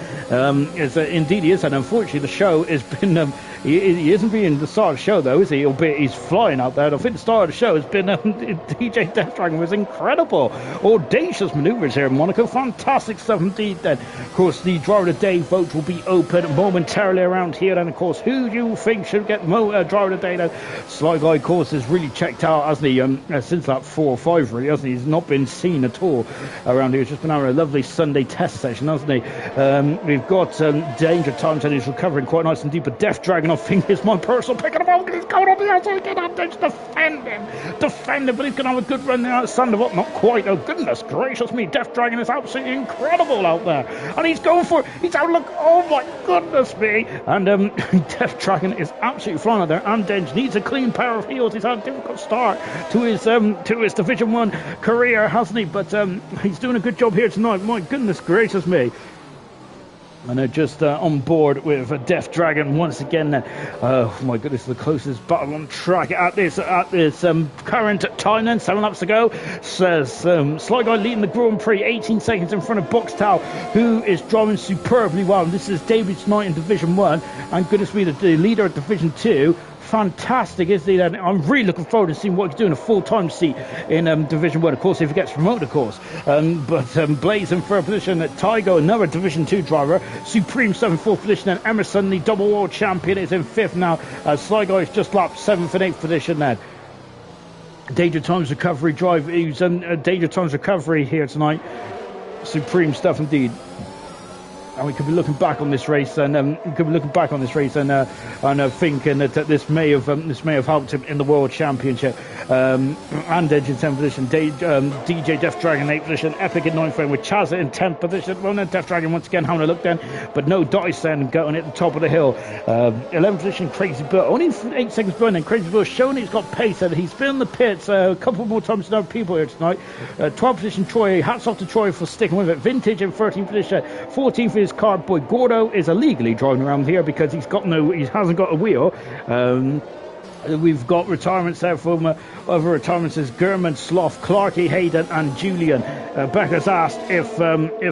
indeed he is, and unfortunately the show has been. He isn't being the start of the show though, is he? Albeit he's flying out there. I think the start of the show has been DJ Death Dragon was incredible. Audacious manoeuvres here in Monaco. Fantastic stuff indeed then. Of course, the Driver of the Day vote will be open momentarily around here. And of course, who do you think should get Driver of the Day then? Sly Guy, of course, has really checked out, hasn't he? Since that 4 or 5 really, hasn't he? He's not been seen at all around here. He's just been having a lovely Sunday test session, hasn't he? We've got Danger Times and he's recovering quite nice indeed. But Death Dragon, I think, is my personal pick of the moment. He's going on the outside again. I'm just defend him, but he's going to have a good run there at Sandoval. Not quite. Oh, goodness gracious me. Death Dragon is absolutely incredible out there. And he's going for it. He's out. Look. Oh, my goodness me. And Death Dragon is absolutely flying out there. And Denge needs a clean pair of heels. He's had a difficult start to his Division 1 career, hasn't he? But he's doing a good job here tonight. My goodness gracious me. And they're just on board with a Death Dragon once again. Oh my goodness, the closest battle on track at this current time then, 7 laps to go. Says Sly Guy leading the Grand Prix, 18 seconds in front of Boxtel, who is driving superbly well. This is David's night in Division 1, and goodness me, the leader of Division 2. Fantastic, isn't he? I'm really looking forward to seeing what he's doing a full-time seat in Division 1, of course, if he gets promoted, of course. But Blaze in third position, Tygo, another Division 2 driver, Supreme 7th, 4th position, and Emerson, the double world champion, is in 5th now. Sly Guy is just lapped 7th and 8th position then. Danger Times recovery drive, he's Danger Times recovery here tonight. Supreme stuff indeed. And we could be looking back on this race, and thinking that this may have helped him in the World Championship. And Edge in 10th position, DJ Death Dragon 8th position, Epic in 9th frame with Chazza in 10th position. Well, then Death Dragon once again having a look then, but no dice then going at the top of the hill. 11th position, Crazy Bill, only 8 seconds behind then. Crazy Bill showing he's got pace, and he's been in the pits a couple more times than other people here tonight. 12th position, Troy. Hats off to Troy for sticking with it. Vintage in 13th position, 14th is Cardboy. Gordo is illegally driving around here because he hasn't got a wheel. We've got retirements there from other retirements is German, Sloth, Clarkey, Hayden and Julian. Becca's asked if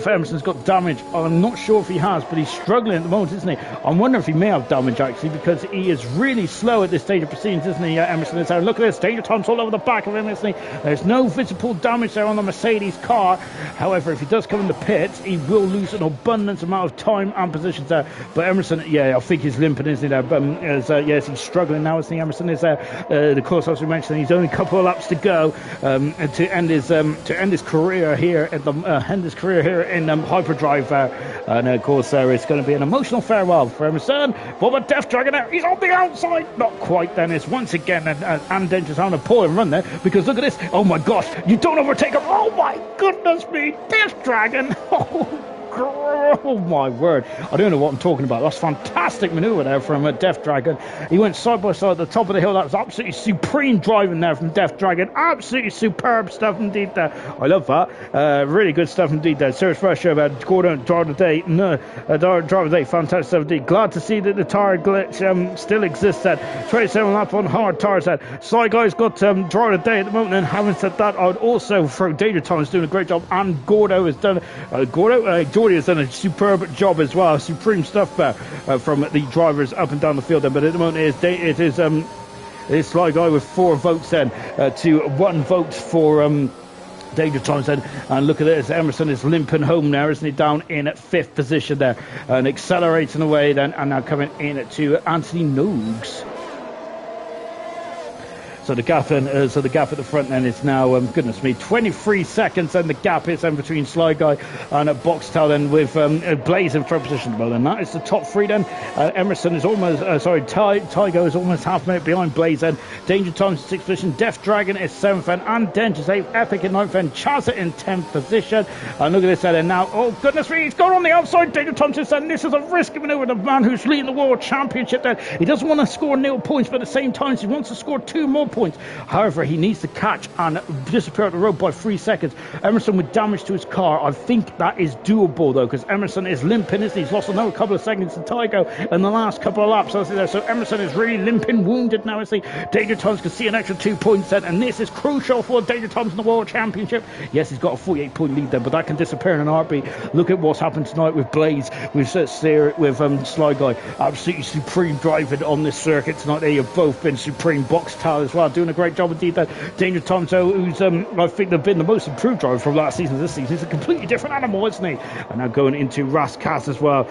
Emerson's got damage. I'm not sure if he has, but he's struggling at the moment, isn't he? I'm wondering if he may have damage actually, because he is really slow at this stage of proceedings, isn't he? Emerson is there. Look at this, Danger Times all over the back of him, isn't he? There's no visible damage there on the Mercedes car. However, if he does come in the pits, he will lose an abundance amount of time and positions there. But Emerson, yeah, I think he's limping, isn't he? There, but yes, he's struggling now, isn't he? Emerson is there. The course, as we mentioned, he's only a couple of laps to go to end his career here at the in Hyperdrive. And of course, it's going to be an emotional farewell for Emerson. But Death Dragon there, he's on the outside. Not quite, Dennis. Once again, and Dennis having a pull and run there, because look at this. Oh my gosh, you don't overtake him. Oh my goodness me, Death Dragon. Oh Oh my word, I don't know what I'm talking about. That's fantastic maneuver there from Death Dragon. He went side by side at the top of the hill. That was absolutely supreme driving there from Death Dragon. Absolutely superb stuff indeed there. I love that. Really good stuff indeed there. Serious pressure about Gordon drive of the day. No, drive of the day, fantastic stuff indeed. Glad to see that the tire glitch still exists there. 27 lap on hard tires there. Sly Guy's got drive of the day at the moment, and having said that, I would also throw Danger Tom's doing a great job, and Gordo has done Geordie has done a superb job as well. Supreme stuff there from the drivers up and down the field there. But at the moment it is Sly Guy with 4 votes then to 1 vote for Danger Tom's then. And look at this, Emerson is limping home now, isn't he, down in 5th position there, and accelerating away then, and now coming in to Anthony Nogues. So the gap at the front then is now, goodness me, 23 seconds, and the gap is then between Sly Guy and Boxtel then, with Blaze in front position at the moment. And that is the top 3 then. Emerson is almost, Tygo is almost half a minute behind Blaze then. Danger Tom's in 6th position. Death Dragon is 7th then, and Denger's 8th. Epic in 9th then. Chazza in 10th position. And look at this then now. Oh goodness me, he's gone on the outside. Danger Tom just said this is a risky maneuver. The man who's leading the World Championship then. He doesn't want to score 0 points, but at the same time he wants to score 2 more points. However, he needs to catch and disappear at the road by 3 seconds. Emerson with damage to his car. I think that is doable though, because Emerson is limping, isn't he? He's lost another couple of seconds to Tygo in the last couple of laps. So Emerson is really limping, wounded now, isn't he? Danger Toms can see an extra 2 points then, and this is crucial for Danger Toms in the World Championship. Yes, he's got a 48-point lead there, but that can disappear in an heartbeat. Look at what's happened tonight with Blaze, with Sly Guy. Absolutely supreme driving on this circuit tonight. They have both been supreme. Boxtel as well, doing a great job indeed there. Danger Tom, who's I think they've been the most improved driver from last season to this season. He's a completely different animal, isn't he? And now going into Raskas as well.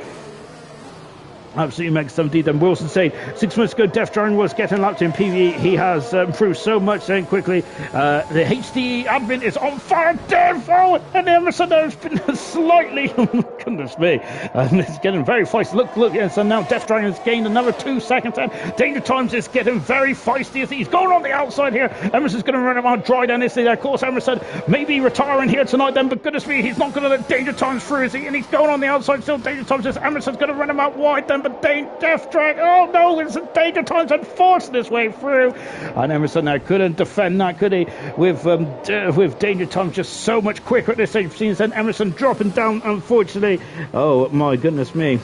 Absolutely makes some deed. And Wilson saying 6 months ago Death Dragon was getting lapped in PvE. He has improved so much then quickly. The HD admin is on fire, dead forward, and Emerson has been slightly goodness me, and it's getting very feisty. Look, yes, and now Death Dragon has gained another 2 seconds, and Danger Times is getting very feisty. He's going on the outside here. Emerson's going to run him out dry down this thing. Of course, Emerson maybe retiring here tonight then, but goodness me, he's not going to let Danger Times through, is he? And he's going on the outside still. Danger Times says Emerson's going to run him out wide then, but Death Dragon, oh no, it's Danger Times and forcing his way through, and Emerson now couldn't defend that, could he, with Danger Times just so much quicker at this stage of the season. Emerson dropping down, unfortunately. Oh my goodness me.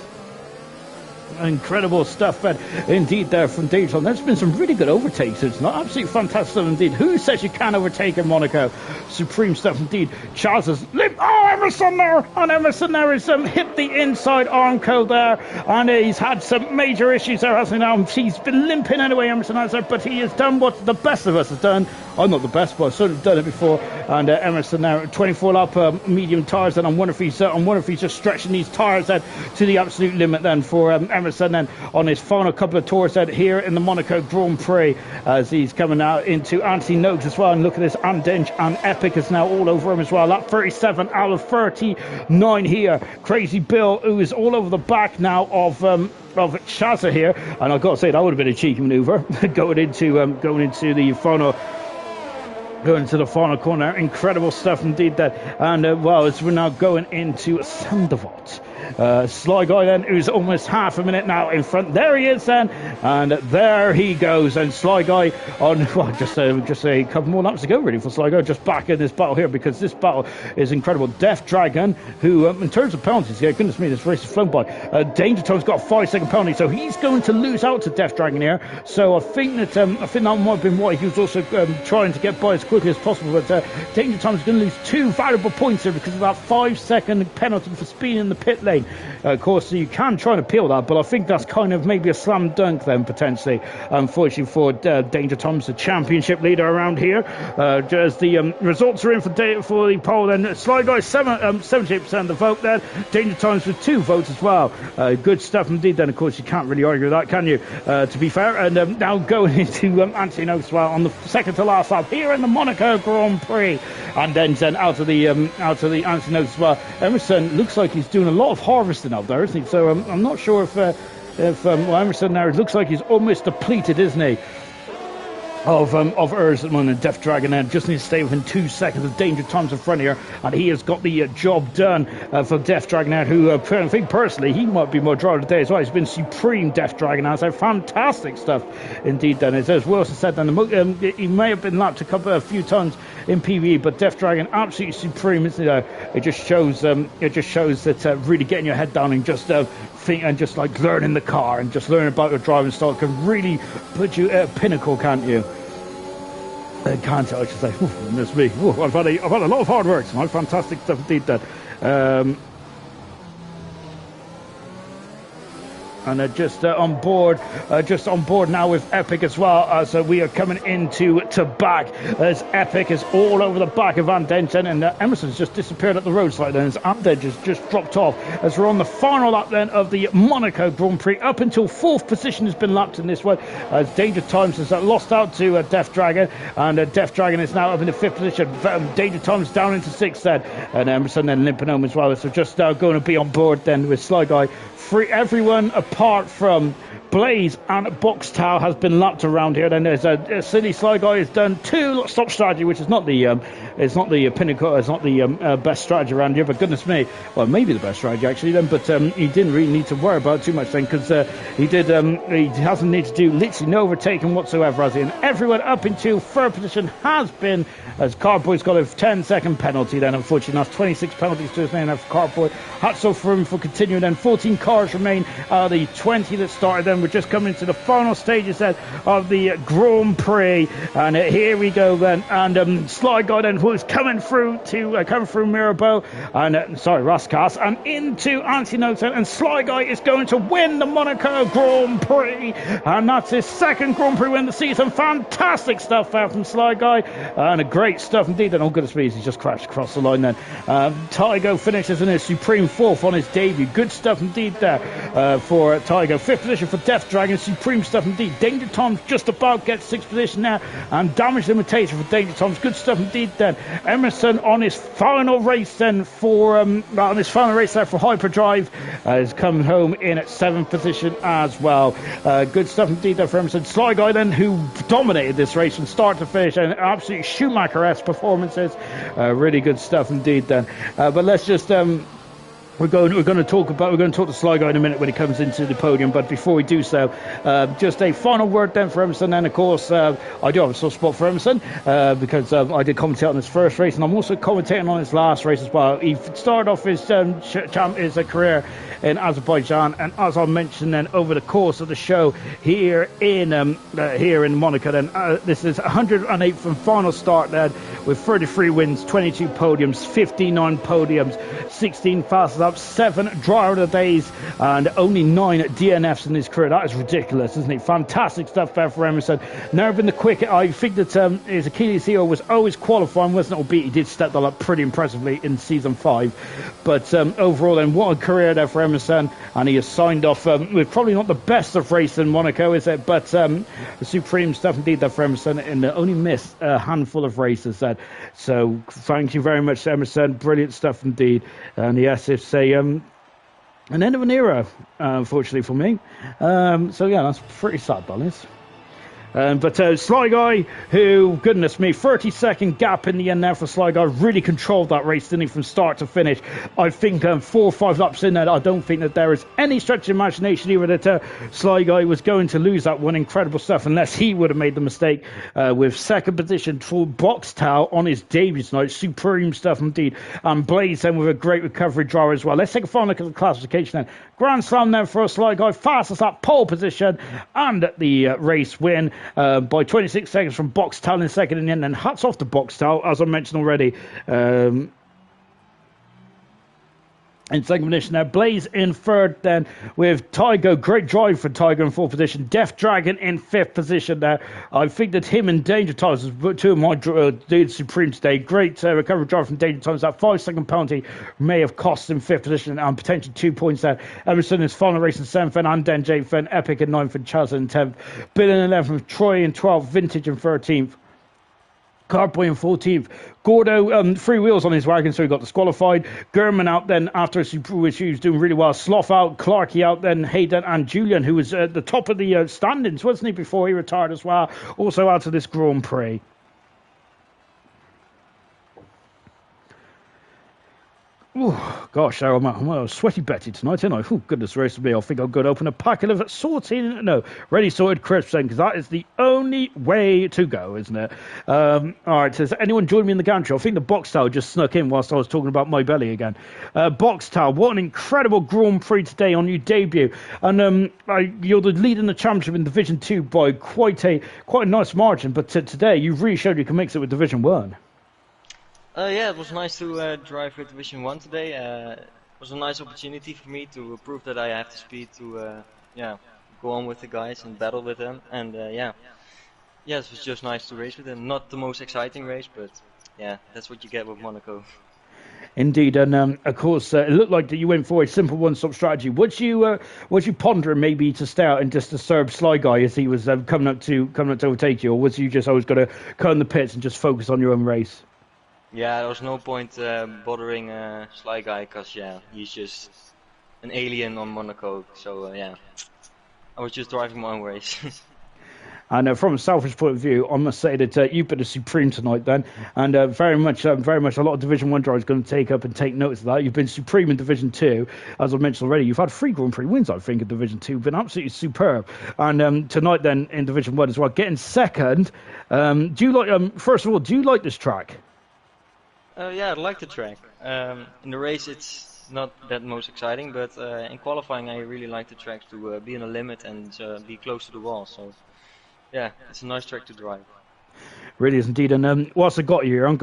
Incredible stuff, but indeed there from Danger Tom. There's been some really good overtakes. It's not absolutely fantastic indeed. Who says you can't overtake in Monaco? Supreme stuff indeed. Charles has limped. Oh, Emerson there, and Emerson there has hit the inside arm code there, and he's had some major issues there, hasn't he? Now he's been limping anyway, Emerson has, but he has done what the best of us has done. I'm not the best, but I've certainly done it before. And Emerson now 24 lap medium tires, and I wonder if he's just stretching these tires then to the absolute limit then for Emerson then on his final couple of tours then here in the Monaco Grand Prix, as he's coming out into Anthony Nogues as well. And look at this, and Dench and Epic is now all over him as well. Lap 37 out of 39 here. Crazy Bill, who is all over the back now of Chazza here, and I've got to say that would have been a cheeky manoeuvre going into the final corner. Incredible stuff indeed that. And as we're now going into Sandoval. Sly Guy then, who's almost half a minute now in front. There he is then, and there he goes. And Sly Guy on just a couple more laps to go really for Sly Guy, just back in this battle here, because this battle is incredible. Death Dragon, who in terms of penalties, yeah, goodness me, this race has flown by. Danger Tom's got a 5-second penalty, so he's going to lose out to Death Dragon here. So I think that might have been why he was also trying to get by as quickly as possible. But Danger Tom's going to lose 2 valuable points here because of that 5-second penalty for speed in the pit lane. Of course, you can try and appeal that, but I think that's kind of maybe a slam dunk then, potentially. Unfortunately for Danger Tom's the championship leader around here. As the results are in for the poll, then Sly Guy 78% of the vote there. Danger Tom's with 2 votes as well. Good stuff indeed then. Of course, you can't really argue with that, can you? To be fair. And now going into Anthony Nogues as well on the second to last lap here in the Monaco Grand Prix. And then out of the Anthony Nogues as well. Emerson looks like he's doing a lot of harvesting up there, isn't he? So I'm not sure if Emerson now, it looks like he's almost depleted, isn't he? of Erzman and Death Dragon, and just needs to stay within 2 seconds of danger times in front here, and he has got the job done for Death Dragon, who I think personally he might be my driver today as well. He's been supreme. Death Dragon has fantastic stuff indeed. Then as Wilson said, then he may have been lapped a few times in PvE, but Death Dragon absolutely supreme, isn't it? It just shows that really getting your head down and just think and just like learning the car and just learning about your driving style can really put you at a pinnacle, can't you? Can't I should say? Goodness me! I've had a lot of hard work. Some fantastic stuff indeed. That. And just on board now with Epic as well. So we are coming into back as Epic is all over the back of Van Dengen, and Emerson's just disappeared at the roadside, and as Van Dengen's just dropped off as we're on the final lap then of the Monaco Grand Prix. Up until 4th position has been lapped in this one, as Danger Times has lost out to Death Dragon, and Death Dragon is now up in the 5th position. Danger Times down into 6th then, and Emerson then limping home as well. So just going to be on board then with Sly Guy. Everyone apart from Blaze and Boxtow has been lapped around here. Then there's a silly Sly Guy has done 2 stop strategy, which is not the pinnacle, it's not the best strategy around here. But goodness me, well maybe the best strategy actually then. But he didn't really need to worry about it too much then, because he hasn't needed to do literally no overtaking whatsoever, has he? And everyone up into 3rd position has been, as Cardboy's got a 10-second penalty then. Unfortunately, that's 26 penalties to his name now for Cardboy. Hats off for him for continuing. Then 14 cars remain out of the 20 that started. Then we're just coming to the final stages then of the Grand Prix, and here we go then. And Sly Guy then, who's coming through Mirabeau and Raskas and into Antinota, and Sly Guy is going to win the Monaco Grand Prix, and that's his 2nd Grand Prix win of the season. Fantastic stuff there from Sly Guy, and a great stuff indeed. And all good speeds, he's just crashed across the line then. Tygo finishes in his supreme 4th on his debut. Good stuff indeed there for Tygo. 5th position for Death Dragon. Supreme stuff indeed. Danger Tom's just about gets 6th position now, and damage limitation for Danger Tom's. Good stuff indeed then. Emerson on his final race then for Hyperdrive has come home in at 7th position as well. Good stuff indeed there for Emerson. Sly Guy then, who dominated this race from start to finish, and absolutely Schumacher-esque performances. Really good stuff indeed then. But let's just We're going to talk to Sly Guy in a minute when he comes into the podium. But before we do so, just a final word then for Emerson. And of course, I do have a soft spot for Emerson because I did commentate on his first race, and I'm also commentating on his last race as well. He started off his career in Azerbaijan, and as I mentioned then over the course of the show here in Monaco, then this is 108th from final start then, with 33 wins, 22 podiums, 59 podiums, 16 fast laps, 7 driver of the days, and only 9 DNFs in his career. That is ridiculous, isn't it? Fantastic stuff there for Emerson. Never been the quickest. I think that his Achilles heel was always qualifying, wasn't it? Albeit he did step that up pretty impressively in season 5. But overall then, what a career there for Emerson, and he has signed off with probably not the best of race in Monaco, is it? But the supreme stuff indeed there for Emerson, and only missed a handful of races there. So thank you very much, Emerson. Brilliant stuff indeed. And yes, it's an end of an era, unfortunately for me. So yeah, that's pretty sad, that is. But Sly Guy, who, goodness me, 30-second gap in the end there for Sly Guy, really controlled that race, didn't he, from start to finish. I think 4 or 5 laps in there, I don't think that there is any stretch of imagination either that Sly Guy was going to lose that one. Incredible stuff, unless he would have made the mistake with 2nd position for Boxtow on his debut tonight. Supreme stuff indeed. And Blaze then with a great recovery driver as well. Let's take a final look at the classification then. Grand Slam then for Sly Guy, fastest at pole position and the race win. By 26 seconds from Boxtow in 2nd in the end, and hats off to Boxtow, as I mentioned already. In 2nd position there, Blaze in 3rd then, with Tygo, great drive for Tygo in 4th position. Death Dragon in 5th position there. I think that him and Danger Times was 2 of my dudes supreme today. Great recovery drive from Danger Times. That 5-second penalty may have cost him 5th position and potentially 2 points there. Emerson in his final race in 7th, and Den 8th, and Epic in 9th, and Chaz in 10th. Bill in 11th, Troy in 12th, Vintage in 13th. Carboy in 14th. Gordo, 3 wheels on his wagon, so he got disqualified. Gurman out then after which he was doing really well. Sloth out, Clarkey out then, Hayden and Julian, who was at the top of the standings, wasn't he, before he retired as well. Also out of this Grand Prix. Oh, gosh, I'm a sweaty Betty tonight, ain't I? Oh, goodness gracious me. I think I'm going to open a packet of ready sorted crisps then, because that is the only way to go, isn't it? All right, has anyone joined me in the gantry? I think the box towel just snuck in whilst I was talking about my belly again. Box towel, what an incredible Grand Prix today on your debut. And you're the lead in the championship in Division 2 by quite a nice margin, but today you've really showed you can mix it with Division 1. Yeah, it was nice to drive with Division 1 today. It was a nice opportunity for me to prove that I have the speed to go on with the guys and battle with them. And it was just nice to race with them. Not the most exciting race, but yeah, that's what you get with Monaco. Indeed, and of course, it looked like that you went for a simple one-stop strategy. Was you pondering maybe to stay out and just disturb Sly Guy as he was coming up to overtake you, or was you just always going to cut in the pits and just focus on your own race? Yeah, there was no point bothering Sly Guy, because he's just an alien on Monaco. So I was just driving my own race. And from a selfish point of view, I must say that you've been a supreme tonight, then, and very much a lot of Division 1 drivers going to take up and take notice of that. You've been supreme in Division 2, as I mentioned already. You've had 3 Grand Prix wins, I think, in Division 2. Been absolutely superb. And tonight, then, in Division 1 as well, getting second. Do you like? First of all, do you like this track? Yeah, I like the track. In the race, it's not that most exciting, but in qualifying, I really like the track to be in a limit and be close to the wall. So, yeah, it's a nice track to drive. Really is indeed. And whilst I got you here, I'm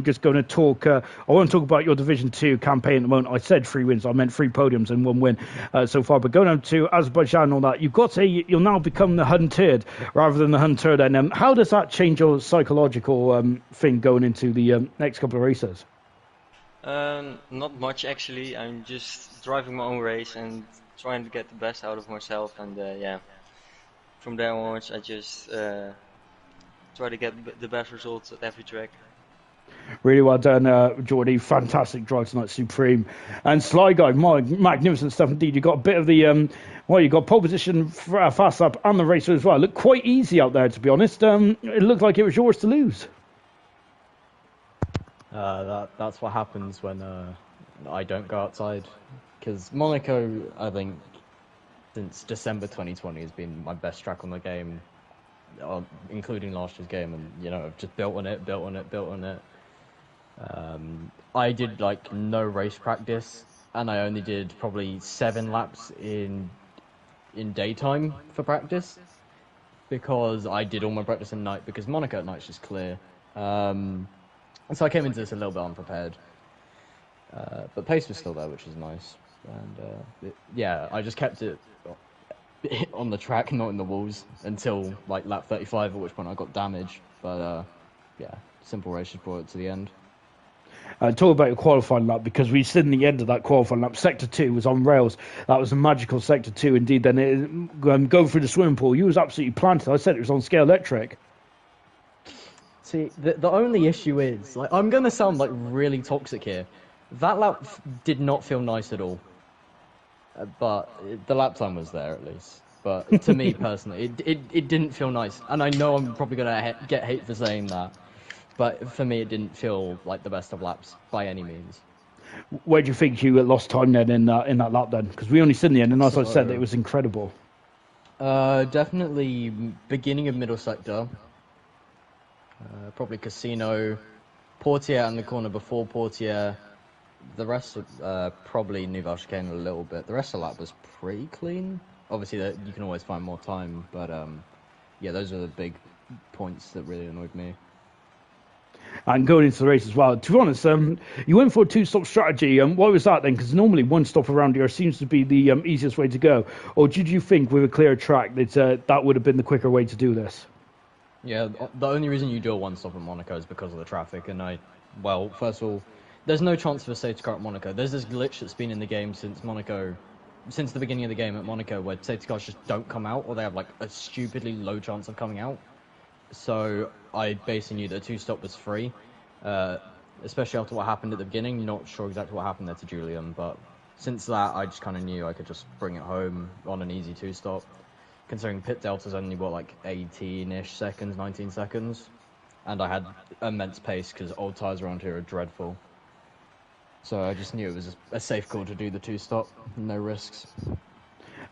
just going to talk. I want to talk about your Division 2 campaign at the moment. I said 3 wins. I meant 3 podiums and 1 win so far. But going on to Azerbaijan and all that, you'll now become the hunted rather than the hunter. Then, how does that change your psychological thing going into the next couple of races? Not much actually. I'm just driving my own race and trying to get the best out of myself. And from there onwards, I just try to get the best results at every track. Really well done, Geordie. Fantastic drive tonight, supreme. And Sly Guy, magnificent stuff indeed. You got a bit of the, you got pole position, fast lap, and the racer as well. It looked quite easy out there, to be honest. It looked like it was yours to lose. That's what happens when I don't go outside. Because Monaco, I think, since December 2020 has been my best track on the game. Including last year's game, and I've just built on it. I did like no race practice, and I only did probably 7 laps in daytime for practice, because I did all my practice at night, because Monaco at night's just clear. And so I came into this a little bit unprepared, but pace was still there, which is nice. And I just kept it on the track, not in the walls, until like lap 35, at which point I got damaged. But simple race just brought it to the end. Talk about your qualifying lap, because we stood in the end of that qualifying lap. Sector 2 was on rails. That was a magical Sector 2 indeed. Then going through the swimming pool, you was absolutely planted. I said it was on scale electric. See, the only issue is, like, I'm going to sound like really toxic here. That lap did not feel nice at all. But the lap time was there at least. But to me personally, it didn't feel nice. And I know I'm probably going to get hate for saying that. But for me, it didn't feel like the best of laps by any means. Where do you think you lost time then in that lap then? Because we only stood in the end, and as I said, it was incredible. Definitely beginning of middle sector. Probably Casino. Portier in the corner before Portier. The rest probably Nouvelle Chicane a little bit. The rest of the lap was pretty clean. Obviously, you can always find more time, but those are the big points that really annoyed me. And going into the race as well, to be honest, you went for a 2-stop strategy. Why was that then? Because normally 1 stop around here seems to be the easiest way to go. Or did you think with a clear track that would have been the quicker way to do this? Yeah, the only reason you do a 1-stop at Monaco is because of the traffic. And first of all, there's no chance for a safety car at Monaco. There's this glitch that's been in the game since the beginning of the game at Monaco, where safety cars just don't come out, or they have like a stupidly low chance of coming out. so I basically knew that two-stop was free, especially after what happened at the beginning. You're not sure exactly what happened there to Julian, but since that, I just kind of knew I could just bring it home on an easy two-stop, considering pit delta's only, what, like 18-ish seconds, 19 seconds, and I had immense pace because old tyres around here are dreadful. So I just knew it was a safe call to do the two-stop, no risks.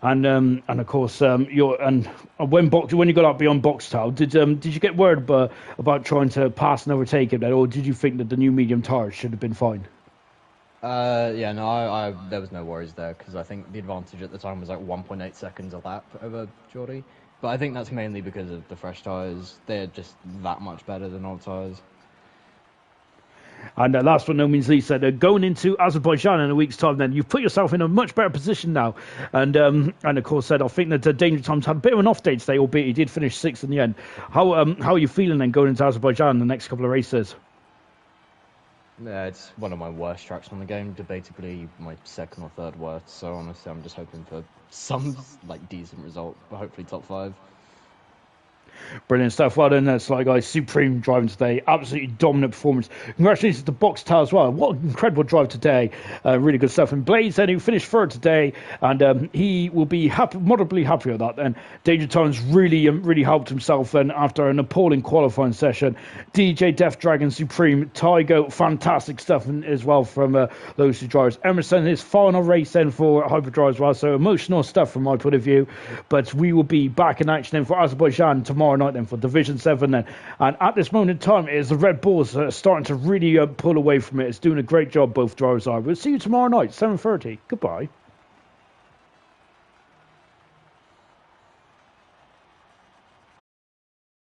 And of course, when you got up beyond box tile, did you get worried about trying to pass and overtake it, or did you think that the new medium tires should have been fine? Yeah, no, there was no worries there because I think the advantage at the time was like 1.8 seconds a lap over Geordie. But I think that's mainly because of the fresh tyres. They're just that much better than old tyres. And last but no means least, going into Azerbaijan in a week's time, then you've put yourself in a much better position now. And of course, I think that Danger Times had a bit of an off day today, albeit he did finish sixth in the end. How are you feeling then going into Azerbaijan in the next couple of races? Yeah, it's one of my worst tracks on the game, debatably my second or third worst. So honestly, I'm just hoping for some like decent result, but hopefully top 5. Brilliant stuff. Well done, Sly Guy. Supreme driving today. Absolutely dominant performance. Congratulations to Box Tile as well. What an incredible drive today. Really good stuff. And Blaze then, who finished third today, and he will be moderately happy with that. And Danger Times really helped himself. And after an appalling qualifying session, DJ Death Dragon Supreme, Tygo, fantastic stuff as well from those two drivers. Emerson, his final race then for Hyperdrive as well. So emotional stuff from my point of view. But we will be back in action then for Azerbaijan tomorrow night then for Division 7 then. And at this moment in time, it is the Red Bulls starting to really pull away from it. It's doing a great job, both drivers are. We'll see you tomorrow night, 7:30. Goodbye.